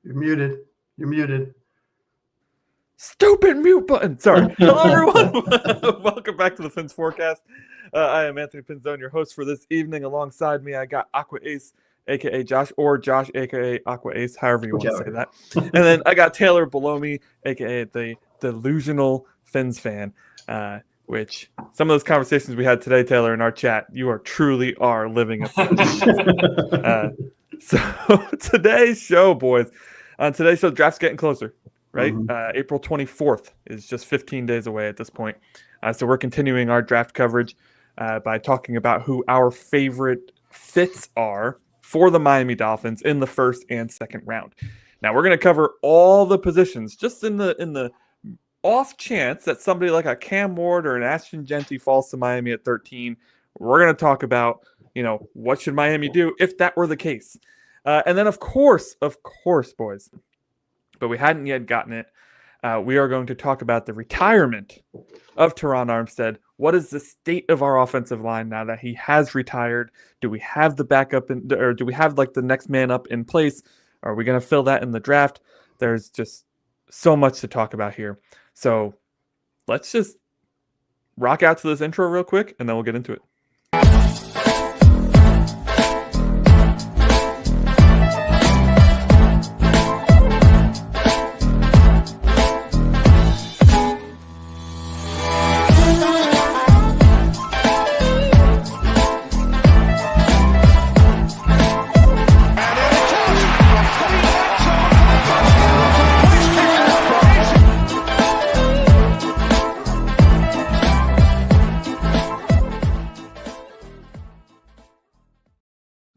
You're muted. You're muted. Stupid mute button. Sorry. Hello, everyone. Welcome back to the Phins Forecast. I am Anthony Pinzone, your host for this evening. Alongside me, I got Aqua Ace, a.k.a. Josh, or Josh, a.k.a. Aqua Ace, however you want to say that. And then I got Taylor below me, a.k.a. the delusional Phins fan, which some of those conversations we had today, Taylor, in our chat, you truly are living a So today's show, boys. On today's show, the draft's getting closer. Right? Mm-hmm. April 24th is just 15 days away at this point. So we're continuing our draft coverage by talking about who our favorite fits are for the Miami Dolphins in the first and second round. Now we're going to cover all the positions just in the off chance that somebody like a Cam Ward or an Ashton Genty falls to Miami at 13. We're going to talk about, what should Miami do if that were the case. And then of course, boys, but we hadn't yet gotten it. We are going to talk about the retirement of Terron Armstead. What is the state of our offensive line now that he has retired? Do we have the backup, or do we have the next man up in place? Are we going to fill that in the draft? There's just so much to talk about here. So let's just rock out to this intro real quick, and then we'll get into it.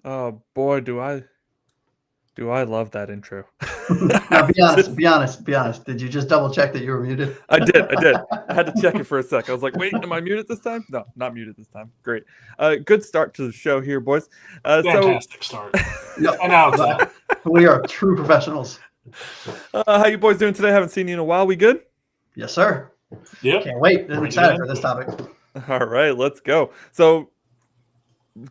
Oh boy, do I love that intro. Now be honest. Did you just double check that you were muted? I did. I had to check it for a sec. I was like, wait, am I muted this time? No, not muted this time. Great. Good start to the show here, boys. Fantastic start. We are true professionals. How you boys doing today? Haven't seen you in a while. We good? Yes, sir. Yeah. Can't wait. I'm excited for this topic. All right, let's go. So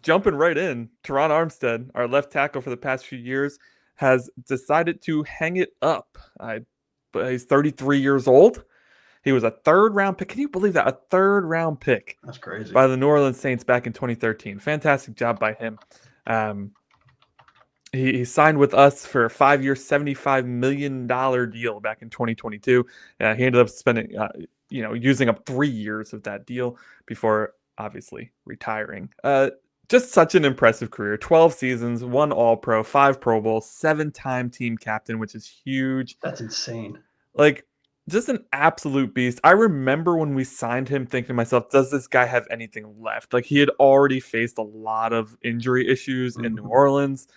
jumping right in, Terron Armstead, our left tackle for the past few years, has decided to hang it up. He's 33 years old. He was a third-round pick. Can you believe that? A third-round pick. That's crazy. By the New Orleans Saints back in 2013. Fantastic job by him. He signed with us for a 5-year, $75 million deal back in 2022. He ended up spending, using up 3 years of that deal before obviously retiring. Just such an impressive career. 12 seasons, 1 All-Pro, 5 Pro Bowls, 7-time team captain, which is huge. That's insane. Just an absolute beast. I remember when we signed him thinking to myself, does this guy have anything left? He had already faced a lot of injury issues in New Orleans.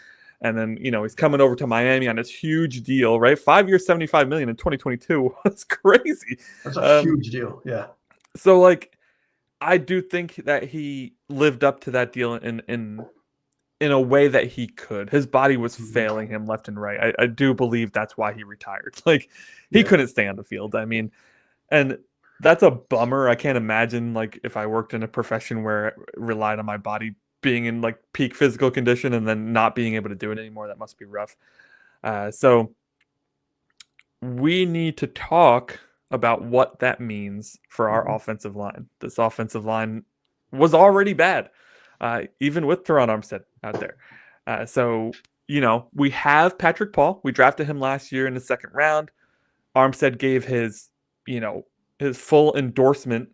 And then, he's coming over to Miami on this huge deal, right? 5 years, $75 million in 2022 was crazy. That's a huge deal. Yeah. So, I do think that he lived up to that deal in a way that he could. His body was failing him left and right. I do believe that's why he retired. He couldn't stay on the field. I mean, and that's a bummer. I can't imagine if I worked in a profession where I relied on my body being in peak physical condition and then not being able to do it anymore. That must be rough. So we need to talk about what that means for our offensive line. This offensive line was already bad, even with Terron Armstead out there. So we have Patrick Paul. We drafted him last year in the second round. Armstead gave his full endorsement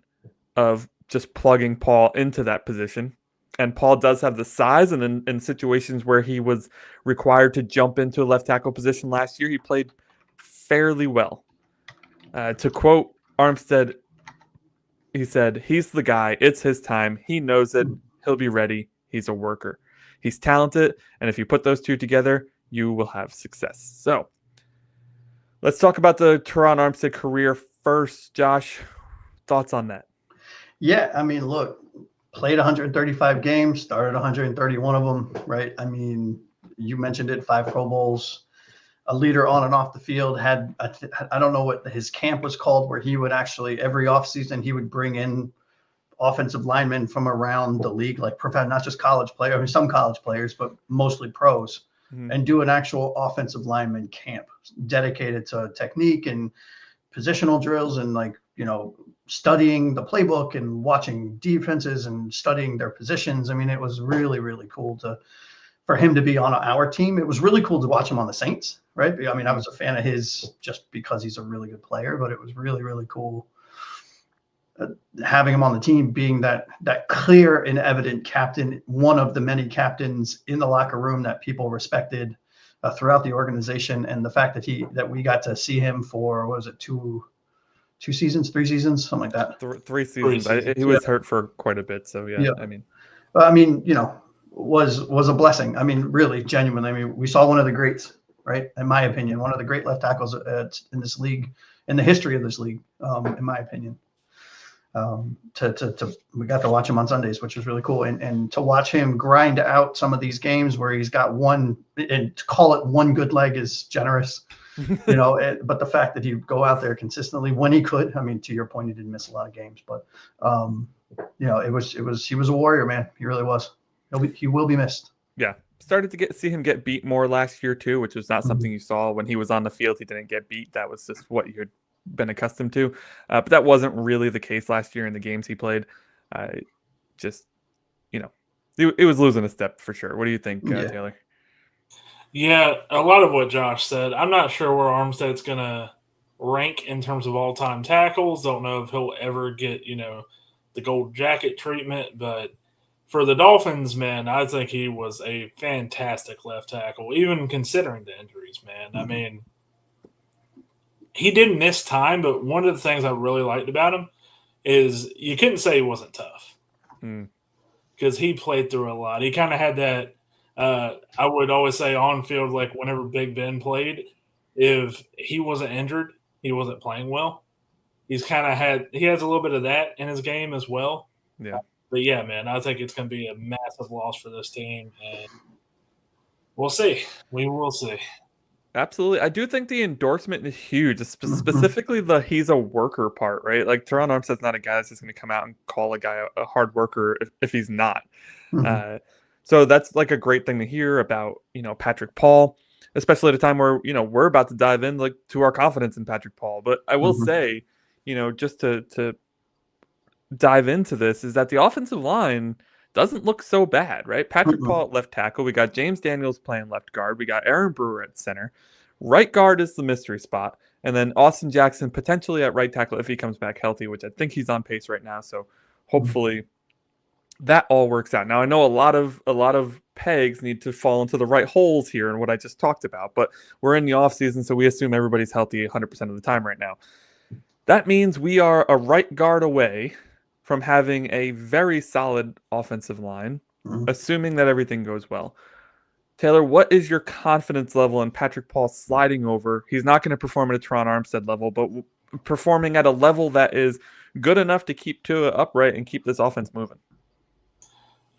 of just plugging Paul into that position. And Paul does have the size, and in situations where he was required to jump into a left tackle position last year, he played fairly well. To quote Armstead, he said, "He's the guy. It's his time. He knows it. He'll be ready. He's a worker. He's talented, and if you put those two together, you will have success." So let's talk about the Terron Armstead career first. Josh, thoughts on that? Yeah, I mean, look, played 135 games, started 131 of them, right? I mean, you mentioned it, 5 Pro Bowls. A leader on and off the field, had, I don't know what his camp was called, where he would actually, every offseason, he would bring in offensive linemen from around the league, not just college players, some college players, but mostly pros. and do an actual offensive lineman camp dedicated to technique and positional drills and studying the playbook and watching defenses and studying their positions. I mean, it was really, really cool for him to be on our team. It was really cool to watch him on the Saints, right? I mean, I was a fan of his just because he's a really good player, but it was really, really cool having him on the team, being that clear and evident captain, one of the many captains in the locker room that people respected throughout the organization. And the fact that we got to see him for, what was it, 3 seasons, something like that. 3 seasons. He was hurt for quite a bit. So yeah. I mean, was a blessing. I mean, really, genuinely. I mean, we saw one of the greats, right? In my opinion, one of the great left tackles in this league, in the history of this league, in my opinion. We got to watch him on Sundays, which was really cool, and to watch him grind out some of these games where he's got one, and to call it one good leg is generous, but the fact that he'd go out there consistently when he could. I mean, to your point, he didn't miss a lot of games, but he was a warrior, man. He really was. He will be missed. Yeah. Started to see him get beat more last year too, which was not something you saw when he was on the field. He didn't get beat. That was just what you had been accustomed to. But that wasn't really the case last year in the games he played. It was losing a step for sure. What do you think, Taylor? Yeah, a lot of what Josh said. I'm not sure where Armstead's going to rank in terms of all-time tackles. Don't know if he'll ever get, the gold jacket treatment, but for the Dolphins, man, I think he was a fantastic left tackle, even considering the injuries, man. I mean, he didn't miss time, but one of the things I really liked about him is you couldn't say he wasn't tough because he played through a lot. He kind of had that, I would always say on field, like whenever Big Ben played, if he wasn't injured, he wasn't playing well. He has a little bit of that in his game as well. Yeah. But yeah, man, I think it's going to be a massive loss for this team, and we'll see. We will see. Absolutely. I do think the endorsement is huge, specifically the he's a worker part, right? Like Terron Armstead's not a guy that's just going to come out and call a guy a hard worker if he's not. So that's like a great thing to hear about, Patrick Paul, especially at a time where, we're about to dive in to our confidence in Patrick Paul. But I will say, just to dive into this, is that the offensive line doesn't look so bad, right? Patrick Paul at left tackle. We got James Daniels playing left guard. We got Aaron Brewer at center. Right guard is the mystery spot. And then Austin Jackson potentially at right tackle if he comes back healthy, which I think he's on pace right now. So hopefully that all works out. Now I know a lot of pegs need to fall into the right holes here in what I just talked about, but we're in the off season, so we assume everybody's healthy 100% of the time right now. That means we are a right guard away from having a very solid offensive line, assuming that everything goes well. Taylor, what is your confidence level in Patrick Paul sliding over? He's not going to perform at a Terron Armstead level, but performing at a level that is good enough to keep Tua upright and keep this offense moving.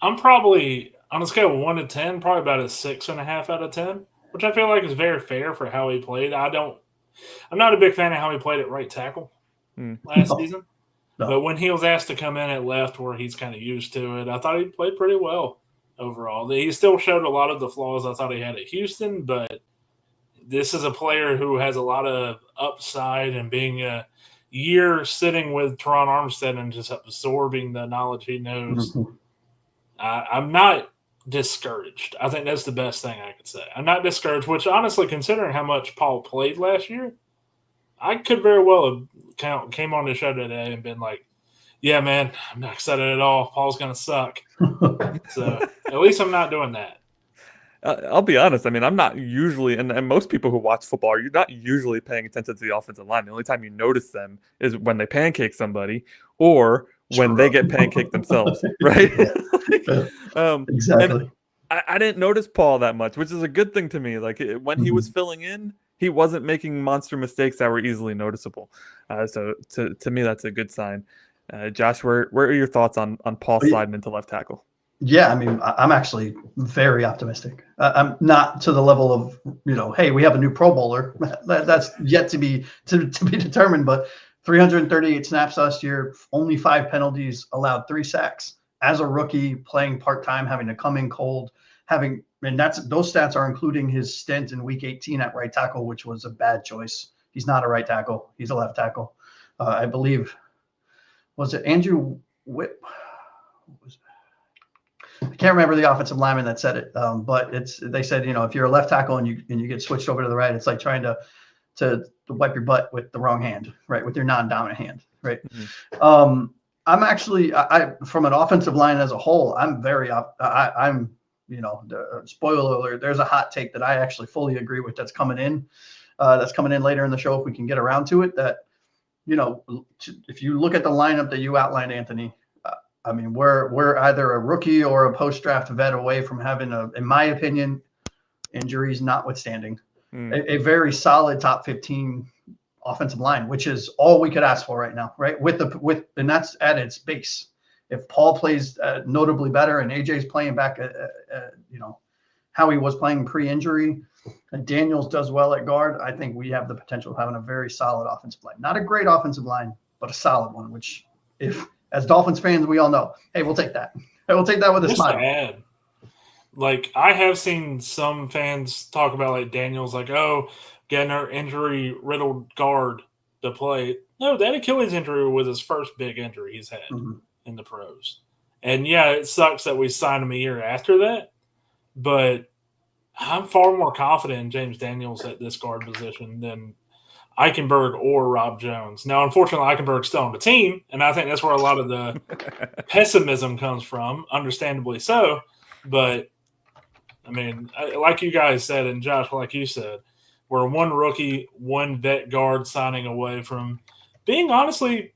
I'm probably, on a scale of 1 to 10, probably about a 6.5 out of 10, which I feel like is very fair for how he played. I'm not a big fan of how he played at right tackle last season. No. But when he was asked to come in at left where he's kind of used to it, I thought he played pretty well overall. He still showed a lot of the flaws I thought he had at Houston, but this is a player who has a lot of upside, and being a year sitting with Terron Armstead and just absorbing the knowledge he knows, I'm not discouraged. I think that's the best thing I could say. I'm not discouraged, which honestly, considering how much Paul played last year, I could very well have came on the show today and been like, yeah, man, I'm not excited at all. Paul's going to suck. So at least I'm not doing that. I'll be honest. I mean, I'm not usually, and most people who watch football, you're not usually paying attention to the offensive line. The only time you notice them is when they pancake somebody or when they get pancaked themselves, right? Exactly. I didn't notice Paul that much, which is a good thing to me. Like when he was filling in, he wasn't making monster mistakes that were easily noticeable. So to me, that's a good sign. Josh, where are your thoughts on Paul sliding into left tackle? Yeah, I mean, I'm actually very optimistic. I'm not to the level of, hey, we have a new Pro Bowler. That's yet to be determined. But 338 snaps last year, only 5 penalties, allowed 3 sacks. As a rookie, playing part-time, having to come in cold, having, and those stats are including his stint in week 18 at right tackle, which was a bad choice. He's not a right tackle. He's a left tackle. I believe, was it Andrew Whip? I can't remember the offensive lineman that said it, but they said, if you're a left tackle and you get switched over to the right, it's like trying to wipe your butt with the wrong hand, right? With your non-dominant hand, right? Mm-hmm. I'm actually, from an offensive line as a whole, I'm spoiler alert, there's a hot take that I actually fully agree with that's coming in later in the show if we can get around to it. That, if you look at the lineup that you outlined, Anthony, we're either a rookie or a post-draft vet away from having in my opinion, injuries notwithstanding, a very solid top 15 offensive line, which is all we could ask for right now, right? And that's at its base. If Paul plays notably better and AJ's playing back, how he was playing pre-injury, and Daniels does well at guard, I think we have the potential of having a very solid offensive line. Not a great offensive line, but a solid one, which as Dolphins fans, we all know, hey, we'll take that. We'll take that with a smile. Like, I have seen some fans talk about, like, Daniels, like, getting our injury-riddled guard to play. No, that Achilles injury was his first big injury he's had in the pros. And, yeah, it sucks that we signed him a year after that, but I'm far more confident in James Daniels at this guard position than Eichenberg or Rob Jones. Now, unfortunately, Eichenberg's still on the team, and I think that's where a lot of the pessimism comes from, understandably so. But, like you guys said, and Josh, like you said, we're one rookie, one vet guard signing away from being, honestly,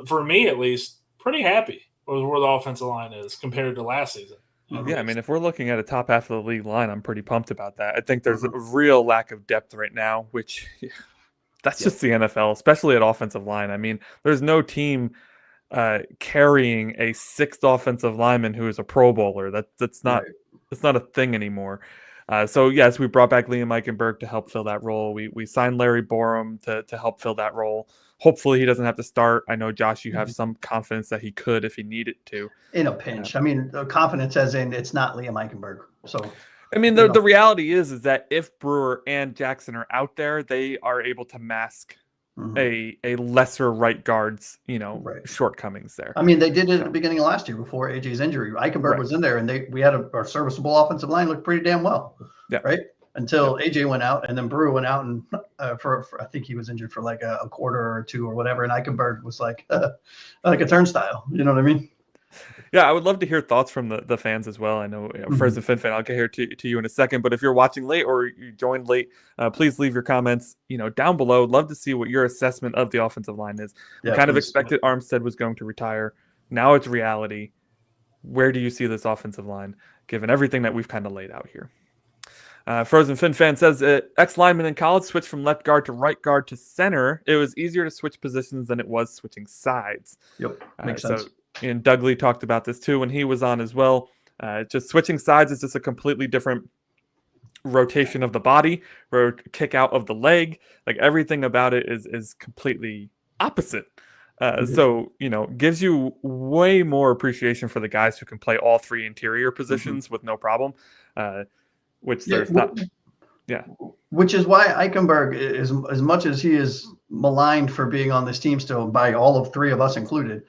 for me at least, pretty happy with where the offensive line is compared to last season. Yeah, if we're looking at a top half of the league line, I'm pretty pumped about that. I think there's a real lack of depth right now, which that's just the NFL, especially at offensive line. There's no team carrying a sixth offensive lineman who is a Pro Bowler. That's not a thing anymore. So yes, we brought back Liam Eichenberg to help fill that role. We signed Larry Borum to help fill that role. Hopefully he doesn't have to start. I know, Josh, you have some confidence that he could if he needed to. In a pinch. Confidence as in it's not Liam Eichenberg. So, the reality is that if Brewer and Jackson are out there, they are able to mask a lesser right guard's, shortcomings there. They did it at the beginning of last year before AJ's injury. Eichenberg was in there, and we had a serviceable offensive line, looked pretty damn well. Yeah. Right? Until AJ went out, and then Brewer went out, and for I think he was injured for like a quarter or two or whatever, and Eichenberg was like a turnstile. You know what I mean? Yeah, I would love to hear thoughts from the fans as well. I know, first and Fin fan, I'll get here to you in a second. But if you're watching late or you joined late, please leave your comments, down below. Love to see what your assessment of the offensive line is. We kind of expected Armstead was going to retire. Now it's reality. Where do you see this offensive line, given everything that we've kind of laid out here? Frozen Fin fan says, ex-lineman in college switched from left guard to right guard to center. It was easier to switch positions than it was switching sides. Yep, makes sense. And Doug Lee talked about this too when he was on as well. Just switching sides is just a completely different rotation of the body, kick out of the leg. Like, everything about it is completely opposite. So, gives you way more appreciation for the guys who can play all three interior positions with no problem. Which there's not. Yeah. Which is why Eichenberg is, as much as he is maligned for being on this team still by all of three of us included,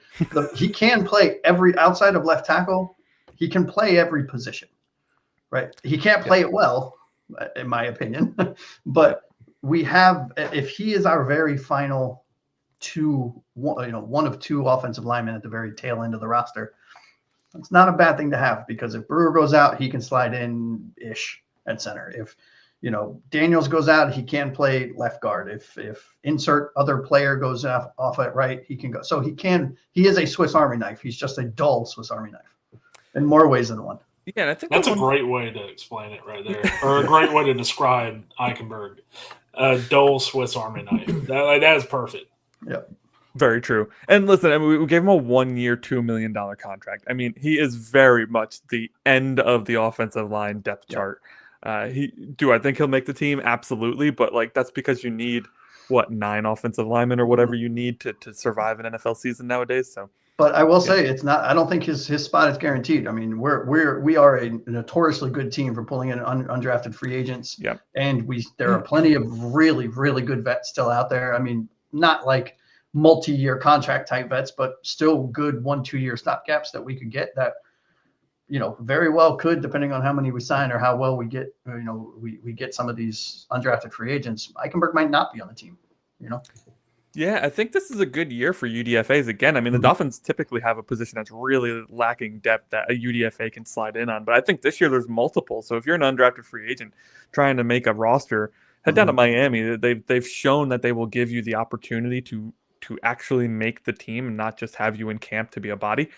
he can play outside of left tackle. He can play every position, right? He can't play it well, in my opinion, but if he is our very final one of two offensive linemen at the very tail end of the roster, it's not a bad thing to have, because if Brewer goes out, he can slide in ish at center. If Daniels goes out, he can play left guard. If insert other player goes off at right, he can go. So he is a Swiss Army knife. He's just a dull Swiss Army knife in more ways than one. Yeah, and I think that's a great way to explain it right there, or a great way to describe Eichenberg. A dull Swiss Army knife. That is perfect. Yeah. Very true. And listen, we gave him a 1-year, $2 million contract. He is very much the end of the offensive line depth chart. Do I think he'll make the team? Absolutely. But that's because you need 9 offensive linemen or whatever you need to survive an NFL season nowadays. So But I will say it's not. I don't think his spot is guaranteed. I mean, we are a notoriously good team for pulling in undrafted free agents. Yeah, and there are plenty of really really good vets still out there. I mean, not like multi-year contract type vets, but still good 1-2 year stopgaps that we could get that, very well could, depending on how many we sign or how well we get. We get some of these undrafted free agents. Eichenberg might not be on the team. Yeah, I think this is a good year for UDFAs again. I mean, the Dolphins typically have a position that's really lacking depth that a UDFA can slide in on. But I think this year there's multiple. So if you're an undrafted free agent trying to make a roster, head down to Miami. They've shown that they will give you the opportunity to actually make the team and not just have you in camp to be a body.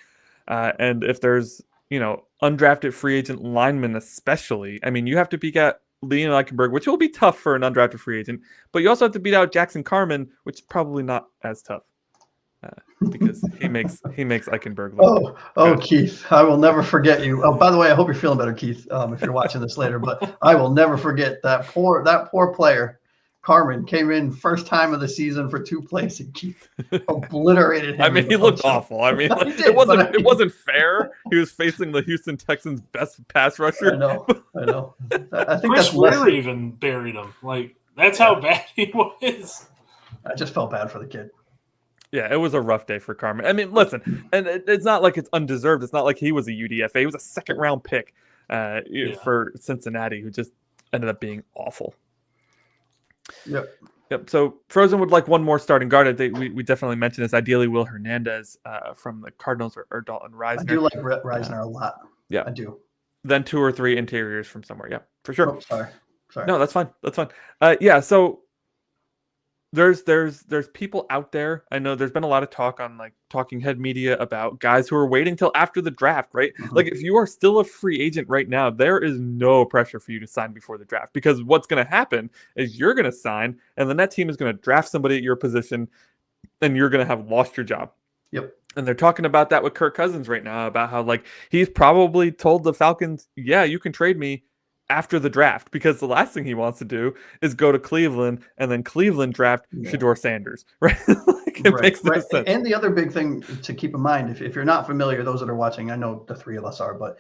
And if there's, undrafted free agent linemen especially, I mean, you have to beat out Liam Eichenberg, which will be tough for an undrafted free agent, but you also have to beat out Jackson Carman, which is probably not as tough because he makes Eichenberg look good. Keith, I will never forget you. Oh, by the way, I hope you're feeling better, Keith, if you're watching this later, but I will never forget that poor player. Carmen came in first time of the season for 2 plays and Keith obliterated him. I mean, he looked awful. I mean, it wasn't fair. He was facing the Houston Texans' best pass rusher. I know. I think Chris that's Wheeler even buried him. Like, that's how bad he was. I just felt bad for the kid. Yeah, it was a rough day for Carmen. I mean, listen, and it's not like it's undeserved. It's not like he was a UDFA. He was a second-round pick for Cincinnati, who just ended up being awful. Yep. So Frozen would like one more starting guard. I think we definitely mentioned this. Ideally, Will Hernandez from the Cardinals or Dalton Reisner. I do like Reisner a lot. Yeah, I do. Then 2 or 3 interiors from somewhere. Yeah, for sure. Oh, sorry. No, that's fine. Yeah. So there's people out there. I know there's been a lot of talk on like talking head media about guys who are waiting till after the draft, right? Like if you are still a free agent right now, there is no pressure for you to sign before the draft, because what's going to happen is you're going to sign and then that team is going to draft somebody at your position and you're going to have lost your job. Yep. And they're talking about that with Kirk Cousins right now, about how like he's probably told the Falcons, yeah, you can trade me after the draft, because the last thing he wants to do is go to Cleveland and then Cleveland draft Shedeur Sanders, right? It makes no sense. And the other big thing to keep in mind, if you're not familiar, those that are watching, I know the 3 of us are, but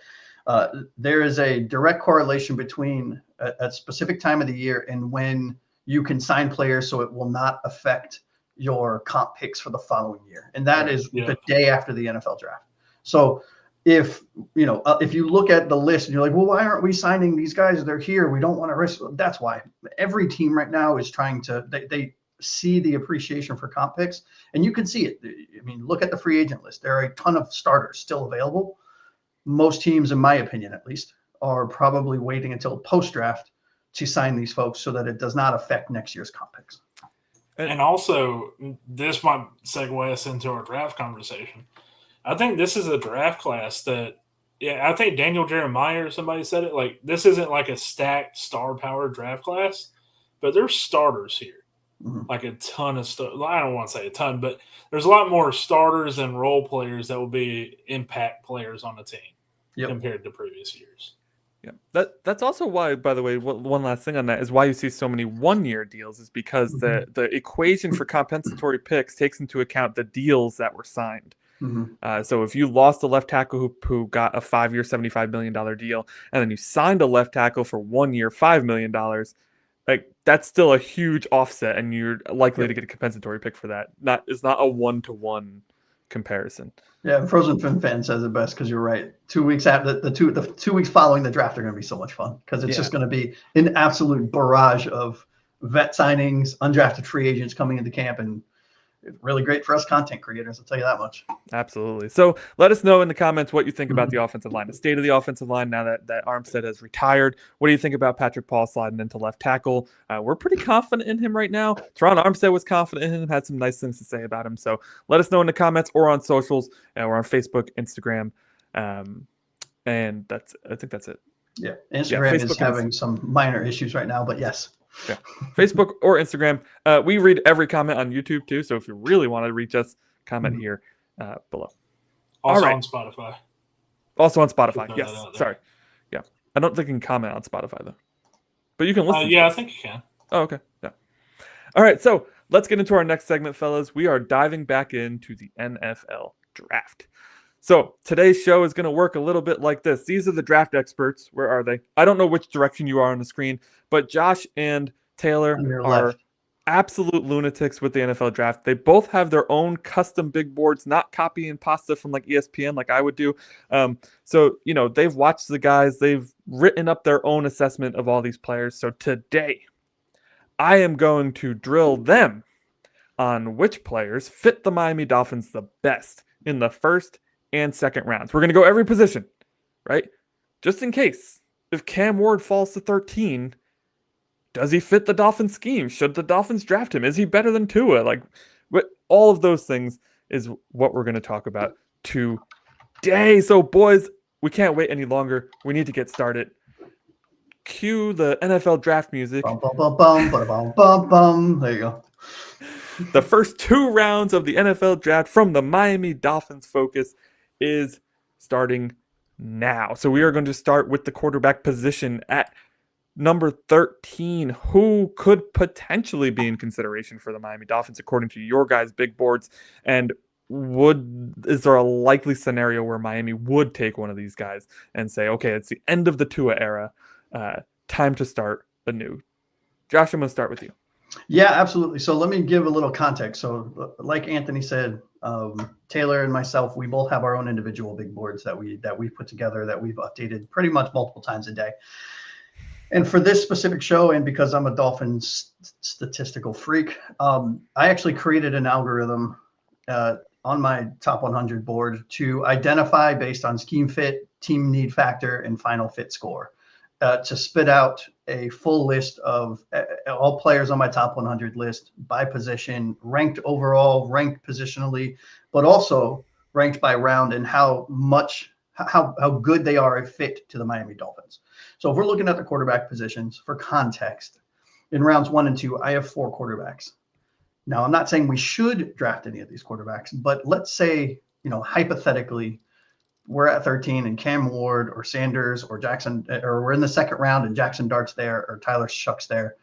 there is a direct correlation between a specific time of the year and when you can sign players so it will not affect your comp picks for the following year. And that is the day after the NFL draft. So if you look at the list and you're like, well, why aren't we signing these guys? They're here. We don't want to risk. That's why every team right now is trying to, they see the appreciation for comp picks, and you can see it. I mean, look at the free agent list. There are a ton of starters still available. Most teams, in my opinion, at least, are probably waiting until post-draft to sign these folks so that it does not affect next year's comp picks. And also, this might segue us into our draft conversation. I think this is a draft class that, I think Daniel Jeremiah or somebody said it, like, this isn't like a stacked star power draft class, but there's starters here. Like a ton of stuff. I don't want to say a ton, but there's a lot more starters and role players that will be impact players on the team compared to previous years. Yeah, that's also why, by the way, one last thing on that is why you see so many 1-year deals, is because the equation for compensatory picks takes into account the deals that were signed. So if you lost a left tackle who got a 5-year, $75 million deal, and then you signed a left tackle for 1 year, $5 million, like that's still a huge offset, and you're likely to get a compensatory pick for that. It's not a 1-to-1 comparison. Yeah, Frozen fan says it best, because you're right. 2 weeks after the 2 weeks following the draft are going to be so much fun, because it's just going to be an absolute barrage of vet signings, undrafted free agents coming into camp, and it's really great for us content creators, I'll tell you that much. Absolutely. So let us know in the comments what you think about the offensive line, the state of the offensive line now that Armstead has retired. What do you think about Patrick Paul sliding into left tackle? We're pretty confident in him right now. Terron Armstead was confident in him, had some nice things to say about him. So let us know in the comments or on socials. We're on Facebook, Instagram, and I think that's it. Yeah, Instagram is having some minor issues right now, but yes. Yeah, Facebook or Instagram. We read every comment on YouTube too, so if you really want to reach us, comment here below. Also on Spotify. Also on Spotify. Yes. Sorry. Yeah, I don't think you can comment on Spotify though, but you can listen. Yeah, I think you can. Oh, okay. Yeah. All right. So let's get into our next segment, fellas. We are diving back into the NFL draft. So today's show is going to work a little bit like this. These are the draft experts. Where are they? I don't know which direction you are on the screen, but Josh and Taylor On your are left. absolute lunatics with the NFL draft. They both have their own custom big boards, not copy and pasta from like ESPN like I would do. So, they've watched the guys. They've written up their own assessment of all these players. So today, I am going to drill them on which players fit the Miami Dolphins the best in the first and second rounds. We're going to go every position, right? Just in case. If Cam Ward falls to 13, does he fit the Dolphins scheme? Should the Dolphins draft him? Is he better than Tua? All of those things is what we're going to talk about today. So, boys, we can't wait any longer. We need to get started. Cue the NFL draft music. Bum, bum, bum, bum, bum, bum, bum. There you go. The first 2 rounds of the NFL draft from the Miami Dolphins focus is starting now. So we are going to start with the quarterback position at number 13. Who could potentially be in consideration for the Miami Dolphins according to your guys' big boards? And is there a likely scenario where Miami would take one of these guys and say, okay, it's the end of the Tua era, time to start anew? Josh, I'm going to start with you. Yeah, absolutely. So let me give a little context. So like Anthony said, Taylor and myself, we both have our own individual big boards that we put together, that we've updated pretty much multiple times a day. And for this specific show, and because I'm a Dolphins statistical freak, I actually created an algorithm on my top 100 board to identify based on scheme fit, team need factor, and final fit score. To spit out a full list of all players on my top 100 list by position, ranked overall, ranked positionally, but also ranked by round and how good they are a fit to the Miami Dolphins. So if we're looking at the quarterback positions, for context, in rounds 1 and 2, I have 4 quarterbacks. Now, I'm not saying we should draft any of these quarterbacks, but let's say, hypothetically, we're at 13 and Cam Ward or Sanders or Jackson, or we're in the second round and Jackson Dart's there or Tyler Shuck's there.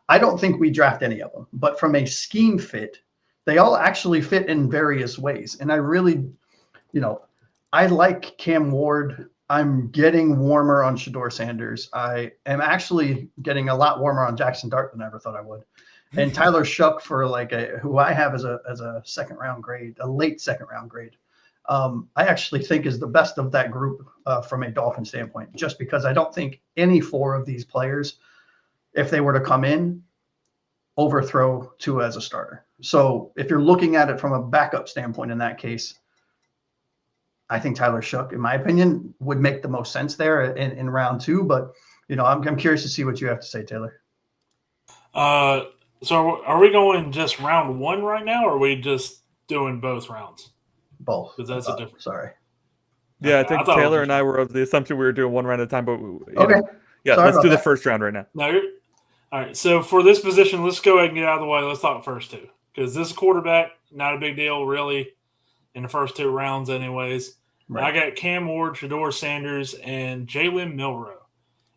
I don't think we draft any of them, but from a scheme fit, they all actually fit in various ways. And I really, I like Cam Ward. I'm getting warmer on Shedeur Sanders. I am actually getting a lot warmer on Jackson Dart than I ever thought I would. And Tyler Shuck for who I have as a second round grade, a late second round grade. I actually think is the best of that group from a Dolphin standpoint, just because I don't think any 4 of these players, if they were to come in, overthrow Tua as a starter. So if you're looking at it from a backup standpoint in that case, I think Tyler Shuck, in my opinion, would make the most sense there in round 2. But, I'm curious to see what you have to say, Taylor. So are we going just round 1 right now, or are we just doing both rounds? Both. Because that's a different. Sorry. Yeah, Okay, I think Taylor and I were of the assumption we were doing 1 round at a time, but Okay. Yeah, Sorry let's do the that. first round right now. No, all right. So for this position, let's go ahead and get out of the way. Let's talk first 2, because this quarterback, not a big deal really in the first 2 rounds, anyways. Right. I got Cam Ward, Shedeur Sanders, and Jalen Milroe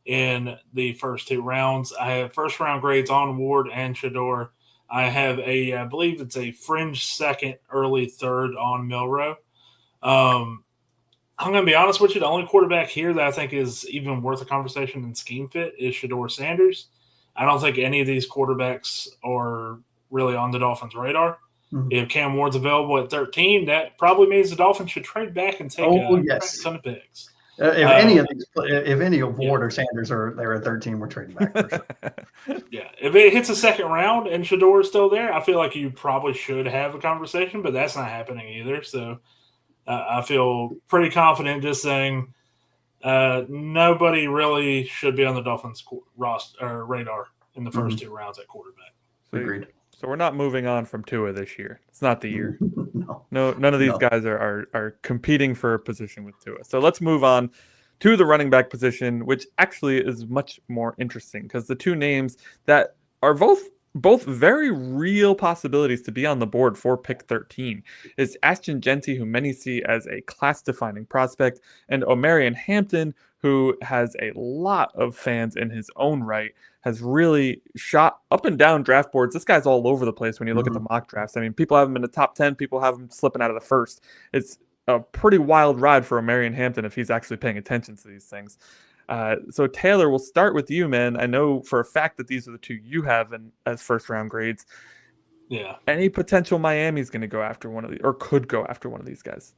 in the first 2 rounds. I have first round grades on Ward and Shedeur. I have I believe it's a fringe second, early third on Milroe. I'm going to be honest with you. The only quarterback here that I think is even worth a conversation in scheme fit is Shedeur Sanders. I don't think any of these quarterbacks are really on the Dolphins' radar. Mm-hmm. If Cam Ward's available at 13, that probably means the Dolphins should trade back and take a ton of picks. If any of Ward or Sanders are there at 13, we're trading back for sure. Yeah. If it hits a second round and Shedeur is still there, I feel like you probably should have a conversation, but that's not happening either. So I feel pretty confident just saying nobody really should be on the Dolphins roster or radar in the first 2 rounds at quarterback. Agreed. So we're not moving on from Tua this year. It's not the year. No, none of these guys are competing for a position with Tua. So let's move on to the running back position, which actually is much more interesting because the 2 names that are both very real possibilities to be on the board for pick 13 is Ashton Genty, who many see as a class-defining prospect, and Omarion Hampton, who has a lot of fans in his own right, has really shot up and down draft boards. This guy's all over the place when you look at the mock drafts. I mean, people have him in the top 10. People have him slipping out of the first. It's a pretty wild ride for a Marion Hampton if he's actually paying attention to these things. So Taylor, we'll start with you, man. I know for a fact that these are the two you have as first round grades. Yeah. Any potential Miami's going to go after one of these, or could go after one of these guys?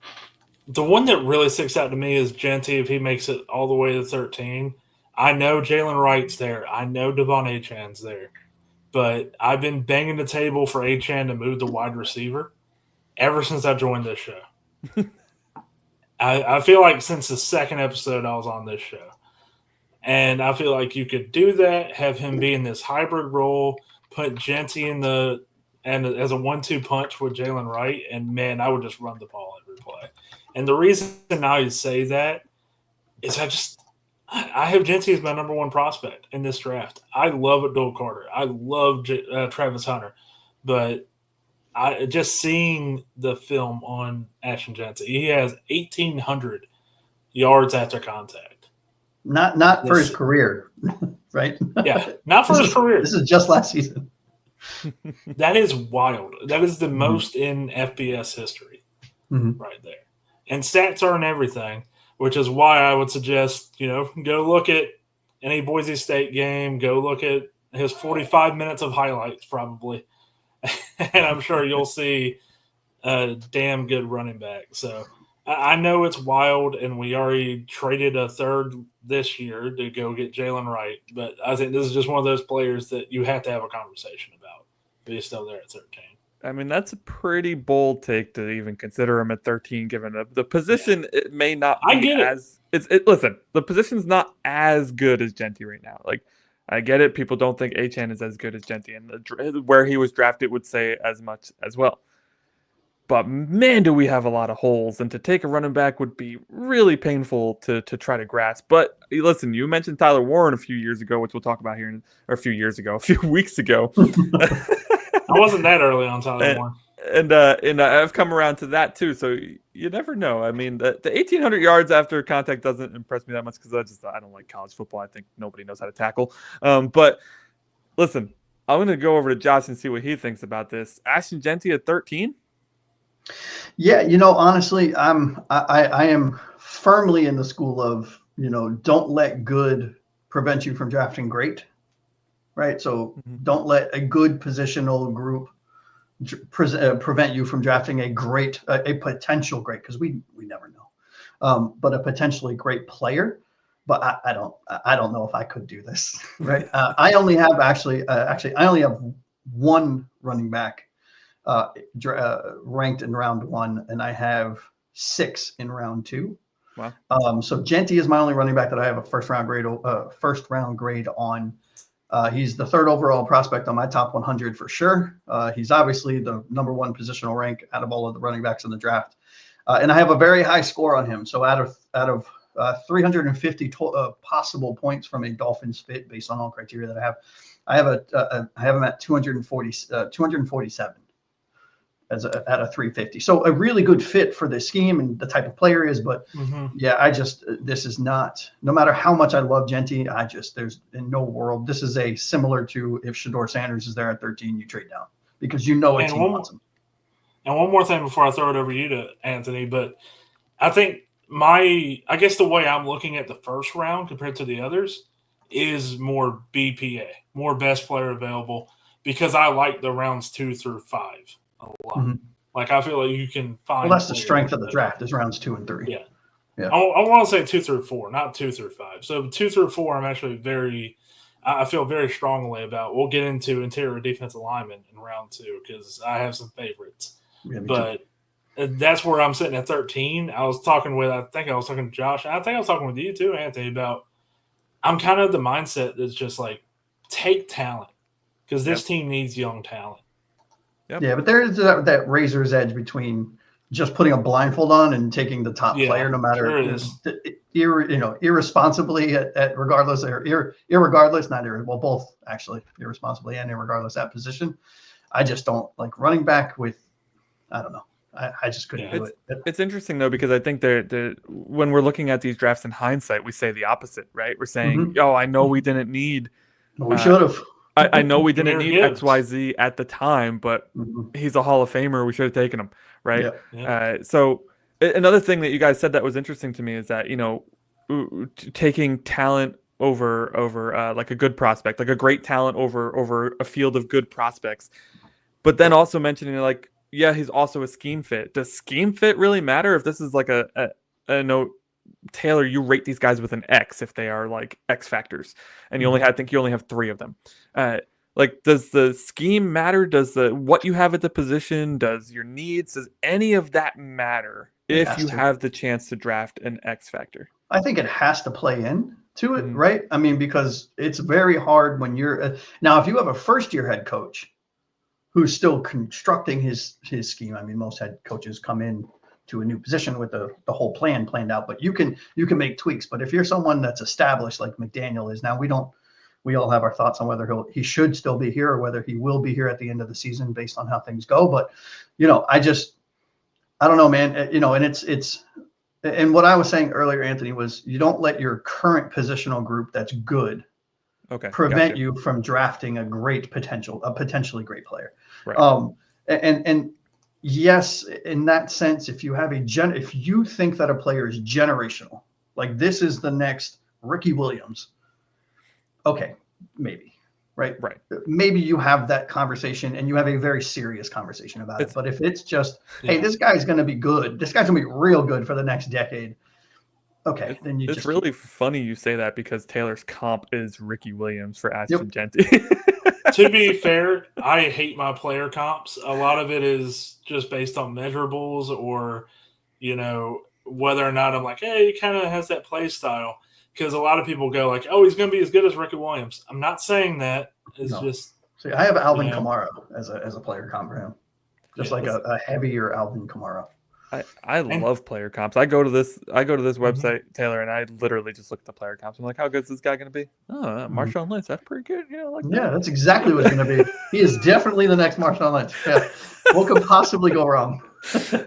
The one that really sticks out to me is Genty if he makes it all the way to 13. I know Jalen Wright's there. I know Devon Achan's there. But I've been banging the table for Achan to move the wide receiver ever since I joined this show. I feel like since the second episode I was on this show. And I feel like you could do that, have him be in this hybrid role, put Genty as a 1-2 punch with Jalen Wright, and man, I would just run the ball every play. And the reason I say that is I have Genty as my number one prospect in this draft. I love Abdul Carter. I love Travis Hunter. But just seeing the film on Ashton Genty, he has 1,800 yards after contact. Not for his career, right? Yeah, not for his career. This is just last season. That is wild. That is the most in FBS history right there. And stats aren't everything, which is why I would suggest, go look at any Boise State game, go look at his 45 minutes of highlights probably, and I'm sure you'll see a damn good running back. So I know it's wild, and we already traded a third this year to go get Jalen Wright, but I think this is just one of those players that you have to have a conversation about, but he's still there at 13. I mean, that's a pretty bold take to even consider him at 13, given the position. Yeah. It may not be listen, the position's not as good as Genty right now. Like, I get it. People don't think Achan is as good as Genty, and where he was drafted would say as much as well. But man, do we have a lot of holes, and to take a running back would be really painful to try to grasp. But listen, you mentioned Tyler Warren a few years ago, which we'll talk about here, a few weeks ago. I wasn't that early on Tyler Warren. And I've come around to that too, so you never know. I mean, the 1,800 yards after contact doesn't impress me that much because I don't like college football. I think nobody knows how to tackle. But listen, I'm going to go over to Josh and see what he thinks about this. Ashton Genty at 13? Yeah, honestly, I am firmly in the school of, don't let good prevent you from drafting great. Right. So don't let a good positional group prevent you from drafting a potential great, because we never know, but a potentially great player. But I don't know if I could do this. Right. I only have I only have one running back ranked in round 1, and I have 6 in round 2. Wow. So Genty is my only running back that I have a first round grade on. He's the 3rd overall prospect on my top 100 for sure. He's obviously the number 1 positional rank out of all of the running backs in the draft. And I have a very high score on him. So out of 350 possible points from a Dolphins fit based on all criteria that I have him at 247 at a 350. So a really good fit for this scheme and the type of player is. But yeah, this is not, no matter how much I love Genty, there's in no world. This is similar to if Shedeur Sanders is there at 13, you trade down because a team wants him. And one more thing before I throw it over to you to Anthony, but I think I guess the way I'm looking at the first round compared to the others is more BPA, more best player available, because I like the rounds 2 through 5 a lot. Like, I feel like you can find. Well, that's the strength of the draft is rounds 2 and 3. Yeah. I want to say 2 through 4, not 2 through 5. So 2 through 4, I'm actually I feel very strongly about. We'll get into interior defensive linemen in round 2 because I have some favorites. Yeah, but that's where I'm sitting at 13. I was talking to Josh. I think I was talking with you too, Anthony, about I'm kind of the mindset that's just like, take talent because this team needs young talent. Yep. Yeah, but there is that razor's edge between just putting a blindfold on and taking the top player, no matter irresponsibly at regardless or irregardless, both actually, irresponsibly and irregardless at position. I just don't like running back with. I don't know. I just couldn't do it. It's interesting though, because I think when we're looking at these drafts in hindsight, we say the opposite, right? We're saying, "Oh, I know we didn't need. We should have. I know we didn't need XYZ at the time, but he's a Hall of Famer. We should have taken him, right?" Yeah. So Another thing that you guys said that was interesting to me is that, taking talent over like a good prospect, like a great talent over a field of good prospects, but then also mentioning like, yeah, he's also a scheme fit. Does scheme fit really matter if this is like a note? Taylor, you rate these guys with an X if they are like X factors, and I think you only have 3 of them. Like, does the scheme matter? Does what you have at the position? Does your needs? Does any of that matter if you have the chance to draft an X factor? I think it has to play in to it, right? I mean, because it's very hard when you're now, if you have a first-year head coach who's still constructing his scheme. I mean, most head coaches come in to a new position with the whole plan planned out, but you can make tweaks. But if you're someone that's established like McDaniel is now, we all have our thoughts on whether he should still be here or whether he will be here at the end of the season based on how things go. But, I don't know, man, and it's, and what I was saying earlier, Anthony, was you don't let your current positional group that's good prevent you from drafting a potentially great player. Right. And yes, in that sense, if you have if you think that a player is generational, like this is the next Ricky Williams, okay, maybe, right? Maybe you have that conversation and you have a very serious conversation about it. But if it's just, hey, this guy's going to be good, this guy's going to be real good for the next decade. Okay, then it's really funny you say that because Taylor's comp is Ricky Williams for Ashton Genty. To be fair, I hate my player comps. A lot of it is just based on measurables or, whether or not I'm like, hey, he kind of has that play style. Because a lot of people go like, oh, he's going to be as good as Ricky Williams. I'm not saying that. It's just. See, I have Alvin Kamara as a player comp for him. Just like a heavier Alvin Kamara. I love player comps. I go to this website, Taylor, and I literally just look at the player comps. I'm like, how good is this guy going to be? Oh, Marshawn Lynch, that's pretty good. That's exactly what it's going to be. He is definitely the next Marshawn Lynch. Yeah. What could possibly go wrong?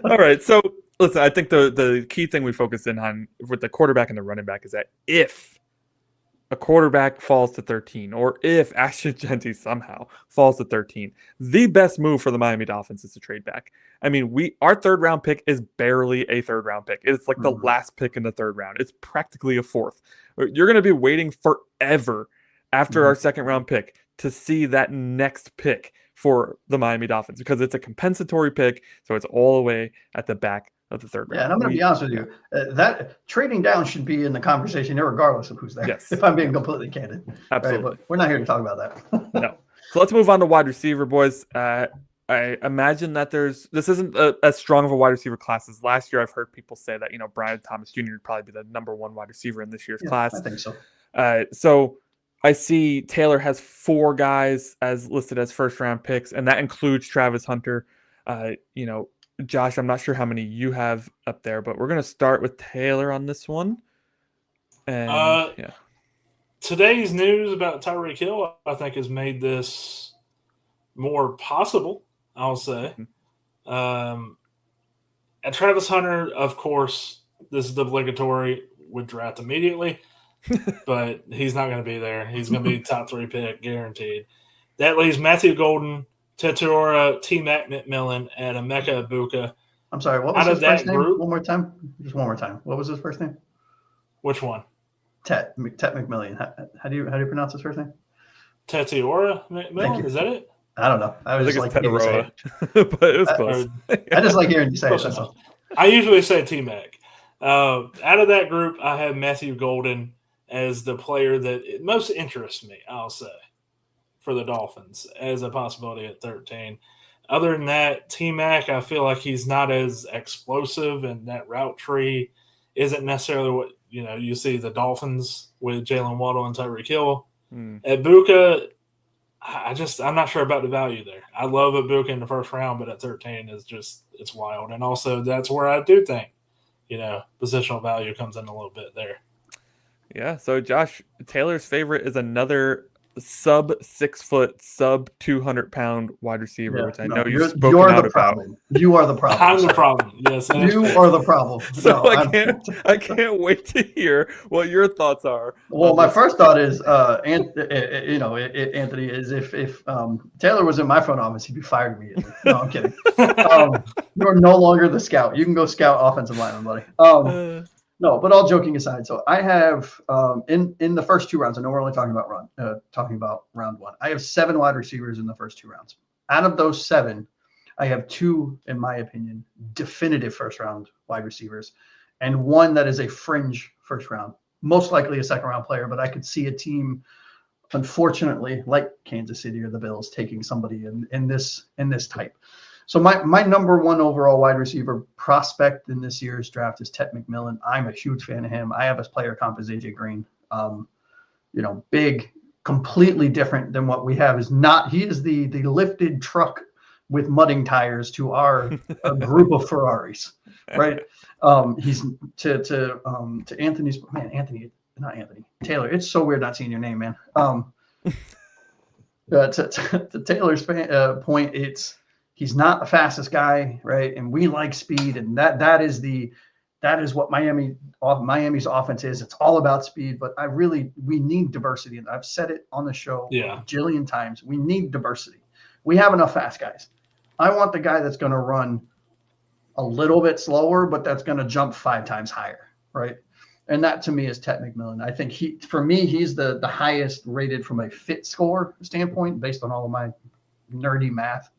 All right, so listen, I think the key thing we focused in on with the quarterback and the running back is that if a quarterback falls to 13, or if Ashton Genty somehow falls to 13, the best move for the Miami Dolphins is to trade back. I mean, our 3rd round pick is barely a 3rd round pick. It's like the last pick in the 3rd round. It's practically a 4th. You're going to be waiting forever after our 2nd round pick to see that next pick for the Miami Dolphins because it's a compensatory pick. So it's all the way at the back of the 3rd round. Yeah, and I'm going to be honest with you. That trading down should be in the conversation, regardless of who's there. Yes. If I'm being completely candid. Absolutely. Right? But we're not here to talk about that. No. So let's move on to wide receiver, boys. I imagine that this isn't as strong of a wide receiver class as last year. I've heard people say that, Brian Thomas Jr. would probably be the number 1 wide receiver in this year's class. I think so. So I see Taylor has 4 guys as listed as 1st round picks, and that includes Travis Hunter. Josh, I'm not sure how many you have up there, but we're going to start with Taylor on this one. And today's news about Tyreek Hill, I think, has made this more possible, I'll say. And Travis Hunter, of course, this is obligatory, would draft immediately, but he's not going to be there. He's going to be top 3 pick, guaranteed. That leaves Matthew Golden, Teteora, T-Mac McMillan, and Emeka Ibuka. I'm sorry, what was his first name? One more time? Just one more time. What was his first name? Which one? Tet McMillan. How do you pronounce his first name? Teteora McMillan? Is that it? I don't know. I was think just it's like Teteora, but it was close. I just like hearing you say it. I usually say T-Mac. Out of that group, I have Matthew Golden as the player that most interests me, I'll say, for the Dolphins as a possibility at 13. Other than that, T-Mac, I feel like he's not as explosive, and that route tree isn't necessarily what you see the Dolphins with Jalen Waddle and Tyreek Hill. At Ibuka, I'm not sure about the value there. I love Ibuka in the 1st round, but at 13 it's wild. And also that's where I do think, positional value comes in a little bit there. Yeah. So Josh, Taylor's favorite is another sub 6 foot, sub 200-pound wide receiver, Yeah, which I no, know you've you're spoken out the about. problem. You are the problem. I'm the sir. problem. Yes, that is You fair. are the problem. So No, I can't wait to hear what your thoughts are. Well, on my this. first thought is, Anthony, is if Taylor was in my front office, he'd be fired immediately. No, I'm kidding. You are no longer the scout. You can go scout offensive lineman, buddy. No, but all joking aside, so I have in the first 2 rounds. I know we're only talking about round 1. I have 7 wide receivers in the first 2 rounds. Out of those 7, I have 2, in my opinion, definitive first round wide receivers, and 1 that is a fringe first round. Most likely a second round player, but I could see a team, unfortunately, like Kansas City or the Bills, taking somebody in this type. So my number 1 overall wide receiver prospect in this year's draft is Ted McMillan. I'm a huge fan of him. I have his player comp as AJ Green. Big, completely different than what we have. He is the lifted truck with mudding tires to our a group of Ferraris, right? He's to Anthony's not Anthony Taylor. It's so weird not seeing your name, man. To Taylor's point, he's not the fastest guy, right? And we like speed, and that is what Miami's offense is. It's all about speed, but we need diversity, and I've said it on the show a jillion times. We need diversity. We have enough fast guys. I want the guy that's going to run a little bit slower, but that's going to jump 5 times higher, right? And that to me is Ted McMillan. I think he's the highest rated from a fit score standpoint based on all of my nerdy math.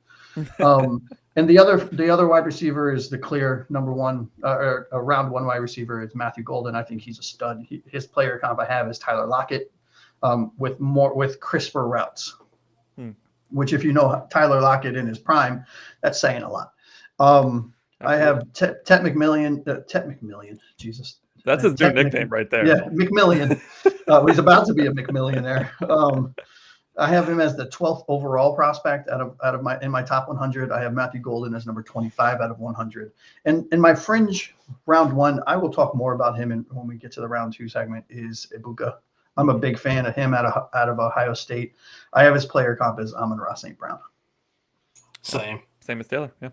And the other wide receiver is the clear number 1, or a round 1 wide receiver is Matthew Golden. I think he's a stud. His player comp I have is Tyler Lockett, with crisper routes. Which, if you know Tyler Lockett in his prime, that's saying a lot. I have Ted McMillan. Jesus. That's his new nickname right there. Yeah, McMillian. He's about to be a McMillionaire. I have him as the 12th overall prospect in my top 100. I have Matthew Golden as number 25 out of 100. And in my fringe round 1, I will talk more about him when we get to the round 2 segment, is Ibuka. I'm a big fan of him out of Ohio State. I have his player comp as Amon-Ra St. Brown. Same as Taylor. Yeah.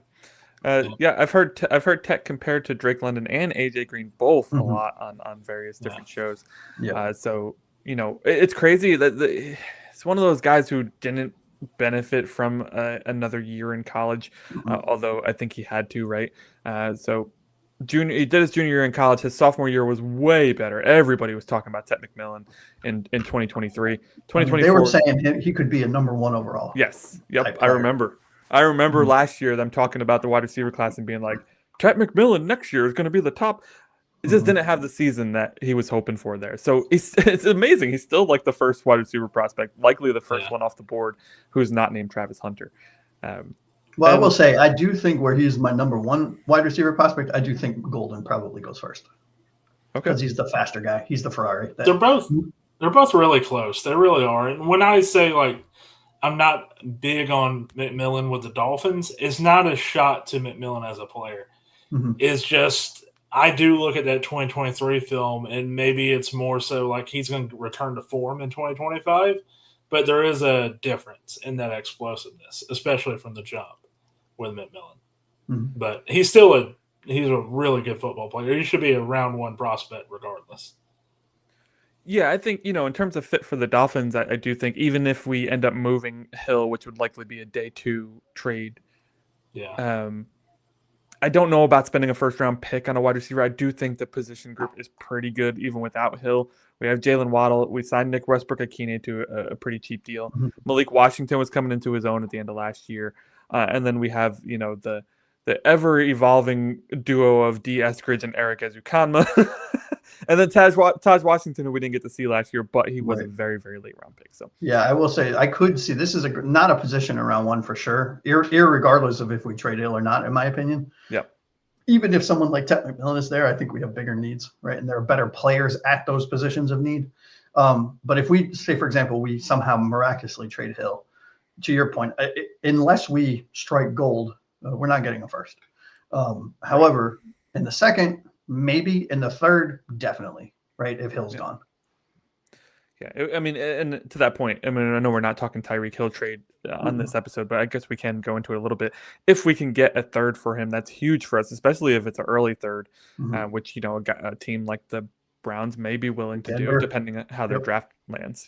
I've heard Tech compared to Drake London and AJ Green both a lot on various different shows. Yeah. So it's crazy that it's one of those guys who didn't benefit from another year in college, although I think he had to, right? He did his junior year in college. His sophomore year was way better. Everybody was talking about Ted McMillan in 2023. 2024, they were saying he could be a number 1 overall. Yes. Yep. I remember last year them talking about the wide receiver class and being like, Ted McMillan next year is going to be the top. He just didn't have the season that he was hoping for there. So it's amazing. He's still like the first wide receiver prospect, likely the first one off the board who's not named Travis Hunter. I will say, I do think where he's my number 1 wide receiver prospect, I do think Golden probably goes first. Okay. Because he's the faster guy. He's the Ferrari. They're both really close. They really are. And when I say, like, I'm not big on McMillan with the Dolphins, it's not a shot to McMillan as a player. It's just, I do look at that 2023 film, and maybe it's more so like he's going to return to form in 2025, but there is a difference in that explosiveness, especially from the jump with McMillan. But he's a really good football player. He should be a round 1 prospect regardless. Yeah, I think, in terms of fit for the Dolphins, I do think even if we end up moving Hill, which would likely be a day 2 trade. Yeah. I don't know about spending a first-round pick on a wide receiver. I do think the position group is pretty good even without Hill. We have Jalen Waddle. We signed Nick Westbrook-Akine to a pretty cheap deal. Malik Washington was coming into his own at the end of last year. And then we have, the ever-evolving duo of D. Eskridge and Eric Ezukanma. And then Taj Washington, who we didn't get to see last year, but he was a very, very late round pick. So yeah, I will say I could see this is not a position in round 1 for sure, irregardless of if we trade Hill or not, in my opinion. Yeah. Even if someone like Ted McMillan is there, I think we have bigger needs, right? And there are better players at those positions of need. But if we say, for example, we somehow miraculously trade Hill, to your point, unless we strike gold, we're not getting a first. However, in the second, maybe in the third, definitely, right? If Hill's gone. Yeah, I mean, and to that point, I mean, I know we're not talking Tyreek Hill trade on this episode, but I guess we can go into it a little bit. If we can get a third for him, that's huge for us, especially if it's an early third, which a team like the Browns may be willing to do, Denver. depending on how their draft lands.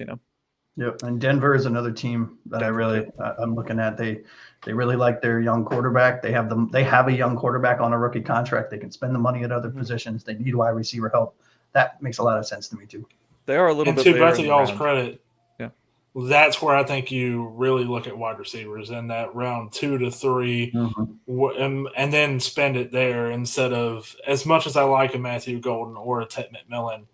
Yep, and Denver is another team that I'm looking at. They really like their young quarterback. They have a young quarterback on a rookie contract. They can spend the money at other positions. They need wide receiver help. That makes a lot of sense to me too. They are a little bit later later back to in the y'all's round. credit. Yeah, that's where I think you really look at wide receivers in that round 2 to 3, and then spend it there instead of, as much as I like a Matthew Golden or a Ted McMillan,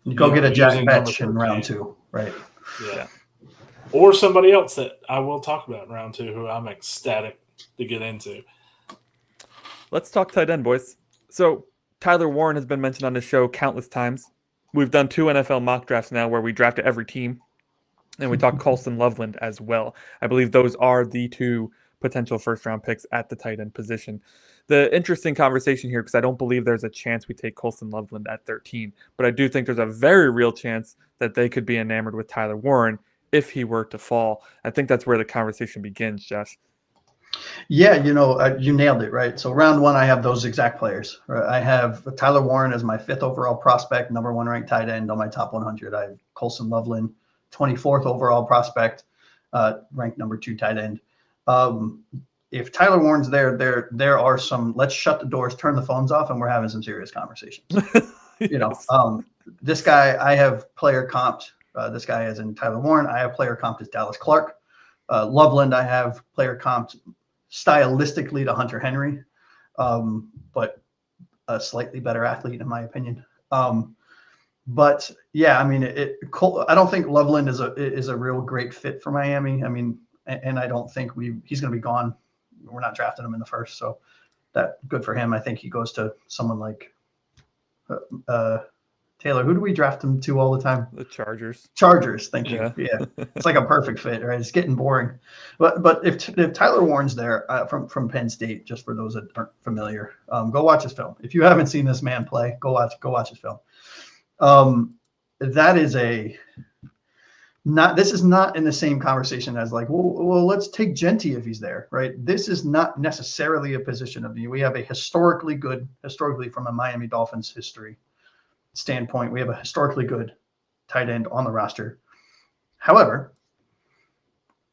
You go get a Jack Betch in round 2, right? Yeah. Or somebody else that I will talk about in round 2 who I'm ecstatic to get into. Let's talk tight end, boys. So Tyler Warren has been mentioned on the show countless times. We've done 2 NFL mock drafts now where we drafted every team, and we talked Colston Loveland as well. I believe those are the 2 potential first-round picks at the tight end position. The interesting conversation here, because I don't believe there's a chance we take Colston Loveland at 13, but I do think there's a very real chance that they could be enamored with Tyler Warren if he were to fall. I think that's where the conversation begins, Josh. Yeah, you nailed it, right? So round 1, I have those exact players. Right? I have Tyler Warren as my 5th overall prospect, number 1 ranked tight end on my top 100. I have Colston Loveland, 24th overall prospect, ranked number 2 tight end. If Tyler Warren's there are some, let's shut the doors, turn the phones off, and we're having some serious conversations. Yes. This guy, I have player comped. This guy is in Tyler Warren. I have player comped as Dallas Clark. Loveland, I have player comped stylistically to Hunter Henry, but a slightly better athlete in my opinion. But yeah, I mean, I don't think Loveland is a real great fit for Miami. I mean, and I don't think he's going to be gone. We're not drafting him in the first, so that good for him. I think he goes to someone like Taylor. Who do we draft him to all the time? The Chargers. Thank you. Yeah. It's like a perfect fit, right? It's getting boring. But if Tyler Warren's there from Penn State, just for those that aren't familiar, go watch his film. If you haven't seen this man play, go watch his film. That is this is not in the same conversation as like, well, let's take Genty if he's there, right? This is not necessarily a position of view. We have historically from a Miami Dolphins history standpoint, we have a historically good tight end on the roster. However,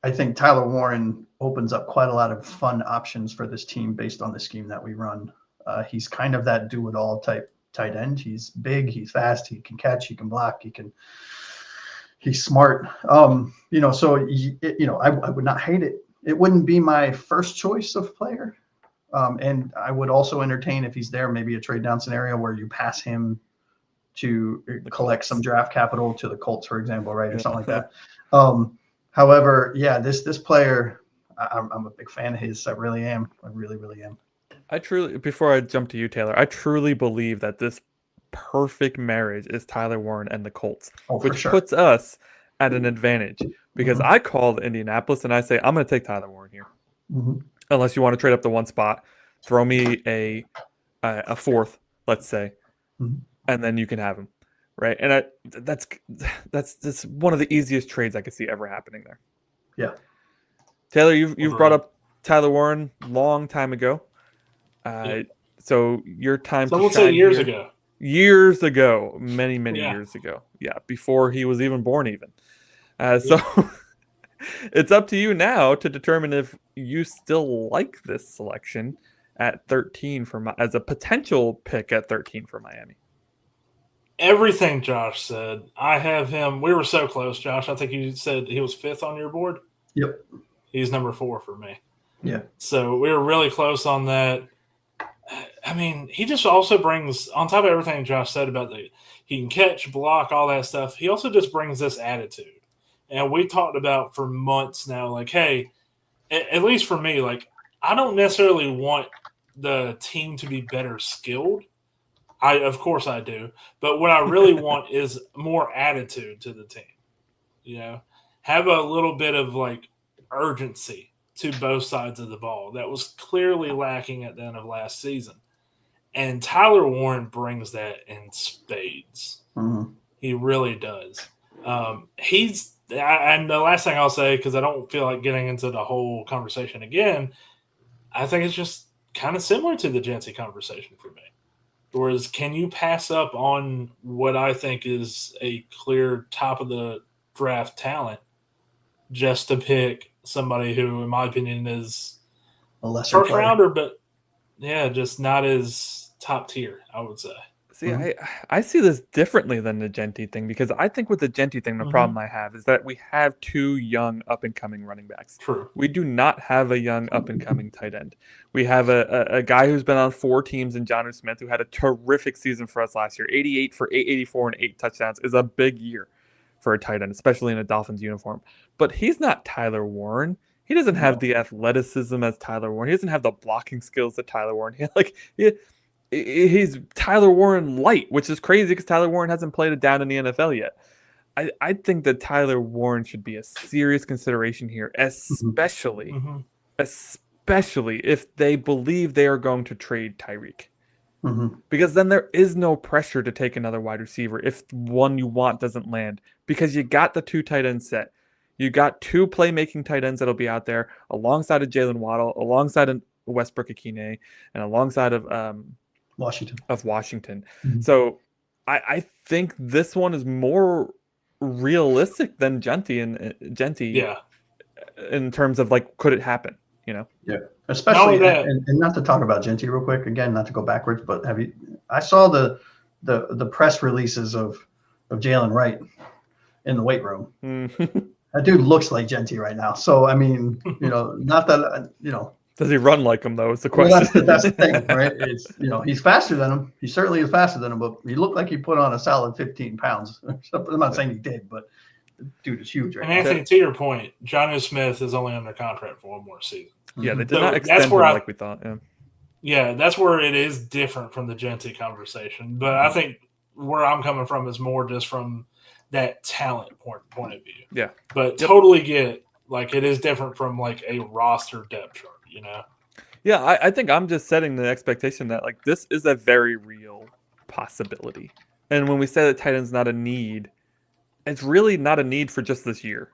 I think Tyler Warren opens up quite a lot of fun options for this team based on the scheme that we run. He's kind of that do-it-all type tight end. He's big, he's fast, he can catch, he can block, he's smart. So I would not hate it. It wouldn't be my first choice of player. And I would also entertain, if he's there, maybe a trade down scenario where you pass him to collect some draft capital to the Colts, for example, right? Or something like that. However, yeah, this player, I'm a big fan of his. I really am. I really, really am. Before I jump to you, Taylor, I truly believe that this perfect marriage is Tyler Warren and the Colts, which puts us at an advantage because I called Indianapolis and I say, I'm going to take Tyler Warren here. Unless you want to trade up the 1 spot, throw me a 4th, let's say, and then you can have him, right? And that's one of the easiest trades I could see ever happening there. Yeah. Taylor, you've brought up Tyler Warren long time ago. So your time to shine years ago. Years ago, many years ago. Yeah, before he was even born even. So it's up to you now to determine if you still like this selection at 13 as a potential pick at 13 for Miami. Everything Josh said. I have him. We were so close, Josh. I think you said he was 5th on your board. Yep. He's number 4 for me. Yeah. So we were really close on that. I mean, he just also brings, on top of everything Josh said about he can catch, block, all that stuff, he also just brings this attitude. And we talked about for months now, like, hey, at least for me, like, I don't necessarily want the team to be better skilled. Of course I do. But what I really want is more attitude to the team. Have a little bit of, like, urgency to both sides of the ball. That was clearly lacking at the end of last season. And Tyler Warren brings that in spades. He really does. And the last thing I'll say, because I don't feel like getting into the whole conversation again, I think it's just kind of similar to the Jency conversation for me. Whereas, can you pass up on what I think is a clear top of the draft talent just to pick somebody who, in my opinion, is A lesser first player. rounder, but yeah, just not as top tier, I would say. See, I see this differently than the Genty thing, because I think with the Genty thing, the problem I have is that we have two young up-and-coming running backs. True. We do not have a young up-and-coming tight end. We have a guy who's been on 4 teams in Jonnu Smith, who had a terrific season for us last year. 88 for 884 and 8 touchdowns is a big year for a tight end, especially in a Dolphins uniform. But he's not Tyler Warren. He doesn't have the athleticism as Tyler Warren. He doesn't have the blocking skills that Tyler Warren. He's Tyler Warren light, which is crazy because Tyler Warren hasn't played it down in the NFL yet. I think that Tyler Warren should be a serious consideration here, especially if they believe they are going to trade Tyreek. Because then there is no pressure to take another wide receiver if one you want doesn't land, because you got the 2 tight ends set. You got 2 playmaking tight ends that'll be out there alongside of Jalen Waddle, alongside of Westbrook Akine, and alongside of Washington. So I think this one is more realistic than Genty in terms of like, could it happen? Yeah, especially and not to talk about Genty real quick again, not to go backwards, but I saw the press releases of Jalen Wright in the weight room. That dude looks like Genty right now. So I mean, not that Does he run like him though? Is the question. Well, that's the thing, right? It's he's faster than him. He certainly is faster than him, but he looked like he put on a solid 15 pounds. I'm not saying he did, but the dude is huge right now. And Anthony, to your point, Jonnu Smith is only under contract for 1 more season. Yeah, they did not extend him like we thought. Yeah, that's where it is different from the Genty conversation. But I think where I'm coming from is more just from that talent point of view. Yeah, but totally get like it is different from like a roster depth chart. Yeah, I think I'm just setting the expectation that like this is a very real possibility. And when we say that tight end's not a need, it's really not a need for just this year.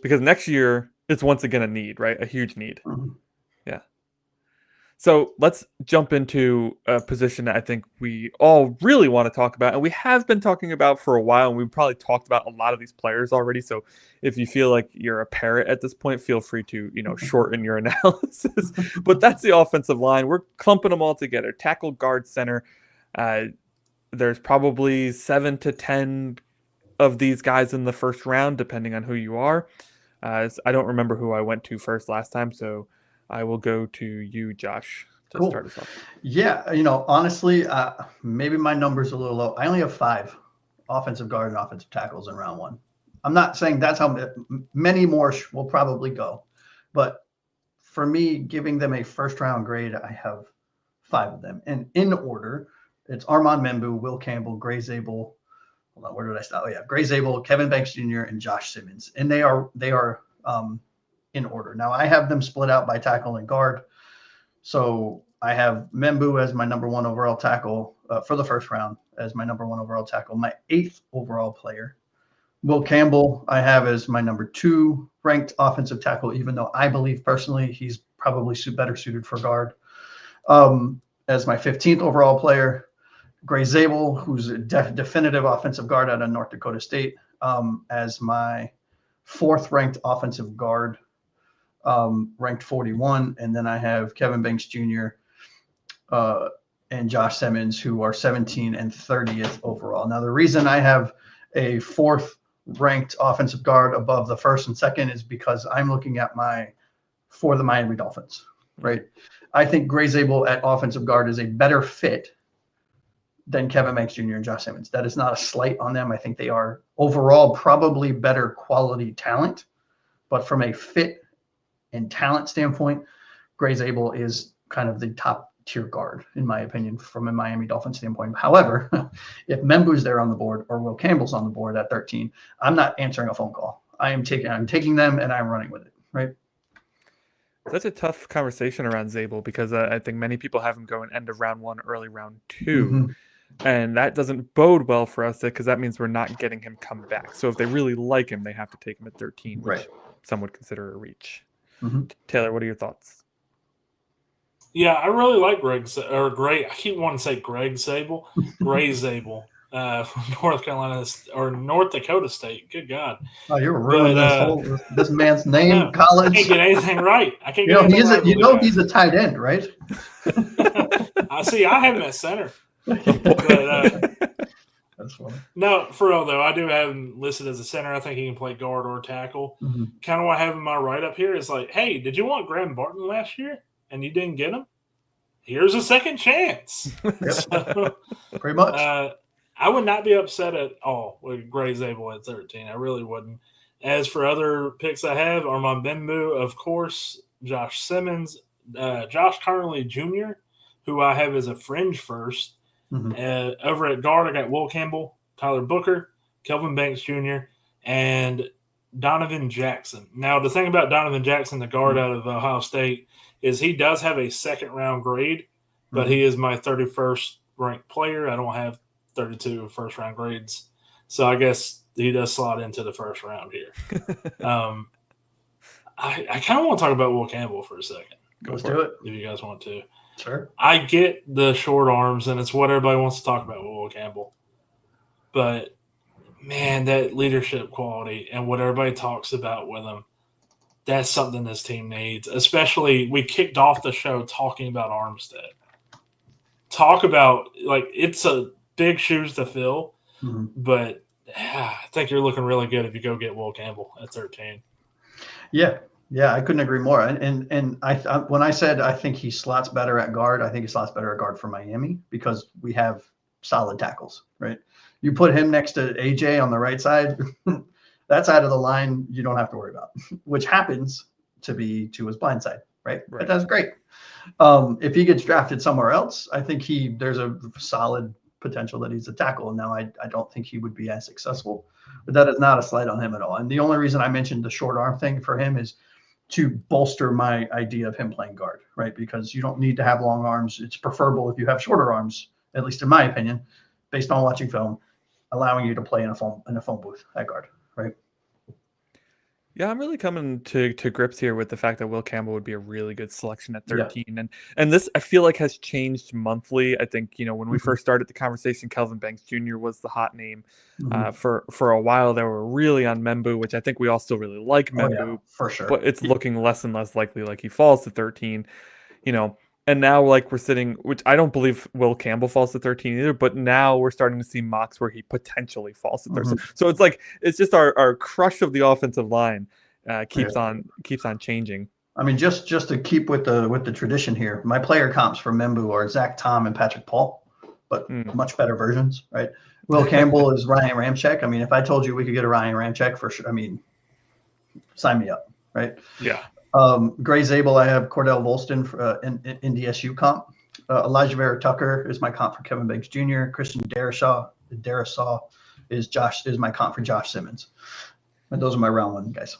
Because next year it's once again a need, right? A huge need. Yeah. So let's jump into a position that I think we all really want to talk about, and we have been talking about for a while, and we've probably talked about a lot of these players already. So if you feel like you're a parrot at this point, feel free to, shorten your analysis. But that's the offensive line. We're clumping them all together. Tackle, guard, center. There's probably 7 to 10 of these guys in the first round, depending on who you are. I don't remember who I went to first last time, so I will go to you, Josh, to start us off. Yeah, honestly, maybe my number's a little low. I only have 5 offensive guard and offensive tackles in round 1. I'm not saying that's how many more will probably go, but for me, giving them a first round grade, I have 5 of them. And in order, it's Armand Membu, Will Campbell, Gray Zabel. Hold on, where did I stop? Oh yeah, Gray Zabel, Kevin Banks Jr., and Josh Simmons. And they are in order. Now I have them split out by tackle and guard. So I have Membu as my number 1 overall tackle for the first round, as my number 1 overall tackle. My 8th overall player, Will Campbell, I have as my number 2 ranked offensive tackle, even though I believe personally he's probably better suited for guard. As my 15th overall player, Gray Zabel, who's a definitive offensive guard out of North Dakota State, as my 4th ranked offensive guard, ranked 41. And then I have Kevin Banks Jr. And Josh Simmons, who are 17 and 30th overall. Now, the reason I have a 4th ranked offensive guard above the 1st and 2nd is because I'm looking at for the Miami Dolphins, right? I think Gray Zabel at offensive guard is a better fit than Kevin Banks Jr. and Josh Simmons. That is not a slight on them. I think they are overall probably better quality talent, but from a fit and talent standpoint, Gray Zabel is kind of the top tier guard, in my opinion, from a Miami Dolphins standpoint. However, if Membu's there on the board or Will Campbell's on the board at 13, I'm not answering a phone call. I'm taking them and I'm running with it, right? Such a tough conversation around Zabel because I think many people have him going end of round 1, early round 2. And that doesn't bode well for us because that means we're not getting him come back. So if they really like him, they have to take him at 13, which Right. some would consider a reach. Mhm. Taylor, what are your thoughts? Yeah, I really like I keep wanting to say Greg Zabel. Gray Zabel from North Carolina or North Dakota State. Good God. Oh, you're ruining this man's I name, know. I college. can't get anything right. I can't You get know, anything right. he's a tight end, right? I see. I have him at center. That's funny. No, for real though, I do have him listed as a center. I think he can play guard or tackle. Mhm. Kind of what I have in my write up here is like, hey, did you want Graham Barton last year and you didn't get him? Here's a second chance. So, Pretty much. I would not be upset at all with Gray Zabel at 13. I really wouldn't. As for other picks I have, Armand Benmu, of course, Josh Simmons, Josh Connerly Jr., who I have as a fringe first. Mm-hmm. Over at guard, I got Will Campbell, Tyler Booker, Kelvin Banks Jr., and Donovan Jackson. Now, the thing about Donovan Jackson, the guard out of Ohio State, is he does have a second-round grade, but he is my 31st ranked player. I don't have 32 first-round grades. So I guess he does slot into the first round here. I kind of want to talk about Will Campbell for a second. Let's do it. If you guys want to. Sure. I get the short arms, and it's what everybody wants to talk about with Will Campbell. But, man, that leadership quality and what everybody talks about with him, that's something this team needs. Especially, we kicked off the show talking about Armstead. Talk about, like, it's a big shoes to fill, but I think you're looking really good if you go get Will Campbell at 13. Yeah, I couldn't agree more. And I when I said I think he slots better at guard, I think he slots better at guard for Miami because we have solid tackles, right? You put him next to AJ on the right side, that side of the line you don't have to worry about, which happens to be to his blind side, right? But that's great. If he gets drafted somewhere else, I think there's a solid potential that he's a tackle. And now I don't think he would be as successful, but that is not a slight on him at all. And the only reason I mentioned the short arm thing for him is to bolster my idea of him playing guard, right? Because you don't need to have long arms. It's preferable if you have shorter arms, at least in my opinion, based on watching film, allowing you to play in a phone booth at guard, right? Yeah, I'm really coming to grips here with the fact that Will Campbell would be a really good selection at 13. Yeah. And this, I feel like, has changed monthly. I think, when we first started the conversation, Kelvin Banks Jr. was the hot name. For a while, they were really on Membu, which I think we all still really like Membu. For sure. But it's looking less and less likely like he falls to 13, And now, like, we're sitting, which I don't believe Will Campbell falls to 13 either, but now we're starting to see mocks where he potentially falls to 13. So it's like, it's just our crush of the offensive line keeps on changing. I mean, just to keep with the tradition here, my player comps for Membu are Zach Tom and Patrick Paul, but much better versions, right? Will Campbell is Ryan Ramczyk. I mean, if I told you we could get a Ryan Ramczyk for sure, I mean, sign me up, right? Yeah. Gray Zabel, I have Cordell Volston in the SU comp. Elijah Vera Tucker is my comp for Kevin Banks Jr. Christian Darasaw is my comp for Josh Simmons. And those are my round one guys.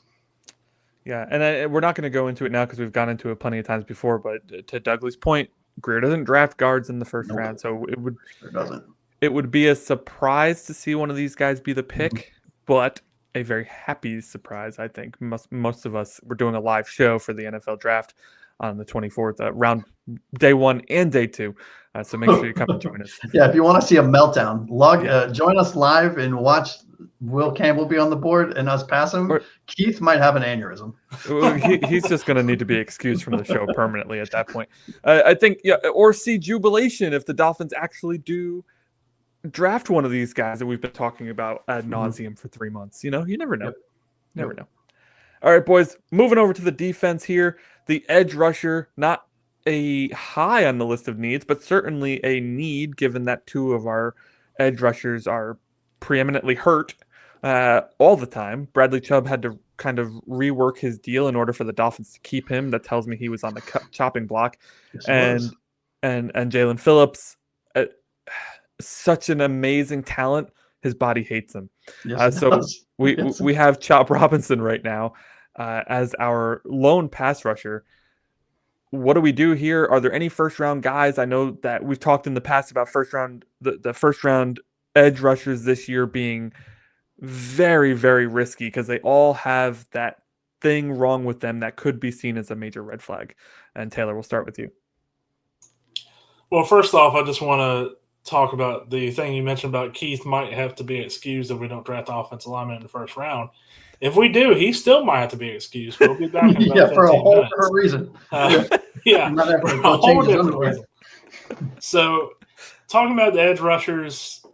Yeah, and we're not going to go into it now because we've gone into it plenty of times before. But to Douglas' point, Greer doesn't draft guards in the first round, so it would be a surprise to see one of these guys be the pick, but a very happy surprise, I think. Most of us, we're doing a live show for the NFL draft on the 24th, round day 1 and day 2. So make sure you come and join us. Yeah, if you want to see a meltdown, join us live and watch Will Campbell be on the board and us pass him. Keith might have an aneurysm. He's just going to need to be excused from the show permanently at that point. I think, or see jubilation if the Dolphins actually do draft one of these guys that we've been talking about ad nauseum for 3 months. You never know. Never know. All right, boys, moving over to the defense here. The edge rusher, not a high on the list of needs, but certainly a need given that 2 of our edge rushers are preeminently hurt all the time. Bradley Chubb had to kind of rework his deal in order for the Dolphins to keep him. That tells me he was on the chopping block. Yes, and Jalen Phillips, such an amazing talent. His body hates him. Yes, so we have Chop Robinson right now as our lone pass rusher. what do we do here? Are there any first round guys? I know that we've talked in the past about the first round edge rushers this year being very, very risky because they all have that thing wrong with them that could be seen as a major red flag. And Taylor, we'll start with you. Well, first off, I just want to talk about the thing you mentioned about Keith might have to be excused if we don't draft offensive lineman in the first round. If we do, he still might have to be excused. We'll be back in about 15 for a whole minutes. different reason. Yeah, Not having for to a go whole change his different underwear. reason. So, talking about the edge rushers,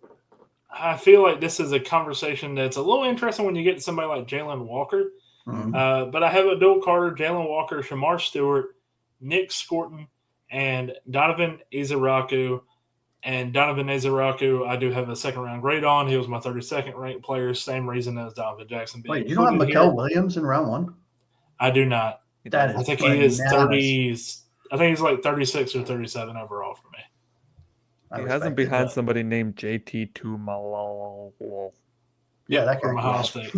I feel like this is a conversation that's a little interesting when you get to somebody like Jalen Walker. Mhm. But I have Abdul Carter, Jalen Walker, Shamar Stewart, Nick Scorton, and Donovan Izaraku. And Donovan Izaraku, I do have a second-round grade on. He was my 32nd ranked player, same reason as Donovan Jackson being Wait, you don't have included Mikael here. Williams in round 1? I do not. That I is think he is bananas. 30. I think he's like 36 or 37 overall for me. He I has him respect it, behind but- somebody named JT Tumalolo. Yeah, that from guy. Ohio State.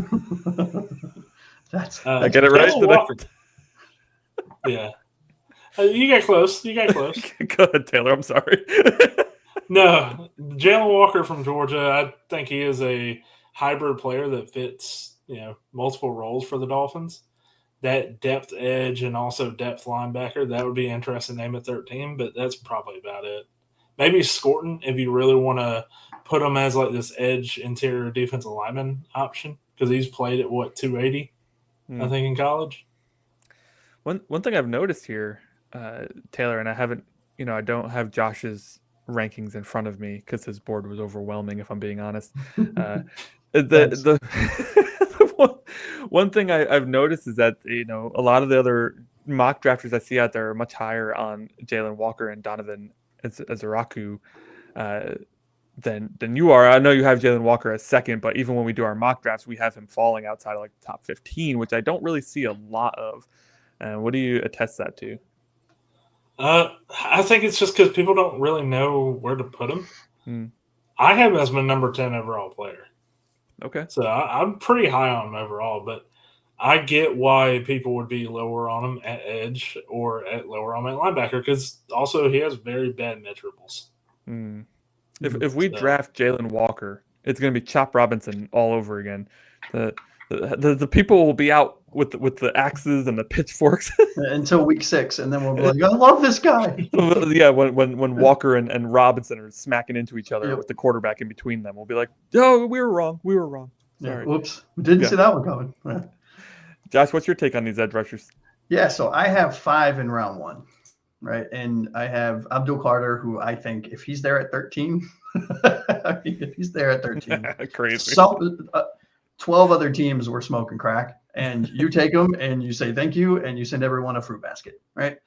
That's I get it right? Jalen Did I- Walker. Yeah. You got close. You got close. Go ahead, Taylor. I'm sorry. No, Jalen Walker from Georgia, I think he is a hybrid player that fits, multiple roles for the Dolphins. That depth edge and also depth linebacker, that would be an interesting name at 13, but that's probably about it. Maybe Scorton, if you really want to put him as like this edge interior defensive lineman option, because he's played at 280, I think, in college. One thing I've noticed here, Taylor, and I don't have Josh's rankings in front of me because his board was overwhelming, if I'm being honest. One thing I've noticed is that a lot of the other mock drafters I see out there are much higher on Jalen Walker and Donovan Izaraku than you are. I know you have Jalen Walker as second, but even when we do our mock drafts, we have him falling outside of like the top 15, which I don't really see a lot of. What do you attest that to? I think it's just because people don't really know where to put him. I have him as my number 10 overall player. Okay. So I'm pretty high on him overall, but I get why people would be lower on him at edge or lower on him at linebacker because also he has very bad measurables. If we draft Jalen Walker, it's going to be Chop Robinson all over again. The people will be out with the axes and the pitchforks until week 6, and then we'll be like, I love this guy. Yeah, when Walker and Robinson are smacking into each other with the quarterback in between them, we'll be like, "Oh, we were wrong. Sorry. Yeah, oops, we didn't see that one coming." Yeah. Josh, what's your take on these edge rushers? Yeah, so I have 5 in round 1, right? And I have Abdul Carter, who I think if he's there at 13, if he's there at 13, crazy. 12 other teams were smoking crack, and you take them and you say thank you, and you send everyone a fruit basket, right?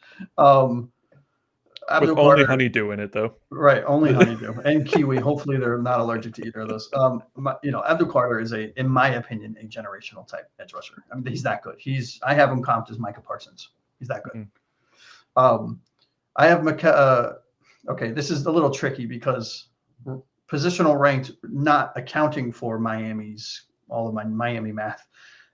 With only honeydew in it, though. Right, only honeydew and kiwi. Hopefully, they're not allergic to either of those. Abdul Carter is in my opinion, a generational type edge rusher. I mean, he's that good. I have him comped as Micah Parsons. He's that good. I have okay, this is a little tricky because positional ranked, not accounting for all of my Miami math.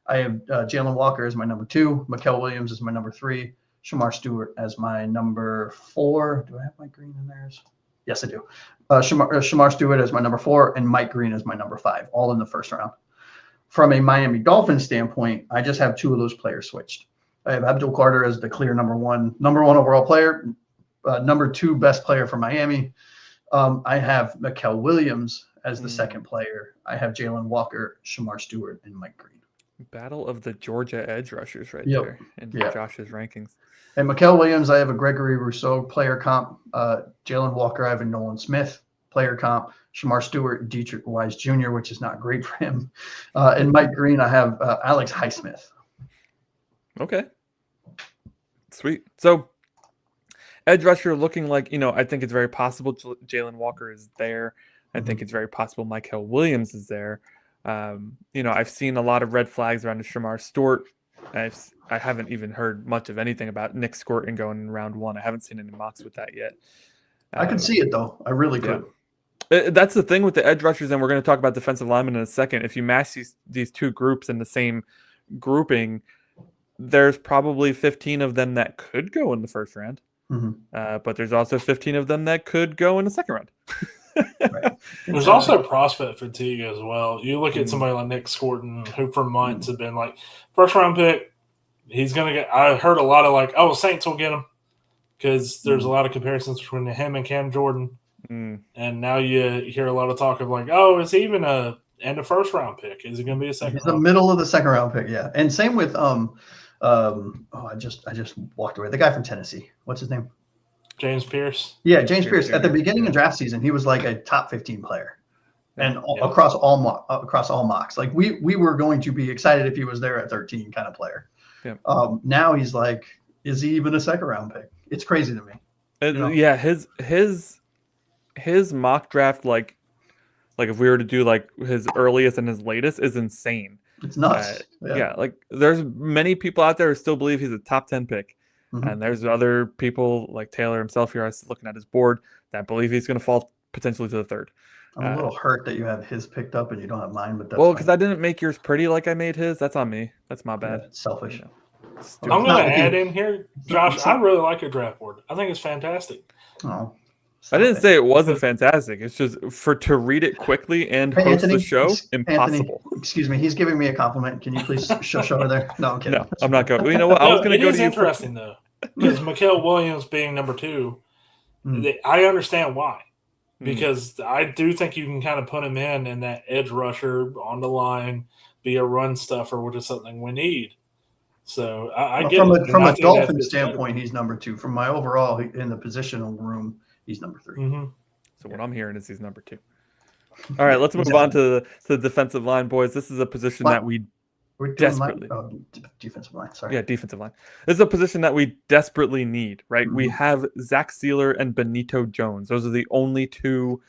I have Jalen Walker as my number 2, Mikael Williams as my number 3, Shamar Stewart as my number 4. Do I have Mike Green in there? Yes, I do. Shamar Stewart as my number 4 and Mike Green as my number 5, all in the first round. From a Miami Dolphins standpoint, I just have 2 of those players switched. I have Abdul Carter as the clear number one overall player, number 2 best player for Miami. I have Mikael Williams as the second player. I have Jalen Walker, Shamar Stewart, and Mike Green. Battle of the Georgia edge rushers there in Josh's rankings. And Mikael Williams, I have a Gregory Rousseau player comp. Jalen Walker, I have a Nolan Smith player comp. Shamar Stewart, Dietrich Wise Jr., which is not great for him. And Mike Green, I have Alex Highsmith. Okay. Sweet. So edge rusher looking like, I think it's very possible Jalen Walker is there. I think it's very possible Mikael Williams is there. I've seen a lot of red flags around Shamar Stewart. I haven't even heard much of anything about Nick Scorton going in round 1. I haven't seen any mocks with that yet. I could see it, though. I really could. That's the thing with the edge rushers, and we're going to talk about defensive linemen in a second. If you match these 2 groups in the same grouping, there's probably 15 of them that could go in the first round. But there's also 15 of them that could go in the second round. Right. There's also prospect fatigue as well. You look at somebody like Nick Scorton, who for months have been like, first round pick, he's going to get – I heard a lot of like, oh, Saints will get him because there's a lot of comparisons between him and Cam Jordan. And now you hear a lot of talk of like, oh, is he even a first round pick? Is he going to be a second? He's the middle of the second round pick, yeah. And same with I just walked away. The guy from Tennessee, what's his name? James Pierce. Yeah, James Pierce. At the beginning of draft season, he was like a top 15 player, and across all mocks, like we were going to be excited if he was there at 13 kind of player. Now he's like, is he even a second round pick? It's crazy to me. Yeah, his mock draft, like if we were to do like his earliest and his latest, is insane. It's nuts. Yeah, like there's many people out there who still believe he's a top 10 pick. And there's other people like Taylor himself here, I was looking at his board, that believe he's going to fall potentially to the third. I'm a little hurt that you have his picked up and you don't have mine. But that's because I didn't make yours pretty like I made his. That's on me. That's my bad. Selfish. I'm going to add in here, Josh, I really like your draft board. I think it's fantastic. Oh, I didn't say it wasn't fantastic. It's just to read it quickly and host Anthony, the show, impossible. Anthony, excuse me, he's giving me a compliment. Can you please shush over there? No, I'm kidding. No, I'm not going. You know what? I was going to go to you. It is interesting though, because Mikael Williams being number 2, I understand why. Because I do think you can kind of put him in that edge rusher on the line, be a run stuffer, which is something we need. So I get it. From a Dolphins standpoint, he's number 2. From my overall in the positional room, he's number 3. So what I'm hearing is he's number 2. All right, let's move on to the defensive line, boys. This is a position that we desperately defensive line. Sorry. Yeah, defensive line. This is a position that we desperately need, right? We have Zach Sealer and Benito Jones. Those are the only 2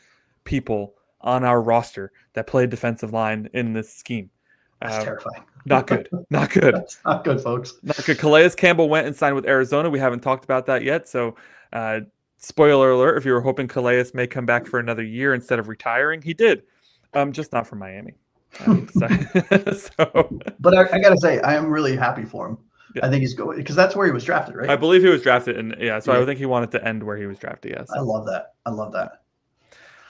people on our roster that play defensive line in this scheme. That's terrifying. Not good. Not good. That's not good, folks. Not good. Calais Campbell went and signed with Arizona. We haven't talked about that yet. So, spoiler alert, if you were hoping Calais may come back for another year instead of retiring, he did. Just not from Miami. But I got to say, I am really happy for him. Yeah. I think he's going because that's where he was drafted, right? I believe he was drafted. I think he wanted to end where he was drafted. Yes. I love that.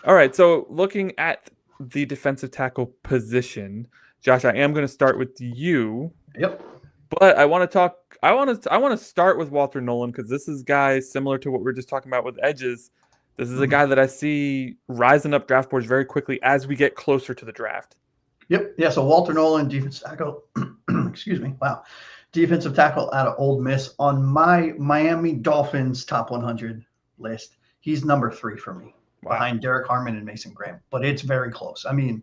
All right. So looking at the defensive tackle position, Josh, I am going to start with you. Yep. But I want to talk. I want to start with Walter Nolan because this is guys similar to what we were just talking about with edges. This is a guy that I see rising up draft boards very quickly as we get closer to the draft. Yep. Yeah. So Walter Nolan, defensive tackle. Excuse me. Wow. Defensive tackle out of Ole Miss on my Miami Dolphins top 100 list. He's number 3 for me, behind Derek Harmon and Mason Graham. But it's very close. I mean,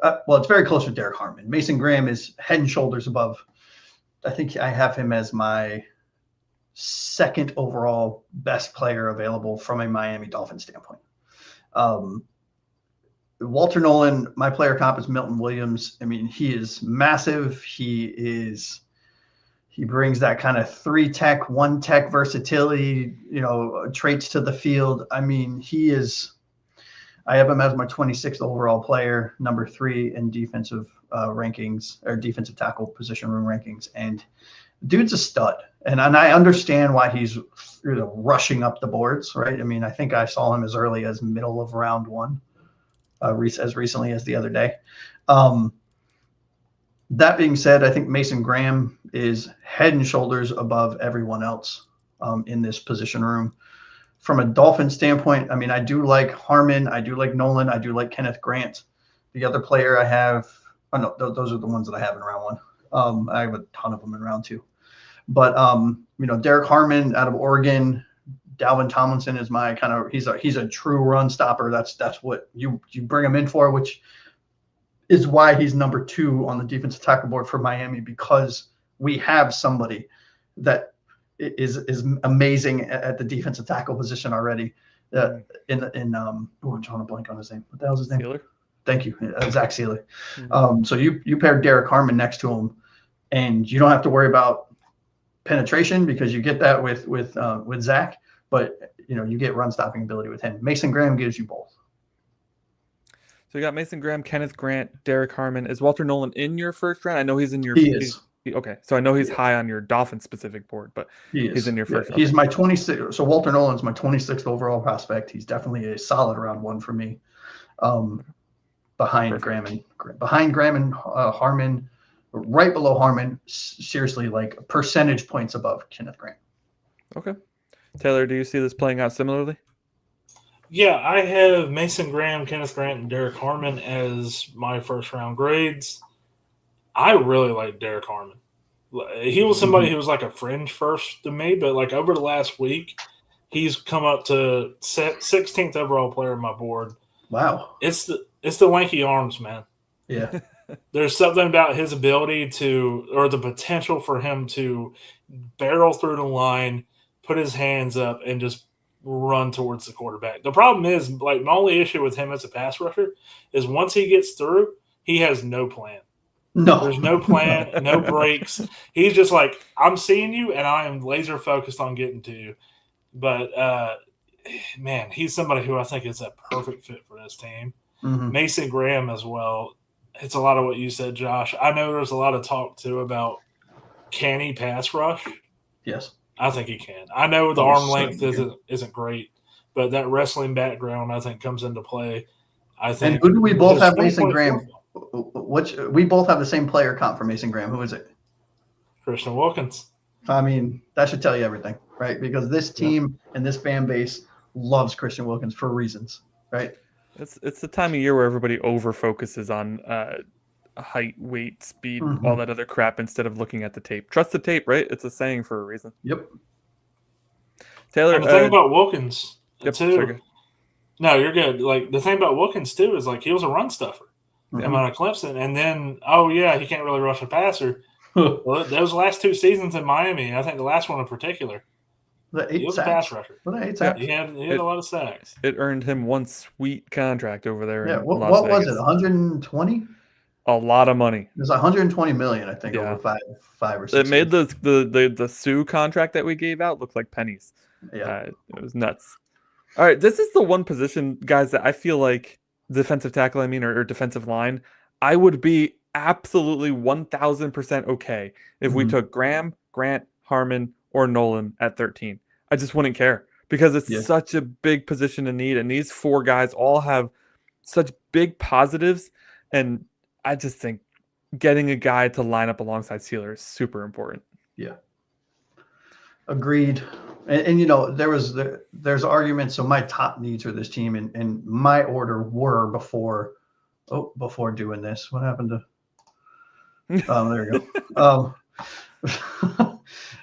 it's very close with Derek Harmon. Mason Graham is head and shoulders above. I think I have him as my 2nd overall best player available from a Miami Dolphins standpoint. Walter Nolan, my player comp is Milton Williams. I mean, he is massive. He brings that kind of 3-tech, 1-tech versatility, traits to the field. I mean, I have him as my 26th overall player, number 3 in defensive rankings or defensive tackle position room rankings. And dude's a stud. And I understand why he's rushing up the boards, right? I mean, I think I saw him as early as middle of round 1, as recently as the other day. That being said, I think Mason Graham is head and shoulders above everyone else in this position room. From a Dolphin standpoint, I mean, I do like Harmon. I do like Nolan. I do like Kenneth Grant. The other player I have, those are the ones that I have in round 1. I have a ton of them in round 2. But, Derek Harmon out of Oregon, Dalvin Tomlinson is my kind of, he's a true run stopper. That's what you bring him in for, which is why he's number 2 on the defensive tackle board for Miami, because we have somebody that is amazing at the defensive tackle position already. I'm trying to blank on his name. What the hell's his name? Sealer? Thank you, Zach Sealer. So you pair Derek Harmon next to him, and you don't have to worry about penetration because you get that with Zach, but you get run stopping ability with him. Mason Graham gives you both. So you got Mason Graham, Kenneth Grant, Derek Harmon. Is Walter Nolan in your first round? I know he's in your. He is. Okay, so I know he's Yeah. high on your Dolphins specific board, but He is. he's in your first. He's okay. my 26th. So Walter Nolan's my 26th overall prospect. He's definitely a solid round one for me. Behind Perfect. Graham and Harmon, right below Harmon. Seriously, like percentage points above Kenneth Graham. Okay. Taylor, do you see this playing out similarly? Yeah, I have Mason Graham, Kenneth Grant, and Derek Harmon as my first round grades. I really like Derek Harmon. He was somebody who was like a fringe first to me, but like over the last week, he's come up to 16th overall player on my board. Wow. It's the lanky arms, man. Yeah. There's something about his ability or the potential for him to barrel through the line, put his hands up, and just run towards the quarterback. The problem is, like, my only issue with him as a pass rusher is once he gets through, he has no plan. No. There's no plan, no breaks. He's just like, I'm seeing you, and I am laser focused on getting to you. But, man, he's somebody who I think is a perfect fit for this team. Mm-hmm. Mason Graham as well. It's a lot of what you said, Josh. I know there's a lot of talk, too, about can he pass rush? Yes. I think he can. I know the arm length isn't great, but that wrestling background, I think, comes into play. I think. And who do we both have Mason Graham? We both have the same player comp for Mason Graham. Who is it? Christian Wilkins. I mean, that should tell you everything, right? Because this team and this fan base loves Christian Wilkins for reasons, right? It's the time of year where everybody over focuses on height, weight, speed, all that other crap instead of looking at the tape. Trust the tape, right? It's a saying for a reason. Yep. Taylor, and the thing about Wilkins yep, too. sorry. No, you're good. Like the thing about Wilkins too is like he was a run stuffer coming out of Clemson, and then he can't really rush a passer. Well, those last two seasons in Miami, I think the last one in particular, he was a pass rusher. He had a lot of sacks. It earned him one sweet contract over there. Yeah. In What Las was Vegas. it? 120? A lot of money. It was 120 million, I think, over five or 6 It made the Sue contract that we gave out look like pennies. Yeah. It was nuts. All right, this is the one position, guys, that I feel like defensive tackle, or defensive line, I would be absolutely 1,000% okay if we took Graham, Grant, Harmon, or Nolan at 13. I just wouldn't care because it's such a big position to need, and these four guys all have such big positives, and I just think getting a guy to line up alongside Sealer is super important. Yeah. Agreed. And there's arguments. So my top needs for this team and my order were before doing this. What happened to? There we go.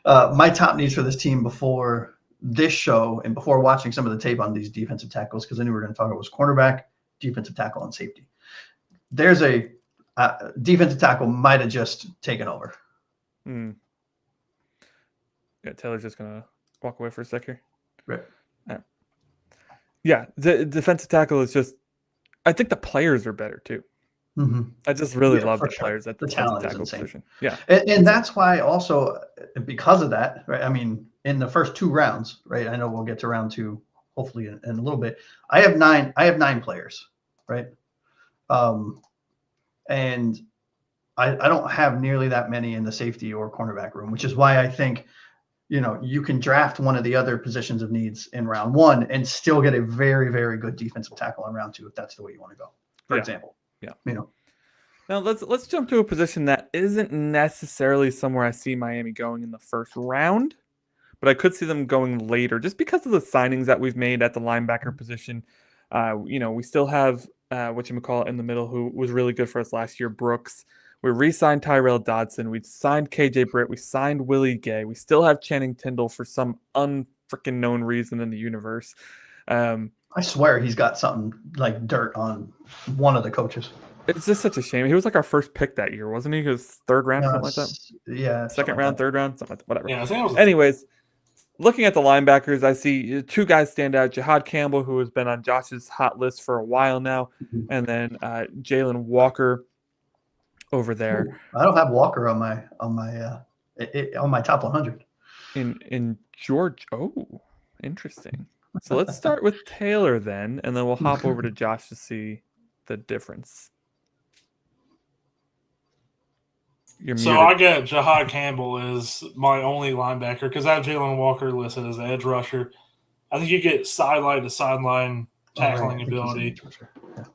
My top needs for this team before this show and before watching some of the tape on these defensive tackles, because I knew we were going to talk about was cornerback, defensive tackle, and safety. There's a defensive tackle might have just taken over. Yeah, Taylor's just gonna walk away for a sec here. Right. Yeah, the defensive tackle is just. I think the players are better too. I just really love the players at the defensive tackle position. Yeah, and that's why also because of that, right? I mean, in the first two rounds, right? I know we'll get to round two hopefully in a little bit. I have nine players, right? And I don't have nearly that many in the safety or cornerback room, which is why I think, you can draft one of the other positions of needs in round one and still get a very, very good defensive tackle in round two if that's the way you want to go, for example. Yeah. Now let's jump to a position that isn't necessarily somewhere I see Miami going in the first round, but I could see them going later just because of the signings that we've made at the linebacker position. We still have whatchamacallit in the middle who was really good for us last year, Brooks. We re-signed Tyrell Dodson. We signed KJ Britt. We signed Willie Gay. We still have Channing Tindall for some unfreaking known reason in the universe. I swear he's got something like dirt on one of the coaches. It's just such a shame. He was like our first pick that year, wasn't he? He was third round, something like that. Yeah. Second round, third round, something like that. Whatever. Yeah, I think it was. Anyways, looking at the linebackers, I see two guys stand out. Jihad Campbell, who has been on Josh's hot list for a while now, and then Jalen Walker over there. Ooh, I don't have Walker on my top 100. In George. Oh, interesting. So let's start with Taylor then, and then we'll hop over to Josh to see the difference. You're So muted. I get Jahad Campbell is my only linebacker because I have Jalen Walker listed as an edge rusher. I think you get sideline to sideline tackling ability. Yeah.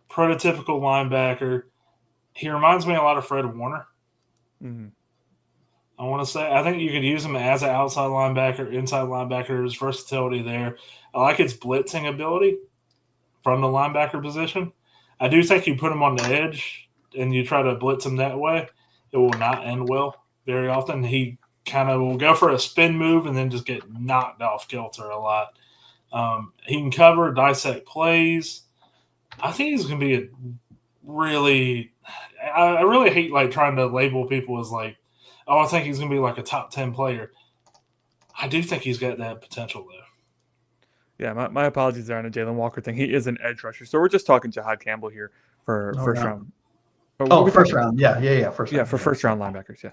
Prototypical linebacker. He reminds me a lot of Fred Warner. Mhm. I want to say I think you could use him as an outside linebacker, inside linebacker. His versatility there. I like his blitzing ability from the linebacker position. I do think you put him on the edge and you try to blitz him that way, it will not end well very often. He kind of will go for a spin move and then just get knocked off kilter a lot. He can cover, dissect plays. I think he's going to be a really – I really hate like trying to label people as like, oh, I think he's going to be like a top 10 player. I do think he's got that potential though. Yeah, my apologies there on the Jalen Walker thing. He is an edge rusher. So we're just talking Jahad Campbell here for first round. First round. Yeah. First round. Yeah, for first round linebackers.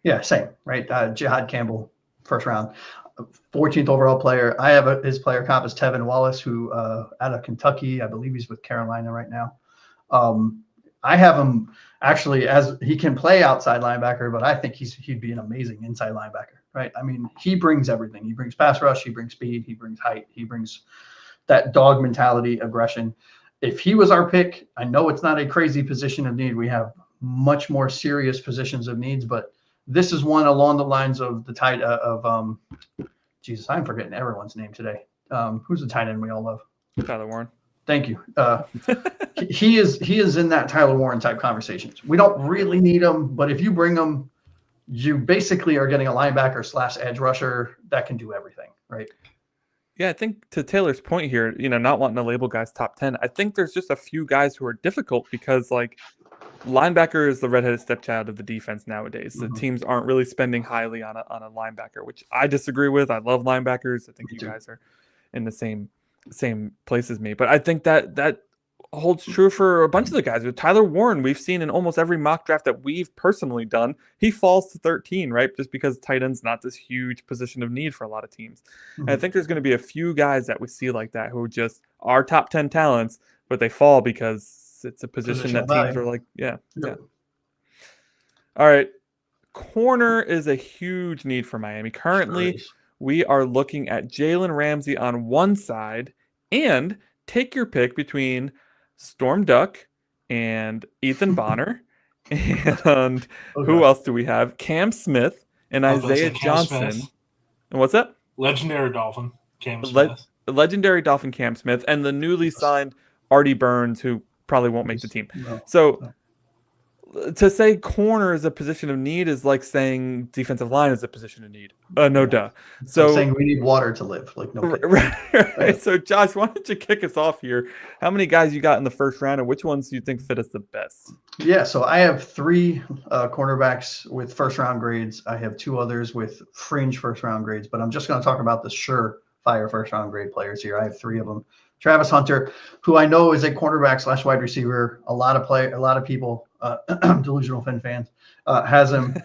Yeah, same, right? Jahad Campbell, first round. 14th overall player. I have his player comp is Tevin Wallace, who out of Kentucky. I believe he's with Carolina right now. I have him actually as he can play outside linebacker, but I think he'd be an amazing inside linebacker, right? I mean, he brings everything. He brings pass rush, he brings speed, he brings height, he brings that dog mentality, aggression. If he was our pick, I know it's not a crazy position of need. We have much more serious positions of needs, but this is one along the lines of the tight Jesus, I'm forgetting everyone's name today. Who's the tight end we all love? Tyler Warren. Thank you. He is in that Tyler Warren type conversations. We don't really need him, but if you bring him, you basically are getting a linebacker / edge rusher that can do everything, right? Yeah, I think to Taylor's point here, not wanting to label guys top 10, I think there's just a few guys who are difficult because like linebacker is the redheaded stepchild of the defense nowadays. The teams aren't really spending highly on a linebacker, which I disagree with. I love linebackers. I think you guys are in the same place as me. But I think that holds true for a bunch of the guys. With Tyler Warren, we've seen in almost every mock draft that we've personally done, he falls to 13, right? Just because tight end's not this huge position of need for a lot of teams. And I think there's going to be a few guys that we see like that who just are top 10 talents, but they fall because it's a position that teams are like, yeah. All right. Corner is a huge need for Miami. Currently, we are looking at Jalen Ramsey on one side and take your pick between Storm Duck and Ethan Bonner. And who else do we have? Cam Smith and Isaiah Johnson. Smith. And what's that? Legendary Dolphin, Cam Smith. Legendary Dolphin Cam Smith and the newly signed Artie Burns, who probably won't make the team. So to say corner is a position of need is like saying defensive line is a position of need. Duh. So I'm saying we need water to live. Like no. Right. So Josh, why don't you kick us off here? How many guys you got in the first round, and which ones do you think fit us the best? Yeah, so I have 3 cornerbacks with first round grades. I have 2 others with fringe first round grades, but I'm just going to talk about the surefire first round grade players here. I have 3 of them. Travis Hunter, who I know is a cornerback / wide receiver. A lot of people, delusional Fin fans, has him.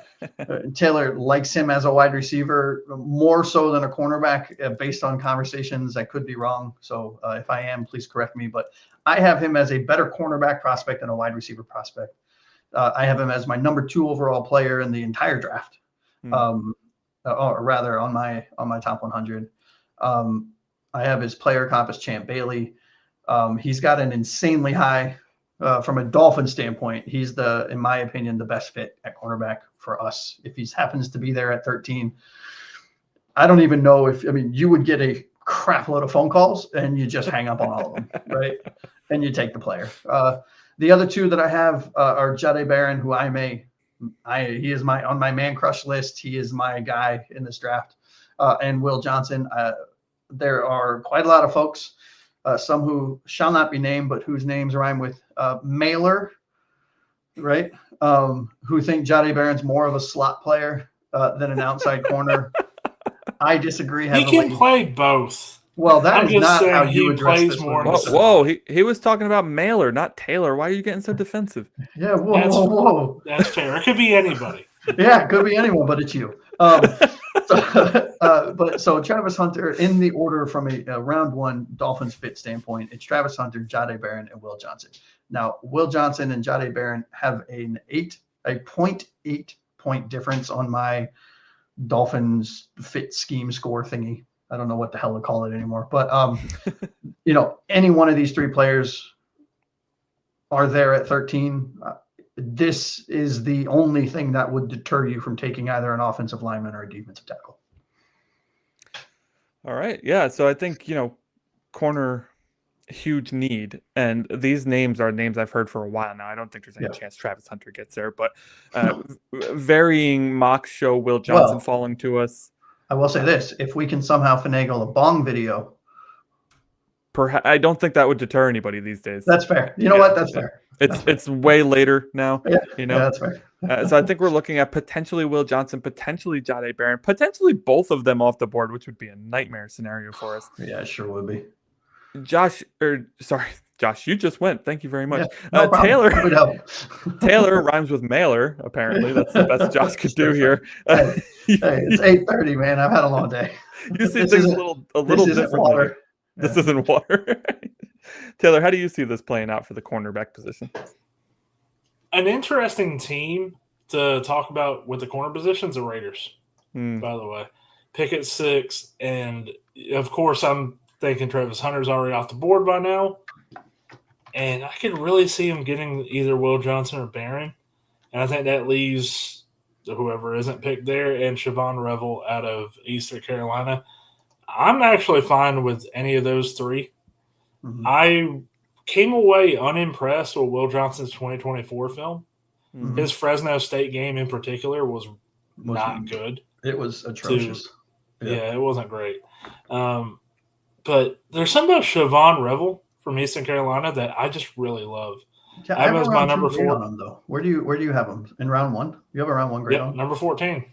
Taylor likes him as a wide receiver more so than a cornerback based on conversations. I could be wrong. So if I am, please correct me. But I have him as a better cornerback prospect than a wide receiver prospect. I have him as my number 2 overall player in the entire draft, or rather on my top 100. I have his player comp as Champ Bailey. He's got an insanely high, from a Dolphin standpoint, he's in my opinion, the best fit at cornerback for us. If he happens to be there at 13, I don't even know you would get a crap load of phone calls and you just hang up on all of them, right? And you take the player. The other 2 that I have are Jade Barron, who he is on my man crush list. He is my guy in this draft. And Will Johnson. There are quite a lot of folks, some who shall not be named, but whose names rhyme with Mailer, right? Who think Jade Barron's more of a slot player than an outside corner. I disagree. He can play both. Well, that is not how you address this. Whoa, he was talking about Mailer, not Taylor. Why are you getting so defensive? Yeah, whoa. That's fair. It could be anybody. Yeah, it could be anyone, but it's you. So Travis Hunter, in the order from a round 1 Dolphins fit standpoint, it's Travis Hunter, Jade Barron, and Will Johnson. Now, Will Johnson and Jade Barron have an 8 a 0.8 point difference on my Dolphins fit scheme score thingy. I don't know what the hell to call it anymore, but any one of these three players are there at 13. This is the only thing that would deter you from taking either an offensive lineman or a defensive tackle. All right. Yeah. So I think, corner, huge need. And these names are names I've heard for a while now. I don't think there's any chance Travis Hunter gets there, but varying mocks show Will Johnson falling to us. I will say this. If we can somehow finagle a bong video. Perhaps, I don't think that would deter anybody these days. That's fair. You know what? That's fair. It's way later now. Yeah, that's fair. So I think we're looking at potentially Will Johnson, potentially Jahdae Barron, potentially both of them off the board, which would be a nightmare scenario for us. Yeah, it sure would be. Josh, you just went. Thank you very much. Yeah, no Taylor rhymes with mailer, apparently. That's the best Josh could do here. Hey, it's 8:30, man. I've had a long day. You see things a little differently. This isn't water. Taylor, how do you see this playing out for the cornerback position? An interesting team to talk about with the corner positions, the Raiders, by the way. Pick at 6, and of course I'm thinking Travis Hunter's already off the board by now. And I could really see him getting either Will Johnson or Barron. And I think that leaves whoever isn't picked there and Siobhan Revel out of Eastern Carolina. I'm actually fine with any of those three. Mm-hmm. I came away unimpressed with Will Johnson's 2024 film. Mm-hmm. His Fresno State game in particular was not good. It was atrocious. Yeah, it wasn't great. But there's something about Siobhan Revel from Eastern Carolina that I just really love. Yeah, I have him my number 4 on him, though. Where do you have him? In round 1? You have a round 1 grade on? Number 14.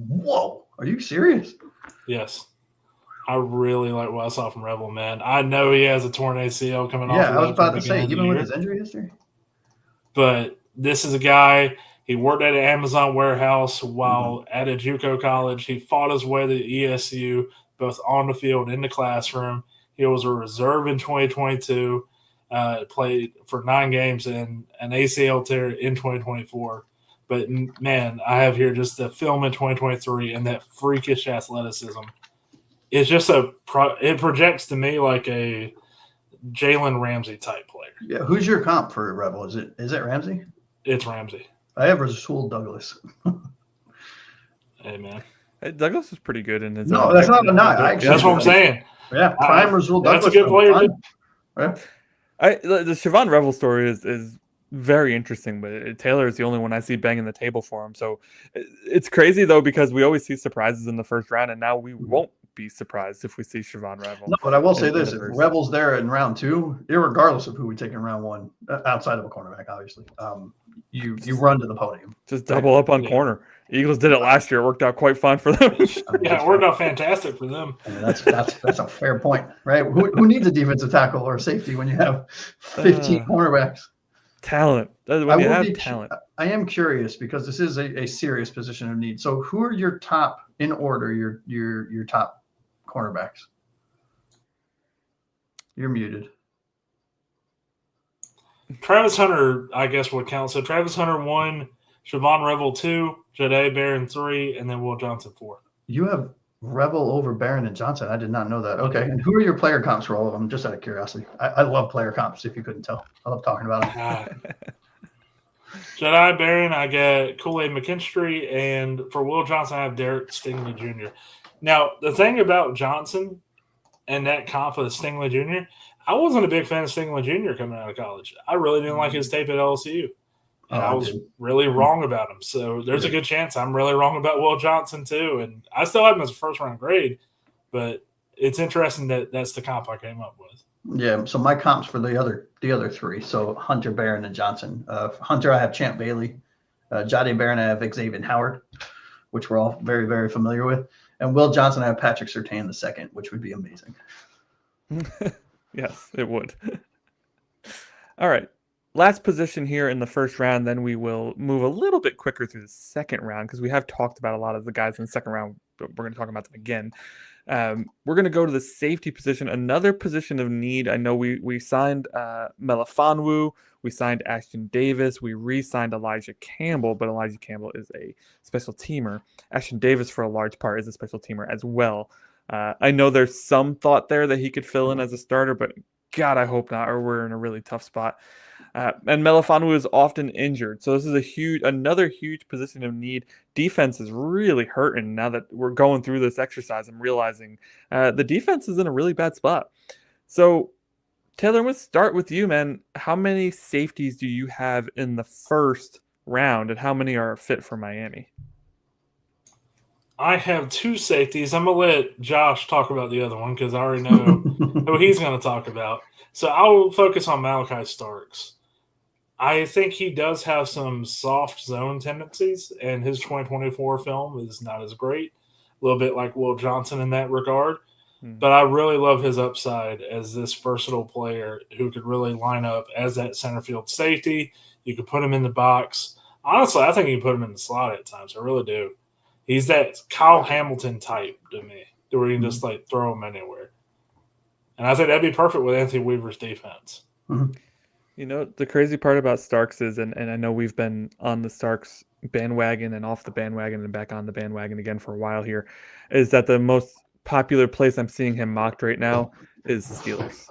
Whoa. Are you serious? Yes. I really like what I saw from Revel, man. I know he has a torn ACL coming off. Yeah, I was about to say, even with his injury history. But this is a guy, he worked at an Amazon warehouse while at a JUCO college. He fought his way to ESU, both on the field and in the classroom. He was a reserve in 2022, played for 9 games and an ACL tear in 2024. But, man, I have here just the film in 2023 and that freakish athleticism. It's just it projects to me like a Jalen Ramsey type player. Yeah, who's your comp for Rebel? Is it Ramsey? It's Ramsey. I have Rasul Douglas. Hey, man. Douglas is pretty good in his. No, that's not a knock. That's what I'm saying. Yeah, prime Rasul Douglas. That's a good player. Right? The Siobhan Revel story is very interesting, but Taylor is the only one I see banging the table for him. So it's crazy, though, because we always see surprises in the first round, and now we won't be surprised if we see Siobhan Revel. No, but I will say this. If Revel's there in round 2, irregardless of who we take in round 1, outside of a cornerback, obviously, you run to the podium. Just double up on corner. Eagles did it last year. It worked out quite fine for them. Yeah, it worked out fantastic for them. I mean, that's a fair point, right? Who needs a defensive tackle or safety when you have 15 cornerbacks? Talent. When you have talent. I am curious because this is a serious position of need. So who are your top, in order, your top cornerbacks? You're muted. Travis Hunter, I guess, would count. So Travis Hunter 1, Siobhan Revel 2, Jahdae Barron 3, and then Will Johnson 4. You have Revel over Barron and Johnson. I did not know that. Okay. And who are your player comps for all of them? Just out of curiosity. I love player comps, if you couldn't tell. I love talking about them. Jahdae Barron, I get Kool-Aid McKinstry, and for Will Johnson, I have Derek Stingley Jr. Now, the thing about Johnson and that comp of Stingley Jr., I wasn't a big fan of Stingley Jr. coming out of college. I really didn't like his tape at LSU. And I was really wrong about him. So there's a good chance I'm really wrong about Will Johnson too. And I still have him as a first-round grade, but it's interesting that that's the comp I came up with. Yeah, so my comps for the other 3. So Hunter, Barron, and Johnson. Hunter, I have Champ Bailey. Jahdae Barron, I have Xavier Howard, which we're all very, very familiar with. And Will Johnson, I have Patrick Surtain II, which would be amazing. Yes, it would. All right. Last position here in the first round, then we will move a little bit quicker through the second round because we have talked about a lot of the guys in the second round but we're going to talk about them again. We're going to go to the safety position, another position of need. I know we signed Melifonwu, we signed Ashton Davis, we re-signed Elijah Campbell, but Elijah Campbell is a special teamer. Ashton Davis, for a large part, is a special teamer as well. I know there's some thought there that he could fill in as a starter, but God, I hope not, or we're in a really tough spot. And Melifonwu is often injured, so this is another huge position of need. Defense is really hurting now that we're going through this exercise. I'm realizing the defense is in a really bad spot. So, Taylor, I'm going to start with you, man. How many safeties do you have in the first round, and how many are fit for Miami? I have 2 safeties. I'm going to let Josh talk about the other one because I already know who he's going to talk about. So I'll focus on Malachi Starks. I think he does have some soft zone tendencies, and his 2024 film is not as great. A little bit like Will Johnson in that regard. But I really love his upside as this versatile player who could really line up as that center field safety. You could put him in the box. Honestly, I think you can put him in the slot at times. I really do. He's that Kyle Hamilton type to me, where you can just like throw him anywhere. And I think that'd be perfect with Anthony Weaver's defense. Mm-hmm. You know, the crazy part about Starks is, and I know we've been on the Starks bandwagon and off the bandwagon and back on the bandwagon again for a while here, is that the most popular place I'm seeing him mocked right now is the Steelers.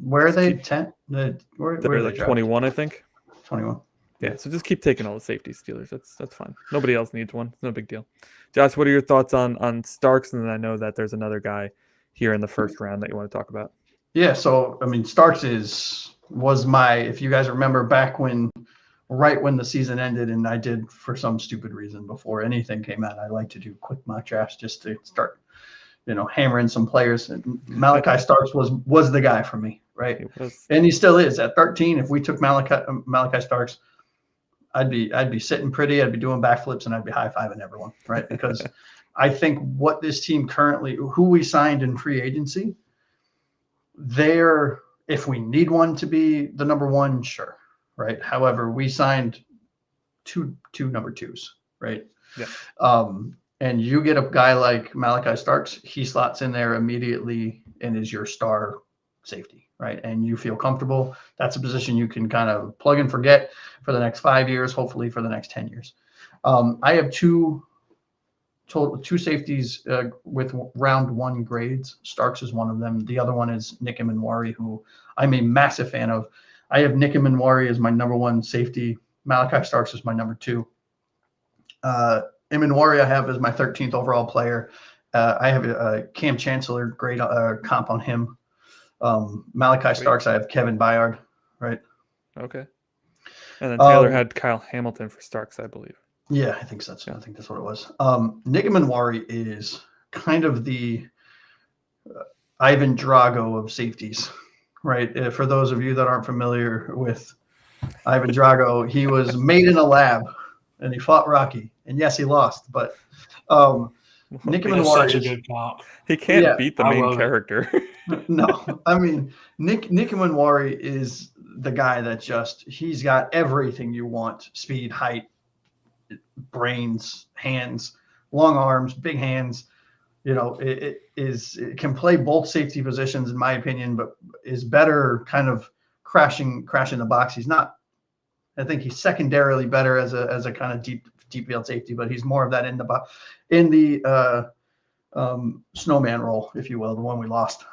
Where are they? 10? Where they're are like they 21, I think. 21. Yeah, so just keep taking all the safety Steelers. That's fine. Nobody else needs one. It's no big deal. Josh, what are your thoughts on Starks? And then I know that there's another guy here in the first round that you want to talk about. Yeah, so I mean, Starks was my, if you guys remember back right when the season ended, and I did, for some stupid reason, before anything came out, I like to do quick mock drafts just to start, hammering some players. And Malachi Starks was the guy for me, right? And he still is at 13. If we took Malachi Starks, I'd be sitting pretty, I'd be doing backflips, and I'd be high-fiving everyone, right? Because I think what this team currently, who we signed in free agency, if we need one to be the number one, sure, right? However, we signed two number 2s, right? Yeah. And you get a guy like Malachi Starks, he slots in there immediately and is your star safety, right? And you feel comfortable. That's a position you can kind of plug and forget for the next 5 years, hopefully for the next 10 years. I have two safeties with round 1 grades. Starks is one of them. The other one is Nick Emanwari, who I'm a massive fan of. I have Nick Emanwari as my number 1 safety. Malachi Starks is my number 2. Emanwari I have as my 13th overall player. I have a Cam Chancellor grade comp on him. Malachi Starks, I have Kevin Byard, right? Okay. And then Taylor had Kyle Hamilton for Starks, I believe. Yeah, I think that's what it was. Nick Emanwari is kind of the Ivan Drago of safeties, right? For those of you that aren't familiar with Ivan Drago, he was made in a lab, and he fought Rocky. And yes, he lost, but Nick Emanwari is such a good comp. He can't beat the main character. No, I mean Nick Emanwari is the guy that he's got everything you want: speed, height, brains, hands, long arms, big hands. It can play both safety positions in my opinion, but is better kind of crashing the box. He's not. I think he's secondarily better as a kind of deep field safety, but he's more of that in the snowman role, if you will, the one we lost.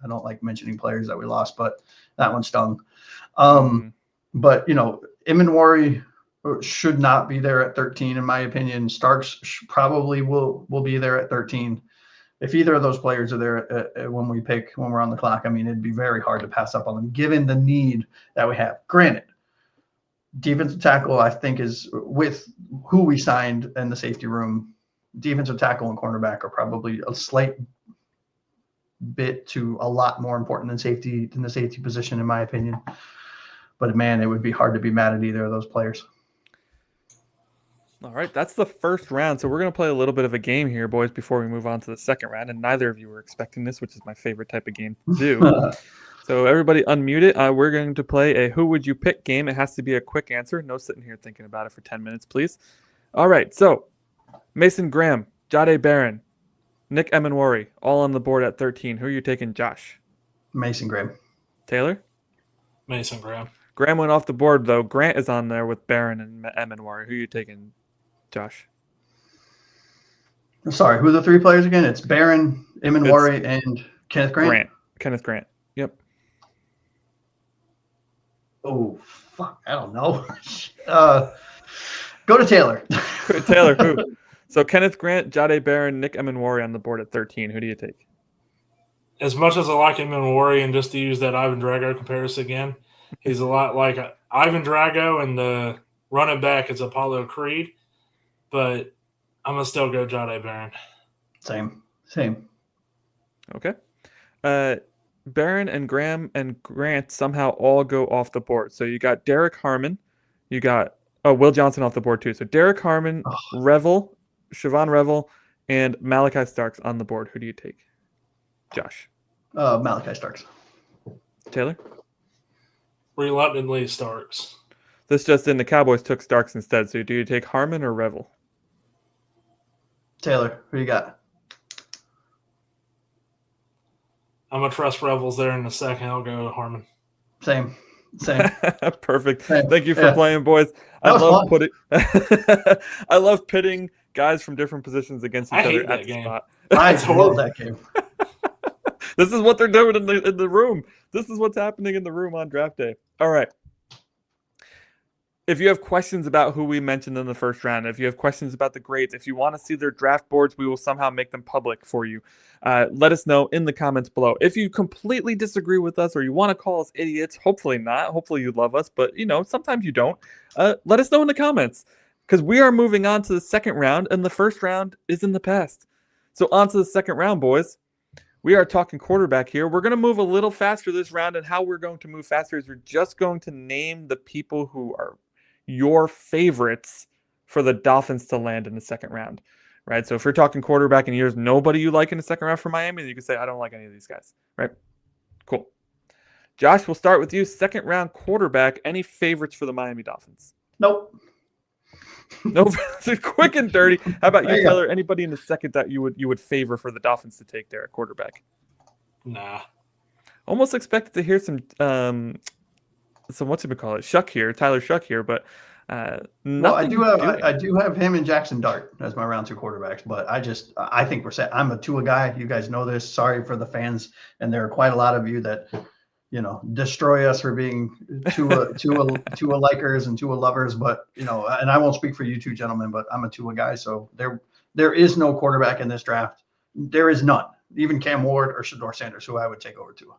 I don't like mentioning players that we lost, but that one stung. But Emanwari should not be there at 13, in my opinion. Starks probably will be there at 13. If either of those players are there when we're on the clock, I mean, it'd be very hard to pass up on them, given the need that we have. Granted, defensive tackle, I think, is with who we signed in the safety room. Defensive tackle and cornerback are probably a slight bit to a lot more important than the safety position, in my opinion. But man, it would be hard to be mad at either of those players. All right, that's the first round. So we're going to play a little bit of a game here, boys, before we move on to the second round. And neither of you were expecting this, which is my favorite type of game to do. So everybody unmute it. We're going to play a Who Would You Pick game. It has to be a quick answer. No sitting here thinking about it for 10 minutes, please. All right, so Mason Graham, Jade Barron, Nick Emenwari, all on the board at 13. Who are you taking, Josh? Mason Graham. Taylor? Mason Graham. Graham went off the board, though. Grant is on there with Barron and Emenwari. Who are you taking, Josh? Sorry, who are the three players again? It's Barron, Emenwari, and Kenneth Grant. Kenneth Grant. Yep. Oh, fuck. I don't know. Go to Taylor. Taylor, who? So Kenneth Grant, Jade Barron, Nick Emenwari on the board at 13. Who do you take? As much as I like Emenwari, and just to use that Ivan Drago comparison again, he's a lot like Ivan Drago, and the running back is Apollo Creed. But I'm going to still go Jade Barron. Same. Okay. Barron and Graham and Grant somehow all go off the board. So you got Derek Harmon. You got Will Johnson off the board too. So Derek Harmon, Revel, Siobhan Revel, and Malachi Starks on the board. Who do you take? Josh. Malachi Starks. Taylor? Reluctantly Starks. This just in, the Cowboys took Starks instead. So do you take Harmon or Revel? Taylor, who you got? I'm going to trust Revels there in a second. I'll go Harmon. Same. Perfect. Same. Thank you for playing, boys. I love pitting guys from different positions against each other at the spot. I love that game. This is what they're doing in the room. This is what's happening in the room on draft day. All right. If you have questions about who we mentioned in the first round, if you have questions about the grades, if you want to see their draft boards, we will somehow make them public for you. Let us know in the comments below. If you completely disagree with us or you want to call us idiots, hopefully not. Hopefully you love us, but sometimes you don't. Let us know in the comments, because we are moving on to the second round, and the first round is in the past. So on to the second round, boys. We are talking quarterback here. We're going to move a little faster this round, and how we're going to move faster is we're just going to name the people who are your favorites for the Dolphins to land in the second round, right? So if you're talking quarterback and there's nobody you like in the second round for Miami, then you can say, I don't like any of these guys, right? Cool. Josh, we'll start with you. Second round quarterback, any favorites for the Miami Dolphins? Nope. Nope. Quick and dirty. How about you, Taylor? Anybody in the second that you would favor for the Dolphins to take there at quarterback? Nah. Almost expected to hear some what's it call it? Tyler Shuck here, but well, I do have him and Jackson Dart as my round two quarterbacks, but I think we're set. I'm a Tua guy. You guys know this. Sorry for the fans, and there are quite a lot of you that destroy us for being Tua likers and Tua lovers, but and I won't speak for you two gentlemen, but I'm a Tua guy, so there is no quarterback in this draft. There is none. Even Cam Ward or Shedeur Sanders, who I would take over Tua.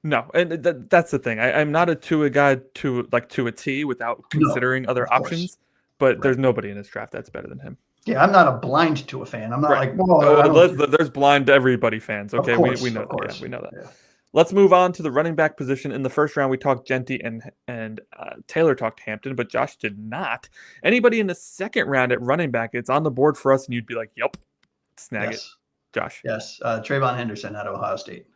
No, and that's the thing. I'm not a Tua guy to a T without considering other options, but there's nobody in this draft that's better than him. Yeah, I'm not a blind Tua fan. I'm not like, whoa. There's blind everybody fans. Okay, we know that. Yeah, we know that. Yeah. Let's move on to the running back position. In the first round, we talked Genty and Taylor talked Hampton, but Josh did not. Anybody in the second round at running back, it's on the board for us, and you'd be like, yep, snag it. Josh. Yes, Trayvon Henderson out of Ohio State.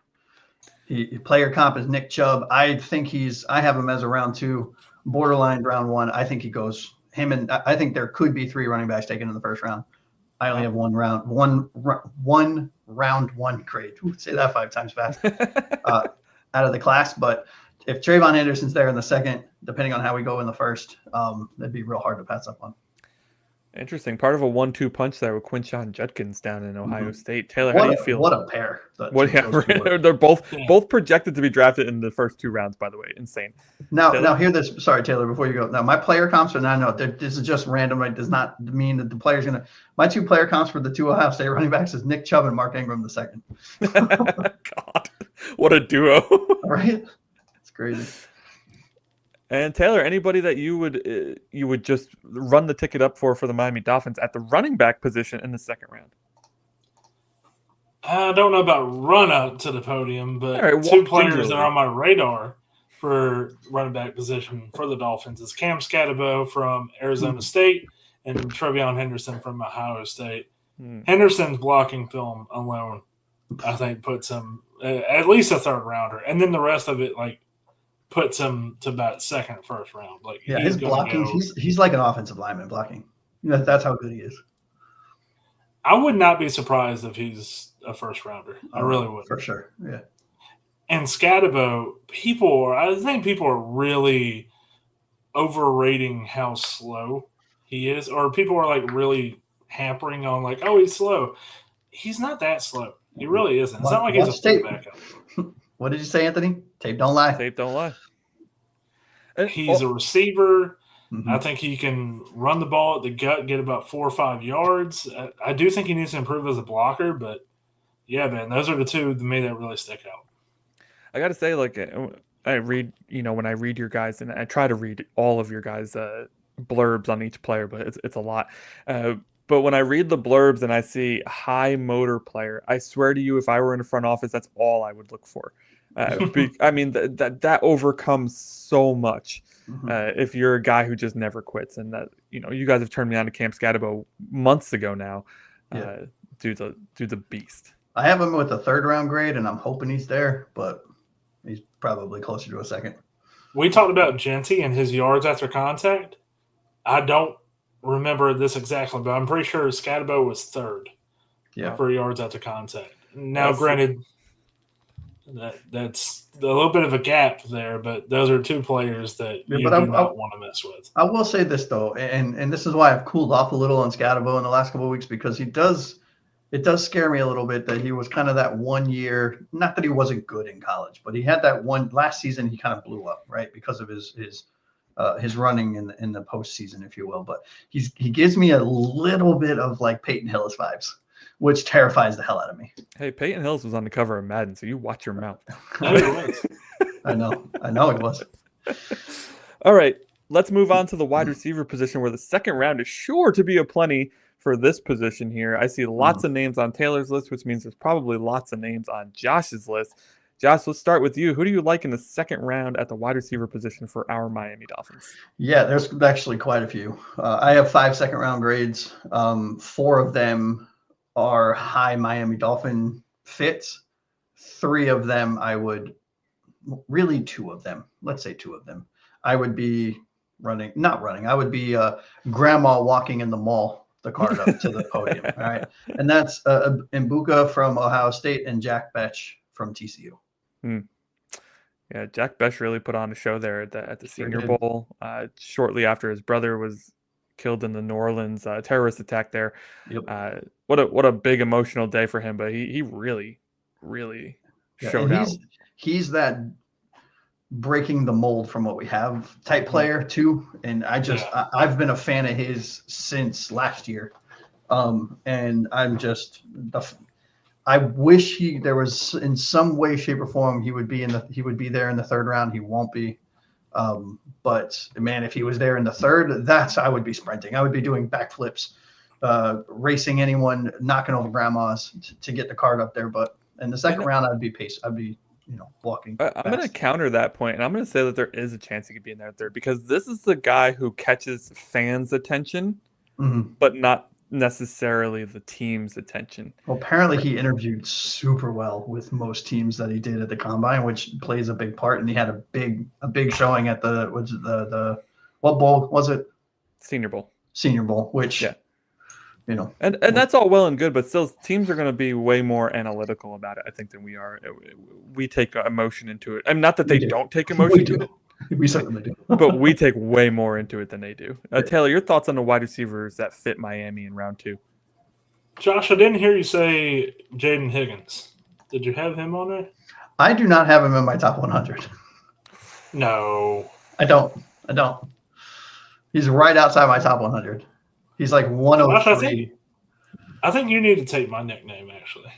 Player comp is Nick Chubb. I have him as a round two, borderline round one. I think he goes I think there could be three running backs taken in the first round. I only have one round one grade. Ooh, say that 5 times fast. Out of the class. But if Trayvon Henderson's there in the second, depending on how we go in the first, that'd be real hard to pass up on. Interesting. Part of a 1-2 punch there with Quinshon Judkins down in Ohio State. Taylor, how do you feel? What a pair. They're both projected to be drafted in the first 2 rounds, by the way. Insane. Now hear this. Sorry, Taylor, before you go. Now, my player comps are not, this is just random. It does not mean that the player's going to. My 2 player comps for the 2 Ohio State running backs is Nick Chubb and Mark Ingram the second. God, what a duo. Right? It's crazy. And Taylor, anybody that you would just run the ticket up for the Miami Dolphins at the running back position in the second round? I don't know about run up to the podium, but 2 players that are on my radar for running back position for the Dolphins is Cam Scatterbo from Arizona State and Trevion Henderson from Ohio State. Henderson's blocking film alone, I think, puts him at least a third rounder, and then the rest of it puts him to about second, first round. His blocking, he's like an offensive lineman blocking. That's how good he is. I would not be surprised if he's a first rounder. I really would. For sure. Yeah. And Scatabo, I think people are really overrating how slow he is, or people are like really hampering on like, oh, he's slow. He's not that slow. He really isn't. It's not like he's a fullback. What did you say, Anthony? Tape don't lie. Tape don't lie. He's a receiver. Mhm. I think he can run the ball at the gut, get about 4 or 5 yards. I do think he needs to improve as a blocker, but yeah, man, those are the two to me that really stick out. I got to say, like, I read, when I read your guys, and I try to read all of your guys' blurbs on each player, but it's a lot. But when I read the blurbs and I see high motor player, I swear to you, if I were in the front office, that's all I would look for. I mean, that overcomes so much. If you're a guy who just never quits, and that you guys have turned me on to Camp Scatabo months ago now, do the beast. I have him with a 3rd round grade, and I'm hoping he's there, but he's probably closer to a 2nd. We talked about Genty and his yards after contact. I don't remember this exactly, but I'm pretty sure Scatabo was 3rd for yards after contact. Now, granted, that's a little bit of a gap there, but those are two players that you do not want to mess with. I will say this, though, and this is why I've cooled off a little on Scatabo in the last couple of weeks, because it does scare me a little bit that he was kind of that 1 year, not that he wasn't good in college, but he had that one last season he kind of blew up, right, because of his running in the postseason, if you will. But he gives me a little bit of like Peyton Hillis vibes, which terrifies the hell out of me. Hey, Peyton Hillis was on the cover of Madden, so you watch your mouth. I know it was. All right, let's move on to the wide receiver position, where the 2nd round is sure to be a plenty for this position here. I see lots of names on Taylor's list, which means there's probably lots of names on Josh's list. Josh, let's start with you. Who do you like in the 2nd round at the wide receiver position for our Miami Dolphins? Yeah, there's actually quite a few. I have 5 2nd round grades. 4 of them are high Miami Dolphin fits. 3 of them I would really 2 of them. Let's say 2 of them. I would be not running. I would be grandma walking in the mall, the cart up to the podium. All right. And that's Mbuka from Ohio State and Jack Betch from TCU. Yeah, Jack Betch really put on a show there at the Senior Bowl shortly after his brother was killed in the New Orleans terrorist attack there. Yep. What a big emotional day for him, but he really showed out. He's that breaking the mold from what we have type player too, and I've been a fan of his since last year, and I'm just I wish there was in some way, shape, or form he would be there in the 3rd round. He won't be, but man, if he was there in the 3rd, I would be sprinting. I would be doing backflips, racing anyone, knocking over grandmas to get the cart up there. But in the 2nd round, I'd be walking. I'm going to counter that point, and I'm going to say that there is a chance he could be in there 3rd, because this is the guy who catches fans' attention, but not necessarily the team's attention. Well, apparently he interviewed super well with most teams that he did at the combine, which plays a big part. And he had a big showing at what bowl was it? Senior Bowl, which and that's all well and good, but still teams are going to be way more analytical about it, I think, than we are. We take emotion into it. I'm not that they don't take emotion into it. We certainly do. But we take way more into it than they do. Taylor, your thoughts on the wide receivers that fit Miami in round 2? Josh, I didn't hear you say Jaden Higgins. Did you have him on there? I do not have him in my top 100. No. I don't. He's right outside my top 100. He's like 103. Josh, I think you need to take my nickname, actually.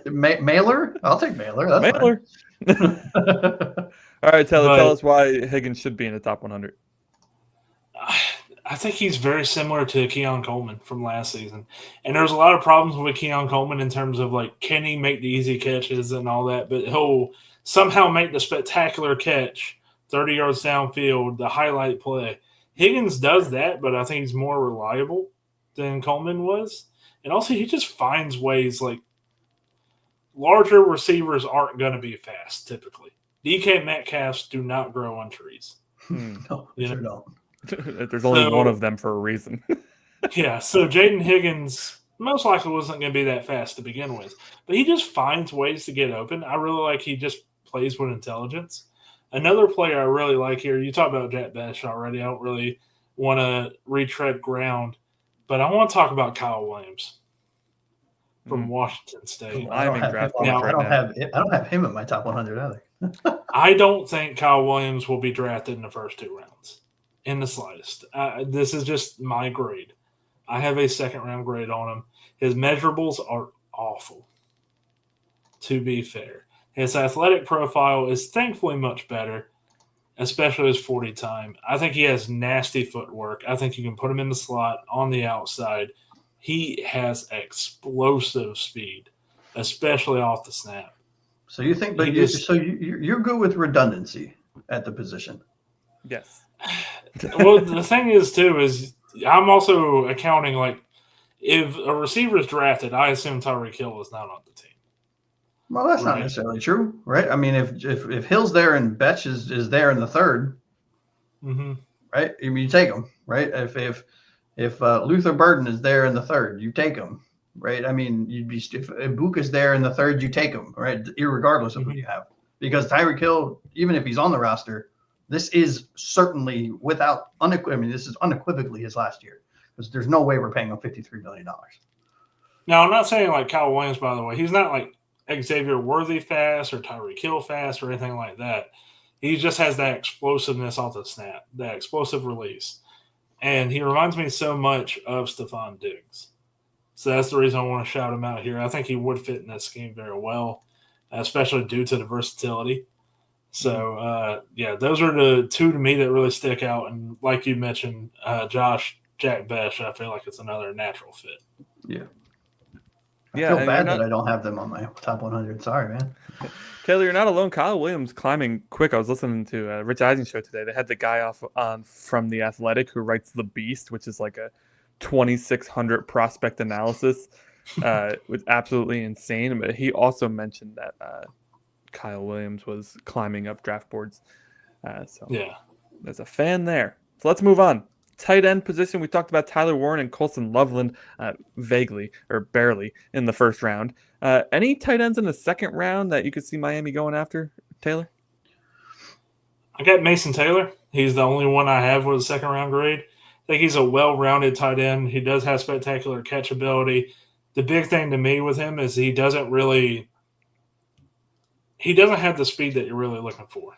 Mailer? I'll take Mailer. That's Mailer. All right, Taylor, tell us why Higgins should be in the top 100. I think he's very similar to Keon Coleman from last season. And there's a lot of problems with Keon Coleman in terms of, like, can he make the easy catches and all that, but he'll somehow make the spectacular catch, 30 yards downfield, the highlight play. Higgins does that, but I think he's more reliable than Coleman was. And also he just finds ways, like, larger receivers aren't going to be fast typically. DK Metcalfs do not grow on trees. No, sure don't. There's only one of them for a reason. Yeah, so Jaden Higgins most likely wasn't going to be that fast to begin with, but he just finds ways to get open. I really like he just plays with intelligence. Another player I really like here, you talked about Jack Bash already. I don't really want to retread ground, but I want to talk about Kyle Williams from Washington State. I don't Climbing have him. draft On, boards I right don't now. have. I don't have him in my top 100 either. I don't think Kyle Williams will be drafted in the first 2 rounds in the slightest. This is just my grade. I have a second-round grade on him. His measurables are awful, to be fair. His athletic profile is thankfully much better, especially his 40 time. I think he has nasty footwork. I think you can put him in the slot on the outside. He has explosive speed, especially off the snap. So you think, but you're good with redundancy at the position. Yes. Well, the thing is, too, is I'm also accounting like if a receiver is drafted, I assume Tyreek Hill is not on the team. Well, that's not necessarily true, right? I mean, if Hill's there and Betch is there in the third, right? I mean, you take him, right? If Luther Burden is there in the third, you take him, right? I mean, you'd be if Ibuka's there in the third, you take him, right? Irregardless of who you have, because Tyreek Hill, even if he's on the roster, this is certainly this is unequivocally his last year, because there's no way we're paying him $53 million. Now, I'm not saying like Kyle Williams, by the way. He's not like Xavier Worthy fast or Tyreek Hill fast or anything like that. He just has that explosiveness off the snap, that explosive release. And he reminds me so much of Stephon Diggs. So that's the reason I want to shout him out here. I think he would fit in that scheme very well, especially due to the versatility. So, those are the 2 to me that really stick out. And like you mentioned, Josh, Jack Besh, I feel like it's another natural fit. Yeah. I feel bad that I don't have them on my top 100. Sorry, man. Taylor, you're not alone. Kyle Williams climbing quick. I was listening to Rich Eisen's show today. They had the guy off from The Athletic who writes The Beast, which is like a 2,600 prospect analysis. Was absolutely insane. But he also mentioned that Kyle Williams was climbing up draft boards. There's a fan there. So let's move on. Tight end position, we talked about Tyler Warren and Colson Loveland vaguely or barely in the first round. Any tight ends in the second round that you could see Miami going after, Taylor? I got Mason Taylor. He's the only one I have with a second-round grade. I think he's a well-rounded tight end. He does have spectacular catchability. The big thing to me with him is he doesn't have the speed that you're really looking for.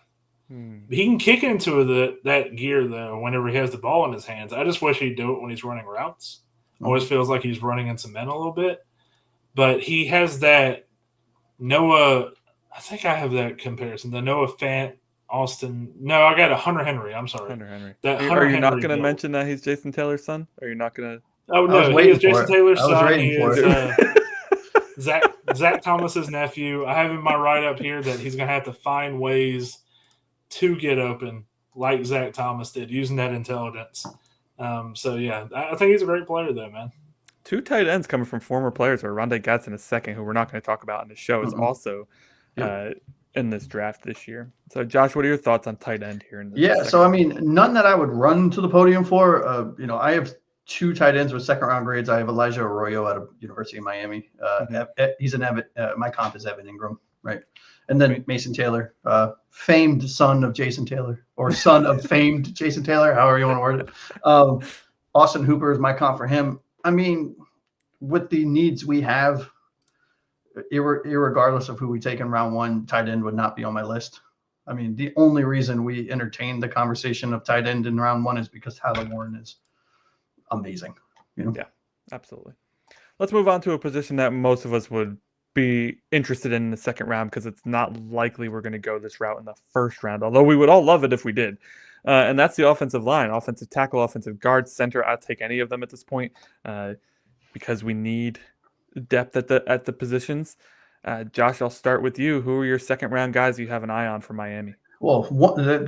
He can kick into that gear, though, whenever he has the ball in his hands. I just wish he'd do it when he's running routes. Always feels like he's running in cement a little bit. But he has that Noah – I think I have that comparison. The Noah Fant, Austin – no, I got a Hunter Henry. I'm sorry. Hunter Henry. Are you not going to mention that he's Jason Taylor's son? Are you not going to – Oh, no, he is Jason Taylor's son. He is Zach Thomas's nephew. I have in my write-up here that he's going to have to find ways – to get open like Zach Thomas did, using that intelligence. I think he's a great player, though, man. 2 tight ends coming from former players, or Rondé Gadsden II, who we're not going to talk about in the show, is also in this draft this year. So, Josh, what are your thoughts on tight end here? So, I mean, none that I would run to the podium for. I have 2 tight ends with second-round grades. I have Elijah Arroyo out of University of Miami. He's an Evan. My comp is Evan Ingram, right? And then Mason Taylor, famed son of Jason Taylor, or son of famed Jason Taylor, however you want to word it. Austin Hooper is my comp for him. I mean, with the needs we have, irregardless of who we take in round 1, tight end would not be on my list. I mean, the only reason we entertained the conversation of tight end in round 1 is because Tyler Warren is amazing. Yeah, absolutely. Let's move on to a position that most of us would be interested in the second round, because it's not likely we're going to go this route in the first round, although we would all love it if we did. And that's the offensive line, offensive tackle, offensive guard, center. I'll take any of them at this point because we need depth at the positions. Josh, I'll start with you. Who are your second round guys you have an eye on for Miami? Well,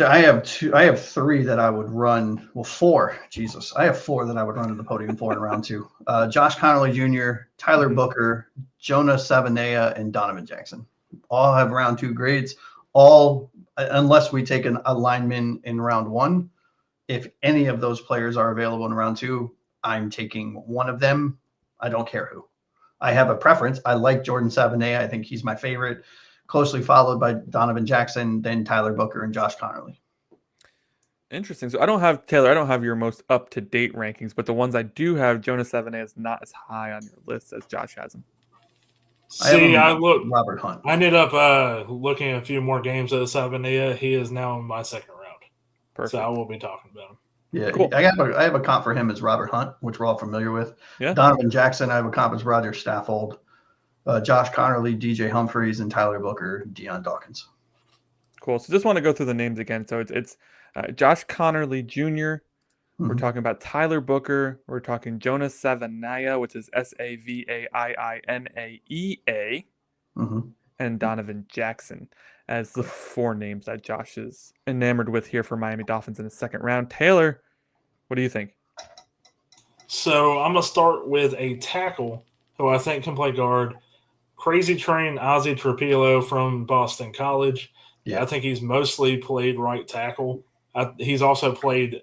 I have 3 that I would run. Well, 4. Jesus, I have 4 that I would run to the podium for in round 2. Josh Connolly Jr., Tyler Booker, Jonah Savanea, and Donovan Jackson. All have round 2 grades. All, unless we take a lineman in round 1. If any of those players are available in round 2, I'm taking one of them. I don't care who. I have a preference. I like Jordan Sabanea. I think he's my favorite, closely followed by Donovan Jackson, then Tyler Booker and Josh Connerly. Interesting. So I don't have your most up-to-date rankings, but the ones I do have, Jonas Savanea is not as high on your list as Josh has him. See, I Robert Hunt. I ended up looking at a few more games of Sabanea. He is now in my second round. Perfect. So I will be talking about him. Yeah, Cool. I have a comp for him as Robert Hunt, which we're all familiar with. Yeah. Donovan Jackson, I have a comp as Roger Staffold. Josh Connerly, DJ Humphries, and Tyler Booker, Deion Dawkins. Cool. So just want to go through the names again. So it's Josh Connerly Jr. We're talking about Tyler Booker. We're talking Jonas Savanea, which is Savaiinaea, and Donovan Jackson as the four names that Josh is enamored with here for Miami Dolphins in the second round. Taylor, what do you think? So I'm going to start with a tackle who I think can play guard. Crazy Train Ozzie Trapilo from Boston College. Yeah. I think he's mostly played right tackle. He's also played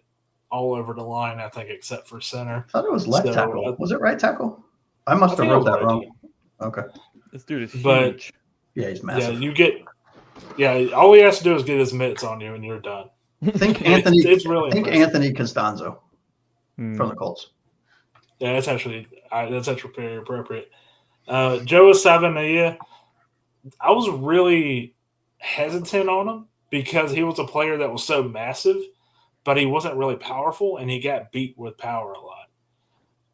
all over the line, I think, except for center. I thought it was left tackle. Was it right tackle? I must have wrote that wrong. Okay. This dude is huge. But, yeah, he's massive. All he has to do is get his mitts on you and you're done. Think Anthony. It's really think impressive. Anthony Costanzo from the Colts. Yeah, that's actually very appropriate. Joe Savanea, I was really hesitant on him because he was a player that was so massive, but he wasn't really powerful, and he got beat with power a lot.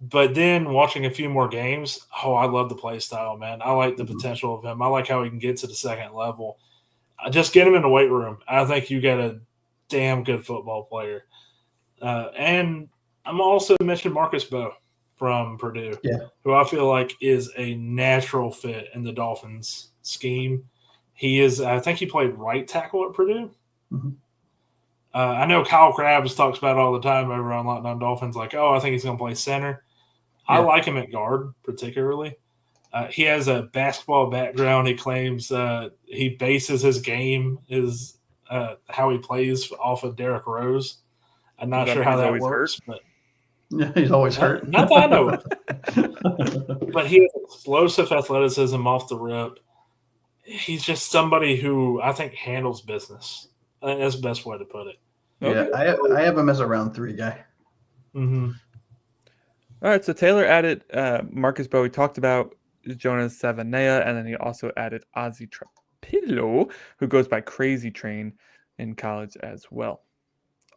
But then watching a few more games, I love the play style, man. I like the potential of him. I like how he can get to the second level. Just get him in the weight room. I think you got a damn good football player. And I'm also mentioning Marcus Bowe from Purdue, who I feel like is a natural fit in the Dolphins scheme. I think he played right tackle at Purdue. I know Kyle Krabs talks about it all the time over on Locked On Dolphins, like, I think he's going to play center. I like him at guard particularly. He has a basketball background. He claims he bases his game how he plays off of Derrick Rose. I'm not sure how that works, but he's always hurt. Not that I know of. But he has explosive athleticism off the rip. He's just somebody who I think handles business. I think that's the best way to put it. Yeah, I have him as a round 3 guy. All right, so Taylor added Marcus Bowe. We talked about Jonas Savanea, and then he also added Ozzie Trapilo, who goes by Crazy Train in college as well.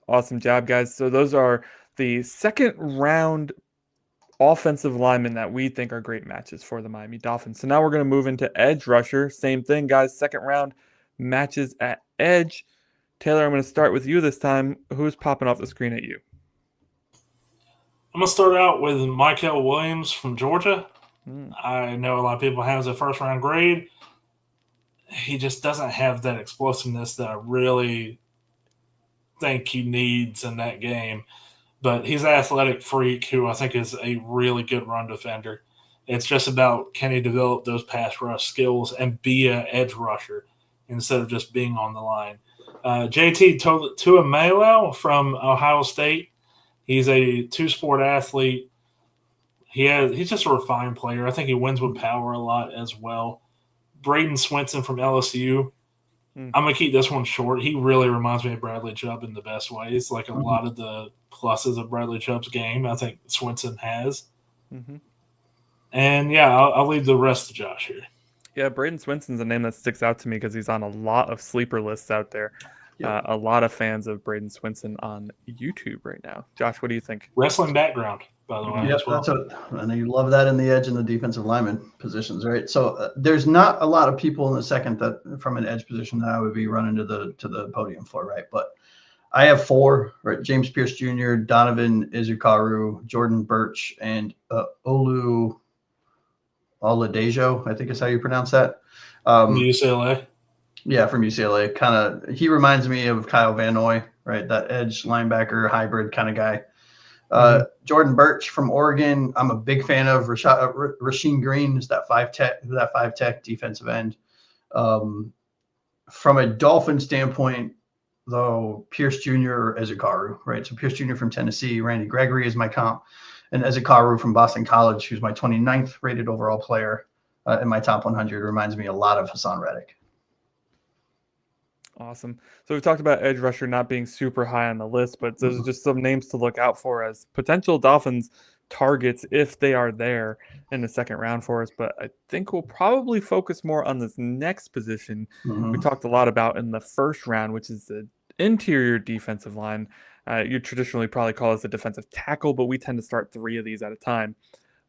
Awesome job, guys. So those are the second round offensive linemen that we think are great matches for the Miami Dolphins. So now we're going to move into edge rusher. Same thing, guys. Second round matches at edge. Taylor, I'm going to start with you this time. Who's popping off the screen at you? I'm going to start out with Michael Williams from Georgia. I know a lot of people have a first-round grade. He just doesn't have that explosiveness that I really think he needs in that game. But he's an athletic freak who I think is a really good run defender. It's just about can he develop those pass rush skills and be an edge rusher instead of just being on the line. JT Tuimoloau from Ohio State. He's a two-sport athlete. He's just a refined player. I think he wins with power a lot as well. Braden Swinson from LSU. I'm going to keep this one short. He really reminds me of Bradley Chubb in the best ways. Like a lot of the pluses of Bradley Chubb's game, I think Swinson has. And, I'll leave the rest to Josh here. Yeah, Braden Swinson's a name that sticks out to me because he's on a lot of sleeper lists out there. A lot of fans of Braden Swinson on YouTube right now. Josh, what do you think? Wrestling background, by the way. Yep, that's I know you love that in the edge and the defensive lineman positions, right? So there's not a lot of people in the second that from an edge position that I would be running to the podium for, right? But I have 4, right? James Pierce Jr., Donovan Izukaru, Jordan Birch, and Olu Oladejo, I think is how you pronounce that. UCLA. Yeah, from UCLA. He reminds me of Kyle Van Noy, right? That edge linebacker hybrid kind of guy. Jordan Birch from Oregon. I'm a big fan of Rasheem Green, is that 5-tech defensive end. From a Dolphin standpoint, though, Pierce Jr. or Izukaru, right? So Pierce Jr. from Tennessee, Randy Gregory is my comp. And Ezekaru from Boston College, who's my 29th rated overall player in my top 100, reminds me a lot of Hassan Reddick. Awesome. So we've talked about edge rusher not being super high on the list, but those are just some names to look out for as potential Dolphins targets if they are there in the second round for us. But I think we'll probably focus more on this next position we talked a lot about in the first round, which is the interior defensive line. You traditionally probably call this a defensive tackle, but we tend to start 3 of these at a time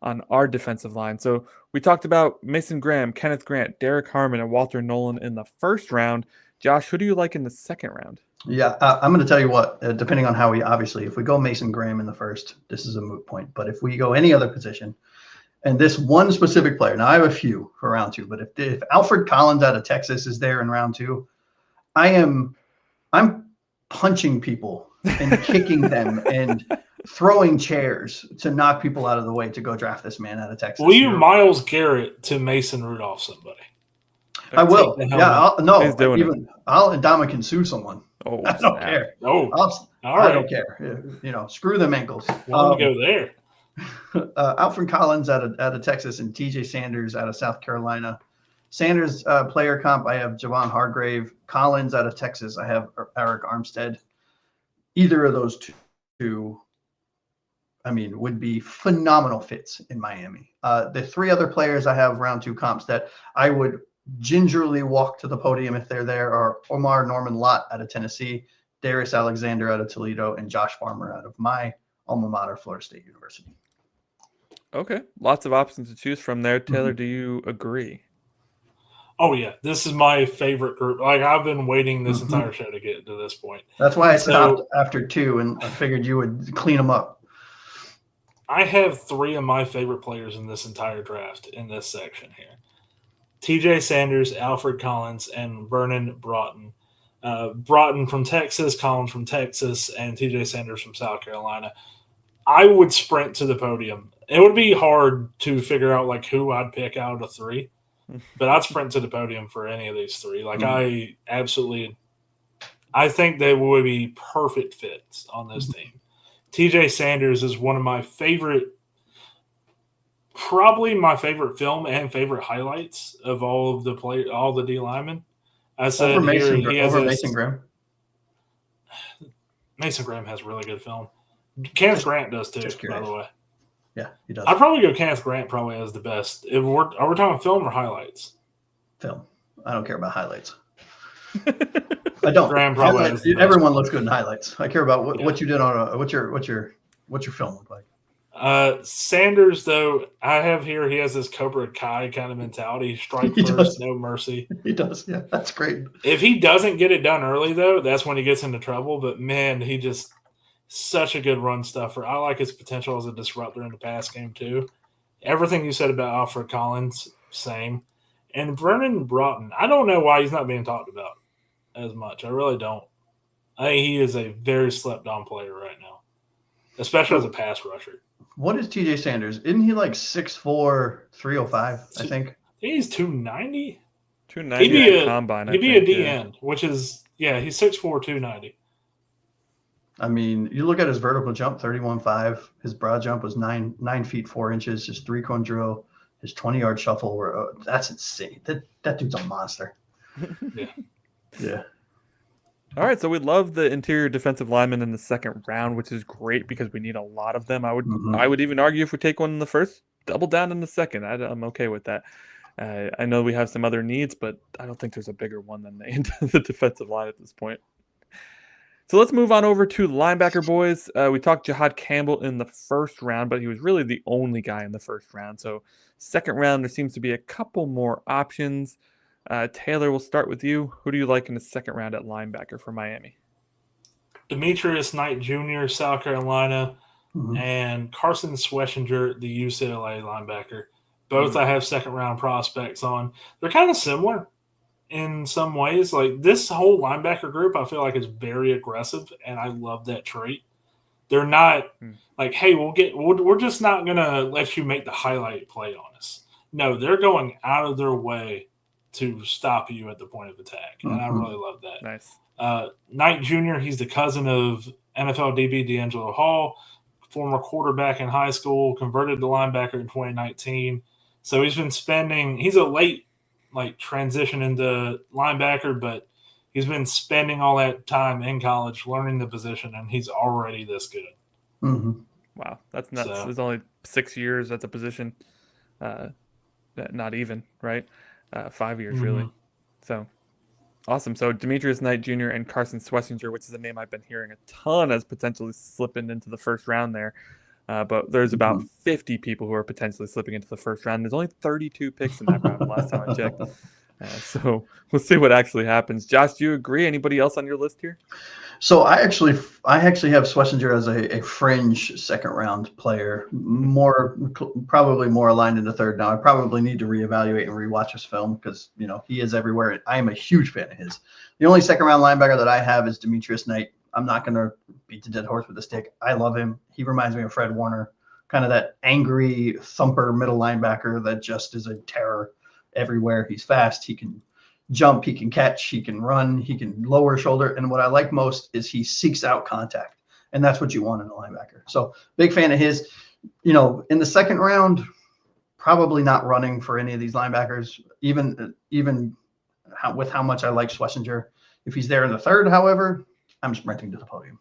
on our defensive line. So we talked about Mason Graham, Kenneth Grant, Derek Harmon, and Walter Nolan in the first round. Josh, who do you like in the second round? Yeah, I'm going to tell you what, depending on how if we go Mason Graham in the first, this is a moot point. But if we go any other position, and this one specific player, now I have a few for round 2, but if Alfred Collins out of Texas is there in round 2, I'm punching people and kicking them and throwing chairs to knock people out of the way to go draft this man out of Texas. Will you Myles Garrett to Mason Rudolph somebody? I will. Yeah, He's doing I'll Ndamukong sue someone. Oh, I don't care. Oh, I don't care. Screw them ankles. Go there. Alfred Collins out of Texas and TJ Sanders out of South Carolina. Sanders player comp, I have Javon Hargrave. Collins out of Texas, I have Eric Armstead. Either of those two, would be phenomenal fits in Miami. The 3 other players I have round 2 comps that I would gingerly walk to the podium if they're there are Omar Norman Lott out of Tennessee, Darius Alexander out of Toledo, and Josh Farmer out of my alma mater, Florida State University. Okay, lots of options to choose from there. Taylor, do you agree? Oh, yeah. This is my favorite group. Like, I've been waiting this entire show to get to this point. That's why I stopped after 2, and I figured you would clean them up. I have 3 of my favorite players in this entire draft in this section here. TJ Sanders, Alfred Collins, and Vernon Broughton. Broughton from Texas, Collins from Texas, and TJ Sanders from South Carolina. I would sprint to the podium. It would be hard to figure out like who I'd pick out of the 3, but I'd sprint to the podium for any of these 3. Like I think they would be perfect fits on this team. TJ Sanders is one of my favorite, probably my favorite film and favorite highlights of all of the D linemen. I said over Mason Graham. Mason Graham has really good film. Kenneth Grant does too, by the way. Yeah, he does. I'd probably go Kenneth Grant probably as the best. Are we talking film or highlights? Film. I don't care about highlights. I don't. Graham probably everyone looks good in highlights. I care about what you did on what's your film look like. Sanders, though, I have here, he has this Cobra Kai kind of mentality. Strike first, no mercy. He does. Yeah, that's great. If he doesn't get it done early, though, that's when he gets into trouble. But, man, he just such a good run stuffer. I like his potential as a disruptor in the pass game, too. Everything you said about Alfred Collins, same. And Vernon Broughton, I don't know why he's not being talked about as much. I really don't. I think he is a very slept-on player right now, especially as a pass rusher. What is TJ Sanders? Isn't he like 6'4", 305, I think? He's 290. 290 he'd be combine. He'd be a D end, which is, he's 6'4", 290. You look at his vertical jump, 31.5. His broad jump was 9 feet 4 inches. His 3-cone drill, his 20-yard shuffle that's insane. That dude's a monster. Yeah. All right, so we love the interior defensive lineman in the second round, which is great because we need a lot of them. I would even argue if we take one in the first, double down in the second. I'm okay with that. I know we have some other needs, but I don't think there's a bigger one than the defensive line at this point. So let's move on over to linebacker, boys. We talked Jihad Campbell in the first round, but he was really the only guy in the first round. So second round, there seems to be a couple more options. Taylor, we'll start with you. Who do you like in the second round at linebacker for Miami? Demetrius Knight Jr., South Carolina, and Carson Schwessinger, the UCLA linebacker. Both I have second-round prospects on. They're kind of similar in some ways. Like, this whole linebacker group, I feel like, is very aggressive, and I love that trait. They're not like, hey, we're just not going to let you make the highlight play on us. No, they're going out of their way to stop you at the point of attack. And I really love that. Nice. Knight Jr., he's the cousin of NFL DB D'Angelo Hall, former quarterback in high school, converted to linebacker in 2019. So he's a late transition into linebacker, but he's been spending all that time in college learning the position, and he's already this good. Mm-hmm. Wow, that's nuts. So, There's only 6 years at the position. Not even, right? 5 years, really. So, awesome. So, Demetrius Knight Jr. and Carson Swessinger, which is a name I've been hearing a ton as potentially slipping into the first round there. But there's about 50 people who are potentially slipping into the first round. There's only 32 picks in that round last time I checked. So we'll see what actually happens. Josh, do you agree? Anybody else on your list here? So I actually have Schlesinger as a fringe second round player, probably more aligned in the third. Now I probably need to reevaluate and rewatch his film because he is everywhere. I am a huge fan of his. The only second round linebacker that I have is Demetrius Knight. I'm not going to beat the dead horse with a stick. I love him. He reminds me of Fred Warner, kind of that angry thumper middle linebacker that just is a terror everywhere. He's fast. He can jump, he can catch, he can run, he can lower shoulder. And what I like most is he seeks out contact. And that's what you want in a linebacker. So big fan of his. In the second round, probably not running for any of these linebackers, even with how much I like Schlesinger. If he's there in the third, however, I'm sprinting to the podium.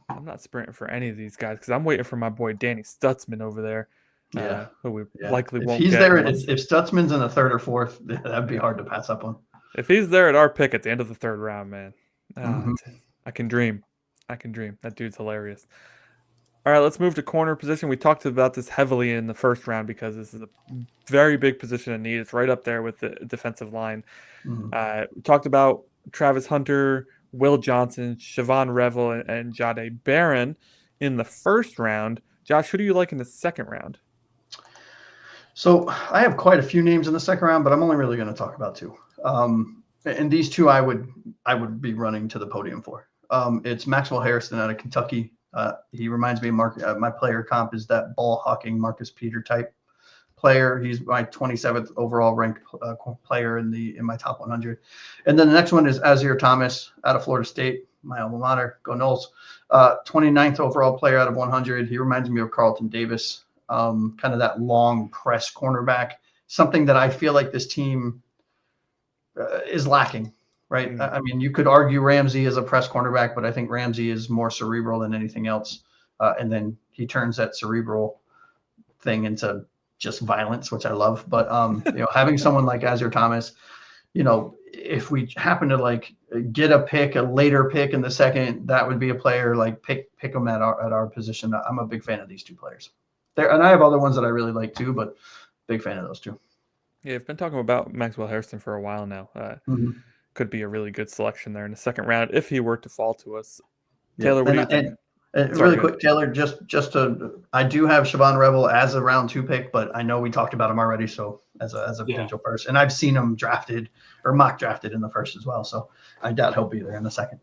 I'm not sprinting for any of these guys because I'm waiting for my boy Danny Stutzman over there. Who we likely won't get. If he's there, if Stutzman's in the third or fourth, that'd be hard to pass up on. If he's there at our pick at the end of the third round, man, I can dream. That dude's hilarious. All right, let's move to corner position. We talked about this heavily in the first round because this is a very big position of need. It's right up there with the defensive line. We talked about Travis Hunter, Will Johnson, Siobhan Revel, and Jade Barron in the first round. Josh, who do you like in the second round? So I have quite a few names in the second round, but I'm only really going to talk about two. And these two I would be running to the podium for. It's Maxwell Harrison out of Kentucky. He reminds me of my player comp is that ball hawking Marcus Peter type player. He's my 27th overall ranked player in my top 100. And then the next one is Azir Thomas out of Florida State, my alma mater. Go Noles. 29th overall player out of 100. He reminds me of Carlton Davis. Kind of that long press cornerback, something that I feel like this team is lacking, right? I mean, you could argue Ramsey is a press cornerback, but I think Ramsey is more cerebral than anything else. And then he turns that cerebral thing into just violence, which I love. But, having someone like Azir Thomas, if we happen to get a later pick in the second, that would be a player pick him at our position. I'm a big fan of these two players. And I have other ones that I really like too, but big fan of those two. Yeah, I've been talking about Maxwell Harrison for a while now. Could be a really good selection there in the second round if he were to fall to us. Taylor, what do you think? Really quick, Taylor, I do have Siobhan Revel as a round 2 pick, but I know we talked about him already, so as a potential first. And I've seen him drafted or mock drafted in the first as well, so I doubt he'll be there in the second.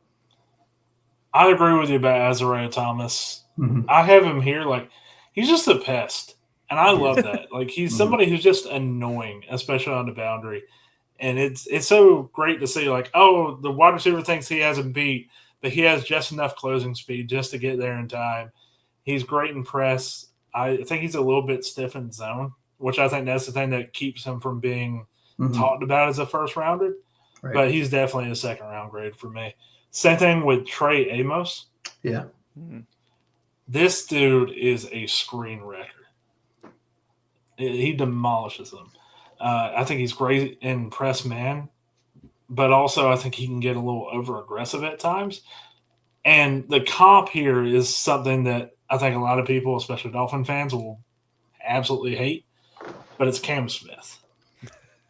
I agree with you about Azir Thomas. I have him here he's just a pest, and I love that. He's somebody who's just annoying, especially on the boundary. And it's so great to see, the wide receiver thinks he hasn't beat, but he has just enough closing speed just to get there in time. He's great in press. I think he's a little bit stiff in zone, which I think that's the thing that keeps him from being talked about as a first rounder. Right. But he's definitely a second round grade for me. Same thing with Trey Amos. Yeah. This dude is a screen wrecker. He demolishes them. I think he's great in press man, but also I think he can get a little over-aggressive at times. And the comp here is something that I think a lot of people, especially Dolphin fans, will absolutely hate, but it's Cam Smith.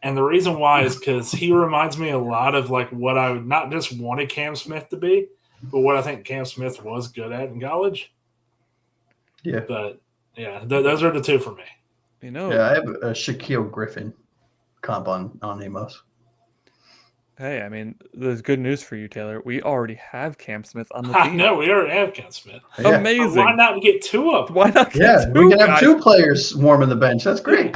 And the reason why is because he reminds me a lot of what I would not just wanted Cam Smith to be, but what I think Cam Smith was good at in college. Yeah. But, those are the two for me. I have a Shaquille Griffin comp on Amos. Hey, I mean, there's good news for you, Taylor. We already have Cam Smith on the team. No, we already have Cam Smith. Yeah. Amazing. Why not get two of them? Why not get two? We can have two players warming the bench. That's great.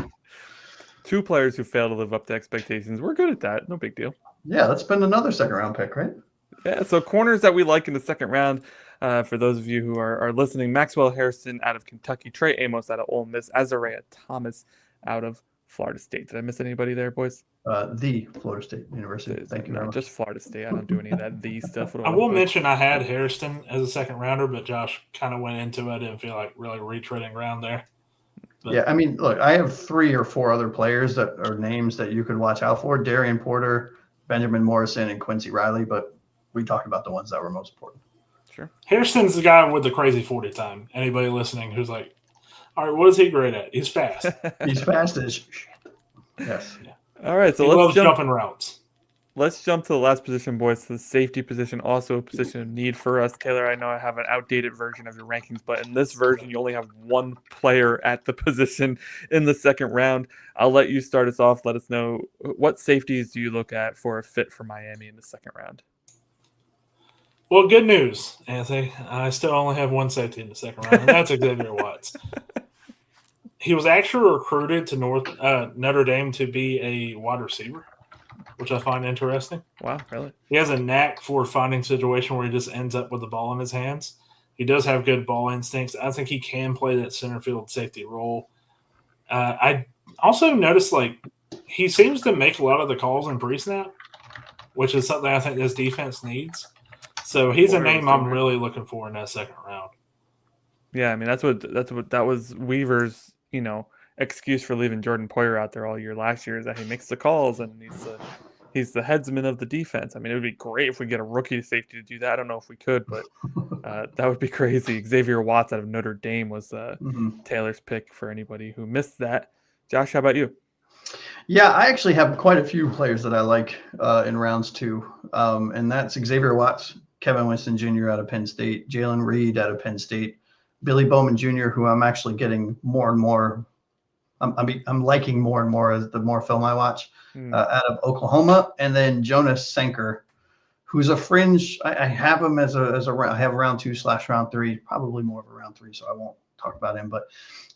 Two players who fail to live up to expectations. We're good at that. No big deal. Yeah, let's spend another second round pick, right? Yeah, so corners that we like in the second round. For those of you who are listening, Maxwell Harrison out of Kentucky, Trey Amos out of Ole Miss, Azariah Thomas out of Florida State. Did I miss anybody there, boys? The Florida State University. Thank you very much. Just Florida State. I don't do any of that the stuff. I will mention I had Hairston as a second rounder, but Josh kind of went into it. I didn't feel like really retreading ground there. But, yeah, I mean, look, I have 3 or 4 other players that are names that you could watch out for: Darian Porter, Benjamin Morrison, and Quincy Riley. But we talked about the ones that were most important. Sure. Hairston's the guy with the crazy 40 time. Anybody listening who's like, all right, what is he great at? He's fast. He's fast as shit. Yes. Yeah. All right, so he loves jumping routes. Let's jump to the last position, boys. The safety position, also a position of need for us. Taylor, I know I have an outdated version of your rankings, but in this version, you only have one player at the position in the second round. I'll let you start us off. Let us know, what safeties do you look at for a fit for Miami in the second round? Well, good news, Anthony. I still only have one safety in the second round, and that's Xavier Watts. He was actually recruited to Notre Dame to be a wide receiver, which I find interesting. Wow, really? He has a knack for finding a situation where he just ends up with the ball in his hands. He does have good ball instincts. I think he can play that center field safety role. I also noticed, he seems to make a lot of the calls in pre-snap, which is something I think this defense needs. So he's a name I'm really looking for in that second round. Yeah, I mean that was Weaver's, excuse for leaving Jordan Poyer out there all year last year, is that he makes the calls and he's the headsman of the defense. I mean, it would be great if we get a rookie safety to do that. I don't know if we could, but that would be crazy. Xavier Watts out of Notre Dame was Taylor's pick for anybody who missed that. Josh, how about you? Yeah, I actually have quite a few players that I like in rounds 2, and that's Xavier Watts, Kevin Winston Jr. out of Penn State, Jalen Reed out of Penn State, Billy Bowman Jr., who I'm actually getting more and more. I'm liking more and more as the more film I watch, out of Oklahoma, and then Jonas Sanker, who's a fringe. I have him I have round 2/round 3, probably more of a round 3, so I won't talk about him. But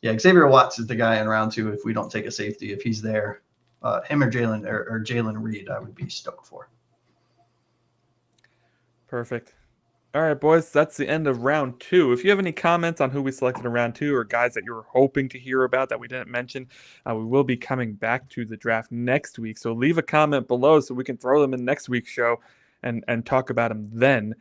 yeah, Xavier Watts is the guy in round 2. If we don't take a safety, if he's there, him or Jalen Reed, I would be stoked for. Perfect. All right, boys, that's the end of round 2. If you have any comments on who we selected in round 2 or guys that you were hoping to hear about that we didn't mention, we will be coming back to the draft next week. So leave a comment below so we can throw them in next week's show and talk about them then.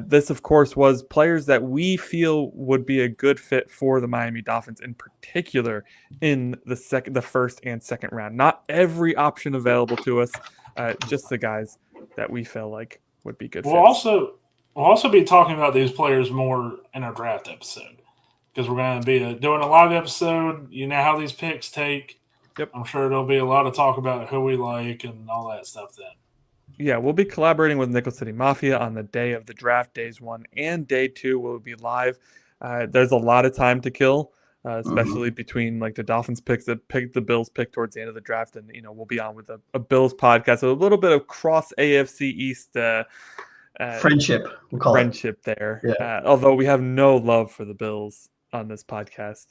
This, of course, was players that we feel would be a good fit for the Miami Dolphins, in particular in the first and second round. Not every option available to us, just the guys that we feel like would be good fits. We'll also be talking about these players more in our draft episode, because we're going to be doing a live episode. You know how these picks take. Yep. I'm sure there'll be a lot of talk about who we like and all that stuff then. Yeah, we'll be collaborating with Nickel City Mafia on the day of the draft. Days 1 and day 2 will be live. There's a lot of time to kill, especially between the Dolphins picks, the Bills pick towards the end of the draft, and we'll be on with a Bills podcast, so a little bit of cross AFC East friendship. We'll call friendship it. there. Yeah. Although we have no love for the Bills on this podcast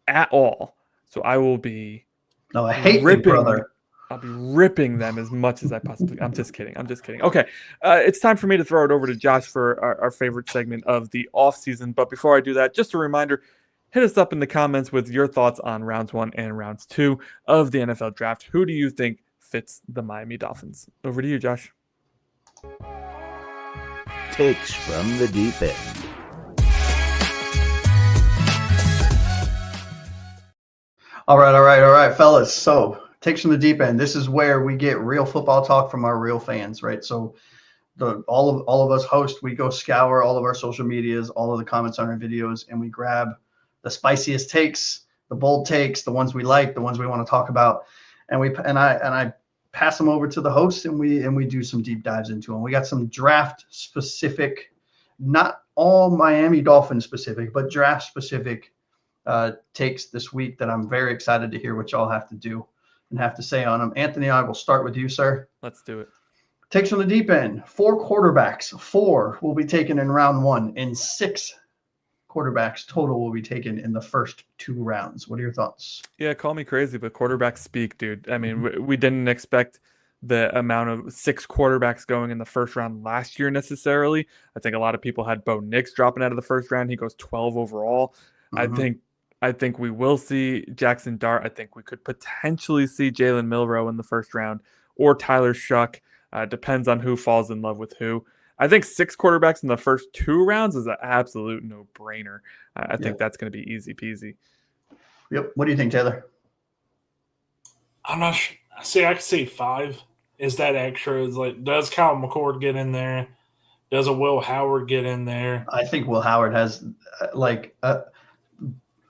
at all, so I will be. No, I hate you, brother. I'll be ripping them as much as I possibly. I'm just kidding. Okay, it's time for me to throw it over to Josh for our favorite segment of the off season. But before I do that, just a reminder: hit us up in the comments with your thoughts on rounds 1 and rounds 2 of the NFL draft. Who do you think fits the Miami Dolphins? Over to you, Josh. Takes from the deep end. All right, fellas. So, takes from the deep end. This is where we get real football talk from our real fans, right? So, all of us hosts, we go scour all of our social medias, all of the comments on our videos, and we grab the spiciest takes, the bold takes, the ones we like, the ones we want to talk about, and I pass them over to the host, and we do some deep dives into them. We got some draft specific, not all Miami Dolphins specific, but draft specific takes this week that I'm very excited to hear what y'all have to do and have to say on them. Anthony, I will start with you, sir. Let's do it. Takes from the deep end. 4 quarterbacks. 4 will be taken in round 1, and 6 quarterbacks total will be taken in the first 2 rounds. What are your thoughts? Yeah, call me crazy, but quarterbacks speak, dude. I mean, we didn't expect the amount of 6 quarterbacks going in the first round last year necessarily. I think a lot of people had Bo Nix dropping out of the first round. He goes 12 overall. Mhm. I think we will see Jackson Dart. I think we could potentially see Jalen Milroe in the first round or Tyler Shuck. Depends on who falls in love with who. I think 6 quarterbacks in the first 2 rounds is an absolute no-brainer. I think that's going to be easy peasy. Yep. What do you think, Taylor? I'm not sure. See, I could see 5. Is that extra? Is like, does Kyle McCord get in there? Does a Will Howard get in there? I think Will Howard has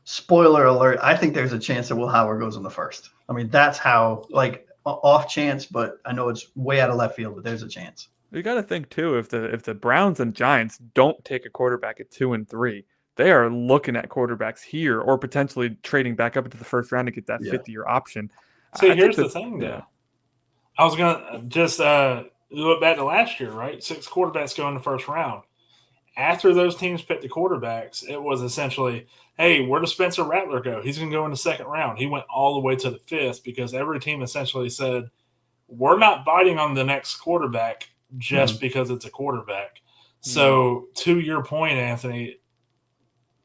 spoiler alert. I think there's a chance that Will Howard goes in the first. I mean, that's how off chance, but I know it's way out of left field, but there's a chance. You got to think too, if the Browns and Giants don't take a quarterback at 2 and 3, they are looking at quarterbacks here or potentially trading back up into the first round to get that 50-year option. See, here's the thing, though. I was gonna just look back to last year, right? 6 quarterbacks go in the first round. After those teams picked the quarterbacks, it was essentially, hey, where does Spencer Rattler go? He's going to go in the second round. He went all the way to the 5th because every team essentially said, we're not biting on the next quarterback just because it's a quarterback. So to your point, Anthony,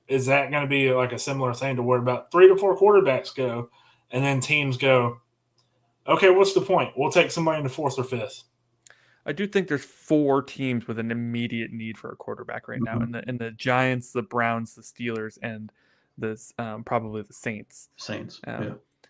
is that going to be like a similar thing to where about 3 to 4 quarterbacks go and then teams go, okay, what's the point? We'll take somebody in the 4th or 5th. I do think there's 4 teams with an immediate need for a quarterback right now, and the Giants, the Browns, the Steelers, and probably the Saints.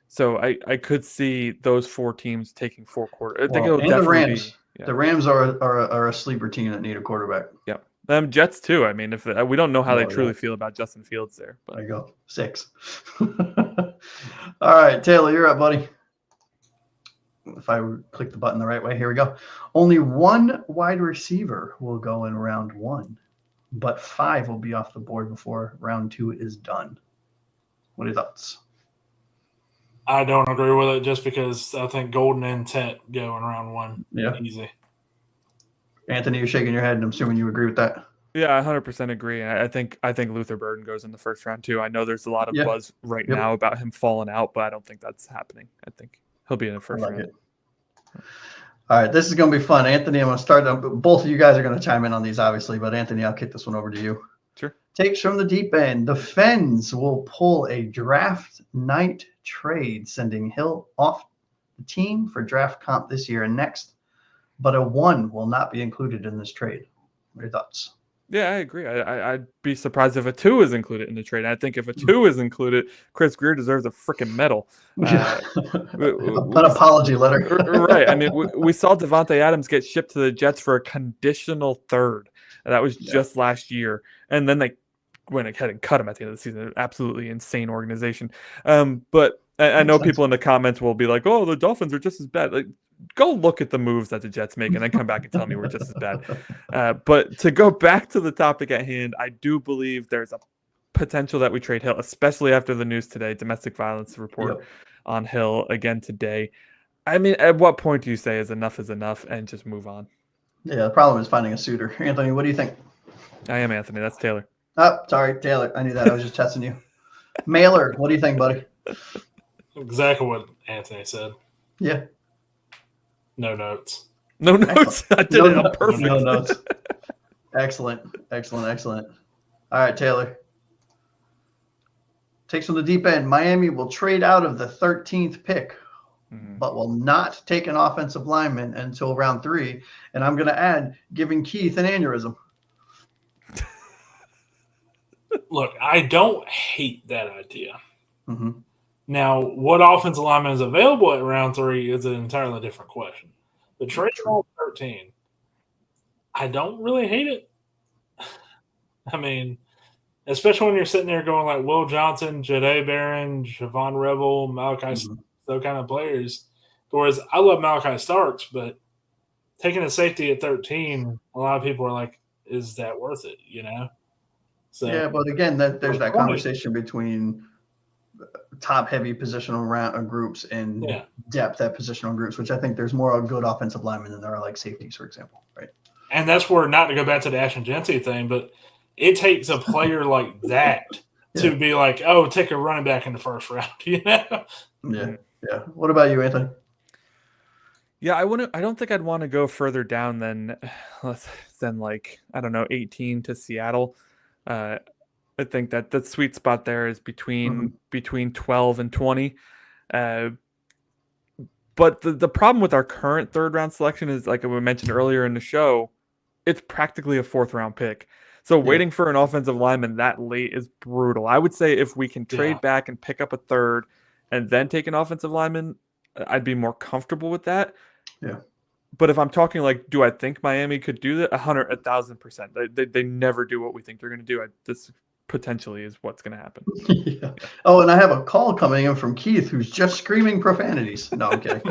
So I could see those 4 teams taking 4 quarterbacks. I think it'll definitely the Rams. be. Yeah. The Rams are a sleeper team that need a quarterback. Yep. Jets too. I mean, if we don't know how they truly feel about Justin Fields there. But. There you go. 6. All right, Taylor, you're up, buddy. If I click the button the right way, here we go. Only 1 wide receiver will go in round 1, but 5 will be off the board before round 2 is done. What are your thoughts? I don't agree with it just because I think Golden and Tet go in round 1. Yeah. Easy. Anthony, you're shaking your head, and I'm assuming you agree with that. Yeah, I 100% agree. I think Luther Burden goes in the first round too. I know there's a lot of buzz right now about him falling out, but I don't think that's happening. I think he'll be in the first round. All right, this is going to be fun. Anthony, I'm going to start. Both of you guys are going to chime in on these, obviously, but Anthony, I'll kick this one over to you. Sure. Takes from the deep end. The Phins will pull a draft night trade, sending Hill off the team for draft comp this year and next, but a 1 will not be included in this trade. What are your thoughts? Yeah, I agree. I'd be surprised if a 2 is included in the trade. I think if a 2 is included, Chris Greer deserves a freaking medal. An apology letter. Right. I mean, we saw Devontae Adams get shipped to the Jets for a conditional 3rd. That was just last year. And then they went ahead and cut him at the end of the season. An absolutely insane organization. But I know people in the comments will be like, oh, the Dolphins are just as bad. Like, go look at the moves that the Jets make and then come back and tell me we're just as bad. But to go back to the topic at hand, I do believe there's a potential that we trade Hill, especially after the news today, domestic violence report on Hill again today. I mean, at what point do you say is enough and just move on? Yeah, the problem is finding a suitor. Anthony, what do you think? I am Anthony. That's Taylor. Oh, sorry, Taylor. I knew that. I was just testing you. Mailer, what do you think, buddy? Exactly what Anthony said. Yeah. No notes. No notes. I did it on purpose. No notes. Excellent. All right, Taylor. Takes from the deep end. Miami will trade out of the 13th pick, but will not take an offensive lineman until round 3. And I'm going to add, giving Keith an aneurysm. Look, I don't hate that idea. Mm-hmm. Now, what offensive lineman is available at round 3 is an entirely different question. The trade roll 13, I don't really hate it. I mean, especially when you're sitting there going like Will Johnson, Jahdae Barron, Javon Rebel, Malachi, those kind of players. Whereas I love Malachi Starks, but taking a safety at 13, a lot of people are like, is that worth it, you know? So, yeah, but again, there's that conversation between top-heavy positional groups and depth at positional groups, which I think there's more good offensive linemen than there are like safeties, for example, right? And that's where, not to go back to the Ashton Genty thing, but it takes a player like that to be like, oh, take a running back in the first round, you know? Yeah. What about you, Anthony? Yeah, I don't think I'd want to go further down than like, I don't know, 18 to Seattle. Uh, I think that the sweet spot there is between 12 and 20. Uh, but the problem with our current third round selection is, like we mentioned earlier in the show, it's practically a fourth round pick. So waiting for an offensive lineman that late is brutal. I would say if we can trade back and pick up a third and then take an offensive lineman, I'd be more comfortable with that. Yeah. But if I'm talking like, do I think Miami could do that? 1,000%. They never do what we think they're going to do. This potentially is what's going to happen. Yeah. Oh, and I have a call coming in from Keith, who's just screaming profanities. No, I'm kidding.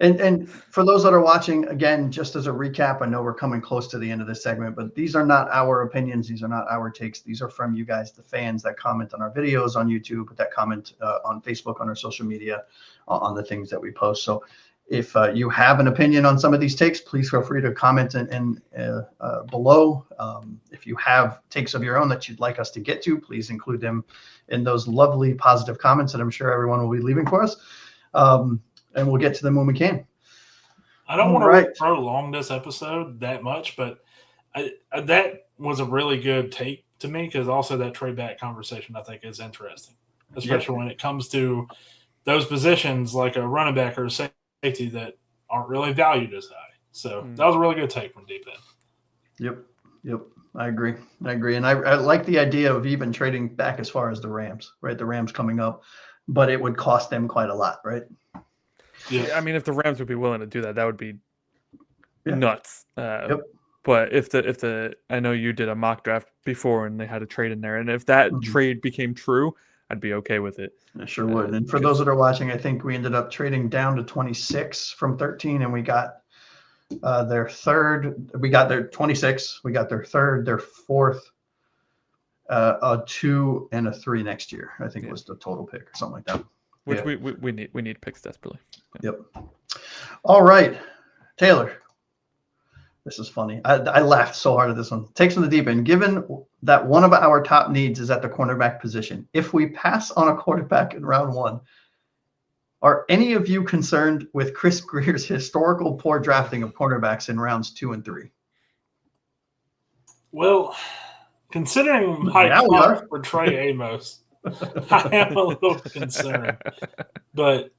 And for those that are watching, again, just as a recap, I know we're coming close to the end of this segment, but these are not our opinions. These are not our takes. These are from you guys, the fans that comment on our videos on YouTube, that comment on Facebook, on our social media, on the things that we post. So if you have an opinion on some of these takes, please feel free to comment in below. If you have takes of your own that you'd like us to get to, please include them in those lovely positive comments that I'm sure everyone will be leaving for us. And we'll get to them when we can. I don't want to prolong this episode that much, but that was a really good take to me, because also that trade back conversation I think is interesting, especially when it comes to those positions like a running back or a safety that aren't really valued as high. So that was a really good take from Deep End. Yep. I agree. And I like the idea of even trading back as far as the Rams, right? The Rams coming up, but it would cost them quite a lot, right? Yeah. I mean, if the Rams would be willing to do that, that would be nuts. But if I know you did a mock draft before and they had a trade in there, and if that trade became true, I'd be okay with it. I sure would. And for those that are watching, I think we ended up trading down to 26 from 13, and we got their third. We got their 26. We got their third, their fourth, a 2 and a 3 next year. I think was the total pick or something like that. Which we need picks desperately. Yep. All right, Taylor. This is funny. I laughed so hard at this one. Takes from the deep end. Given that one of our top needs is at the cornerback position, if we pass on a quarterback in round 1, are any of you concerned with Chris Greer's historical poor drafting of cornerbacks in rounds 2 and 3? Well, considering my thoughts for Trey Amos, I am a little concerned. But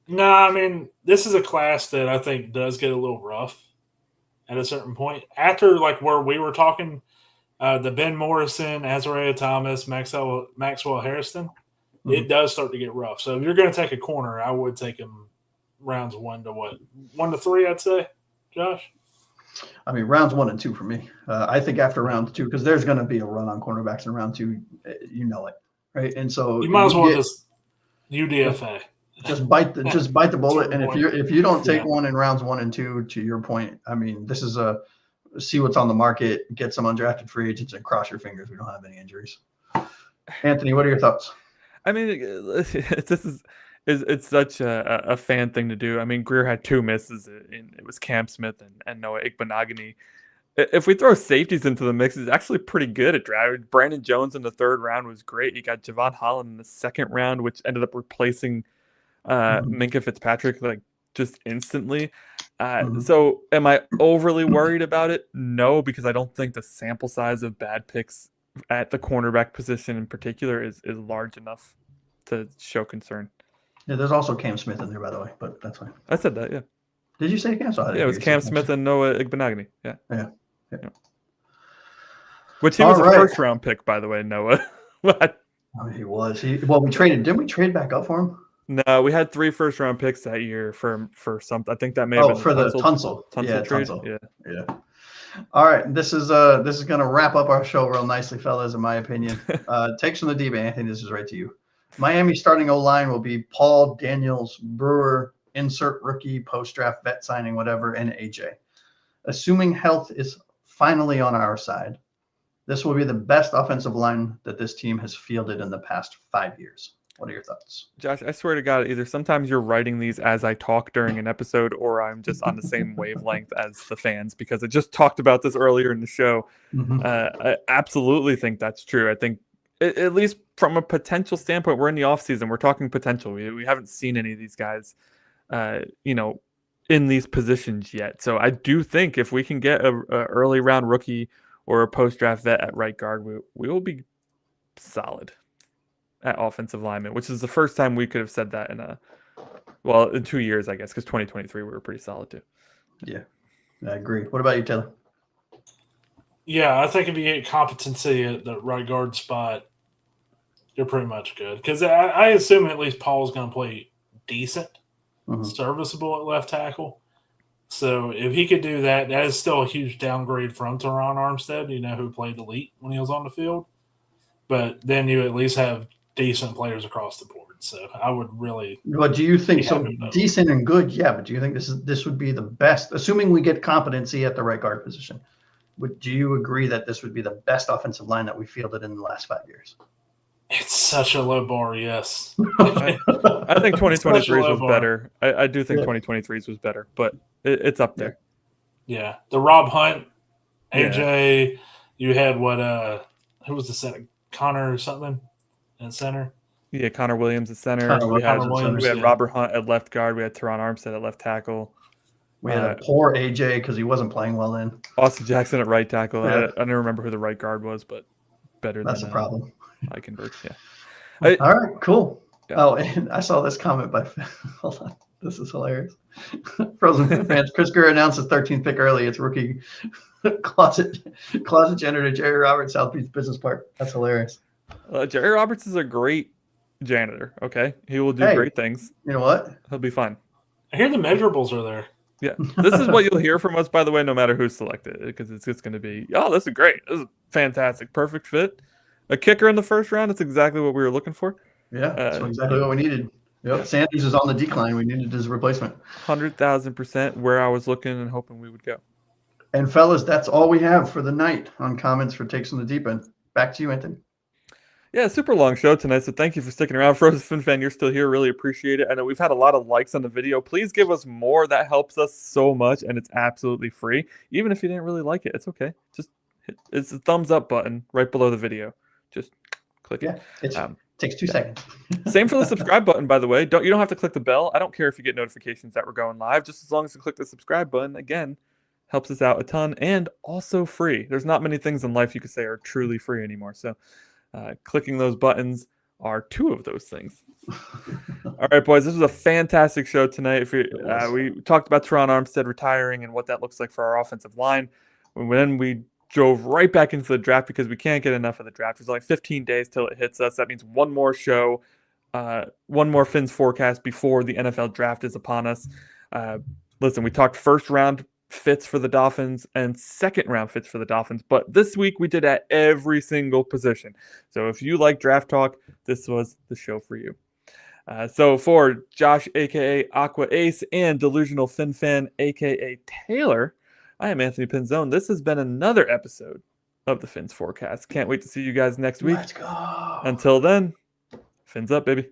no, I mean, this is a class that I think does get a little rough at a certain point. After like where we were talking, the Ben Morrison, Azariah Thomas, Maxwell Harrison, it does start to get rough. So if you're going to take a corner, I would take him rounds 1 to 3, I'd say. Josh? I mean, rounds 1 and 2 for me. I think after round 2, because there's going to be a run on cornerbacks in round 2, you know it, right? And so you might as well just UDFA. Just bite the bullet. And if you don't take one in rounds 1 and 2, to your point, I mean, this is see what's on the market, get some undrafted free agents, and cross your fingers we don't have any injuries. Anthony, what are your thoughts? I mean, it's such a fan thing to do. I mean, Greer had 2 misses. It was Cam Smith and Noah Igbenogany. If we throw safeties into the mix, it's actually pretty good at draft. Brandon Jones in the 3rd round was great. You got Javon Holland in the 2nd round, which ended up replacing Minkah Fitzpatrick like just instantly. So am I overly worried about it? No, because I don't think the sample size of bad picks at the cornerback position in particular is large enough to show concern. Yeah, there's also Cam Smith in there, by the way, but that's fine. I said that, yeah. Did you say Cam? Yeah, it was Cam Smith and Noah Igbenogany. Yeah. Which he All was a right. 1st round pick, by the way, Noah. What? Oh, he was. Well, we traded. Didn't we trade back up for him? No, we had 3 1st round picks that year for something. I think that may have been for the Tunsil trade. Tunsil. Yeah. All right, this is going to wrap up our show real nicely, fellas, in my opinion. Takes from the deep end. Anthony, this is right to you. Miami starting O-line will be Paul, Daniels, Brewer, insert rookie, post-draft vet signing, whatever, and AJ. Assuming health is finally on our side, this will be the best offensive line that this team has fielded in the past 5 years. What are your thoughts? Josh, I swear to God, either sometimes you're writing these as I talk during an episode, or I'm just on the same wavelength as the fans, because I just talked about this earlier in the show. I absolutely think that's true. I think, at least from a potential standpoint, we're in the offseason. We're talking potential. We haven't seen any of these guys, in these positions yet. So I do think if we can get a early round rookie or a post draft vet at right guard, we will be solid at offensive lineman, which is the first time we could have said that in 2 years, I guess, because 2023 we were pretty solid too. Yeah, I agree. What about you, Taylor? Yeah, I think if you get competency at the right guard spot, you're pretty much good. Because I assume at least Paul's going to play decent, serviceable at left tackle. So if he could do that, that is still a huge downgrade from Terron Armstead, who played elite when he was on the field. But then you at least have decent players across the board. So I would really. What do you think? So decent and good, yeah. But do you think this would be the best, assuming we get competency at the right guard position? Do you agree that this would be the best offensive line that we fielded in the last 5 years? It's such a low bar, yes. I think 2023's was better. I do think 2023's was better, but it's up there. Yeah. The Rob Hunt, AJ, you had who was the center? Connor or something at center? Yeah, Connor Williams at center. We had Robert Hunt at left guard. We had Terron Armstead at left tackle. We had a poor AJ because he wasn't playing well then. Austin Jackson at right tackle. I don't remember who the right guard was, but better That's than a problem. I convert, All right, cool. Yeah. Oh, and I saw this comment by hold on. This is hilarious. Frozen fans. Chris Greer announced his 13th pick early. It's rookie closet janitor Jerry Roberts, South Beach Business Park. That's hilarious. Jerry Roberts is a great janitor. Okay, he will do great things. You know what? He'll be fine. I hear the measurables are there. Yeah, this is what you'll hear from us, by the way, no matter who's selected, because it's just going to be, this is great. This is fantastic. Perfect fit. A kicker in the first round. That's exactly what we were looking for. Yeah, that's exactly what we needed. Yep. Sanders is on the decline. We needed his replacement. 100,000% where I was looking and hoping we would go. And fellas, that's all we have for the night on comments for Takes from the Deep End. Back to you, Anthony. Yeah, super long show tonight, so thank you for sticking around. Frozen Fin fan, you're still here. Really appreciate it. I know we've had a lot of likes on the video. Please give us more. That helps us so much, and it's absolutely free. Even if you didn't really like it, it's okay. Just it's the thumbs up button right below the video. Just click it. Yeah, it takes 2 seconds. Same for the subscribe button, by the way. You don't have to click the bell. I don't care if you get notifications that we're going live. Just as long as you click the subscribe button, again, helps us out a ton, and also free. There's not many things in life you could say are truly free anymore. So clicking those buttons are 2 of those things. All right, boys, this was a fantastic show tonight. We talked about Terron Armstead retiring and what that looks like for our offensive line. Then we drove right back into the draft because we can't get enough of the draft. There's like 15 days till it hits us. That means one more show, one more Phins forecast before the NFL draft is upon us. Listen, we talked first round fits for the Dolphins and second round fits for the Dolphins, but this week we did at every single position. So if you like draft talk, this was the show for you. So for Josh, aka Aqua Ace, and Delusional Fin Fan, aka Taylor, I am Anthony Pinzone. This has been another episode of the Phins Forecast. Can't wait to see you guys next week. Let's go. Until then, Fins up, baby.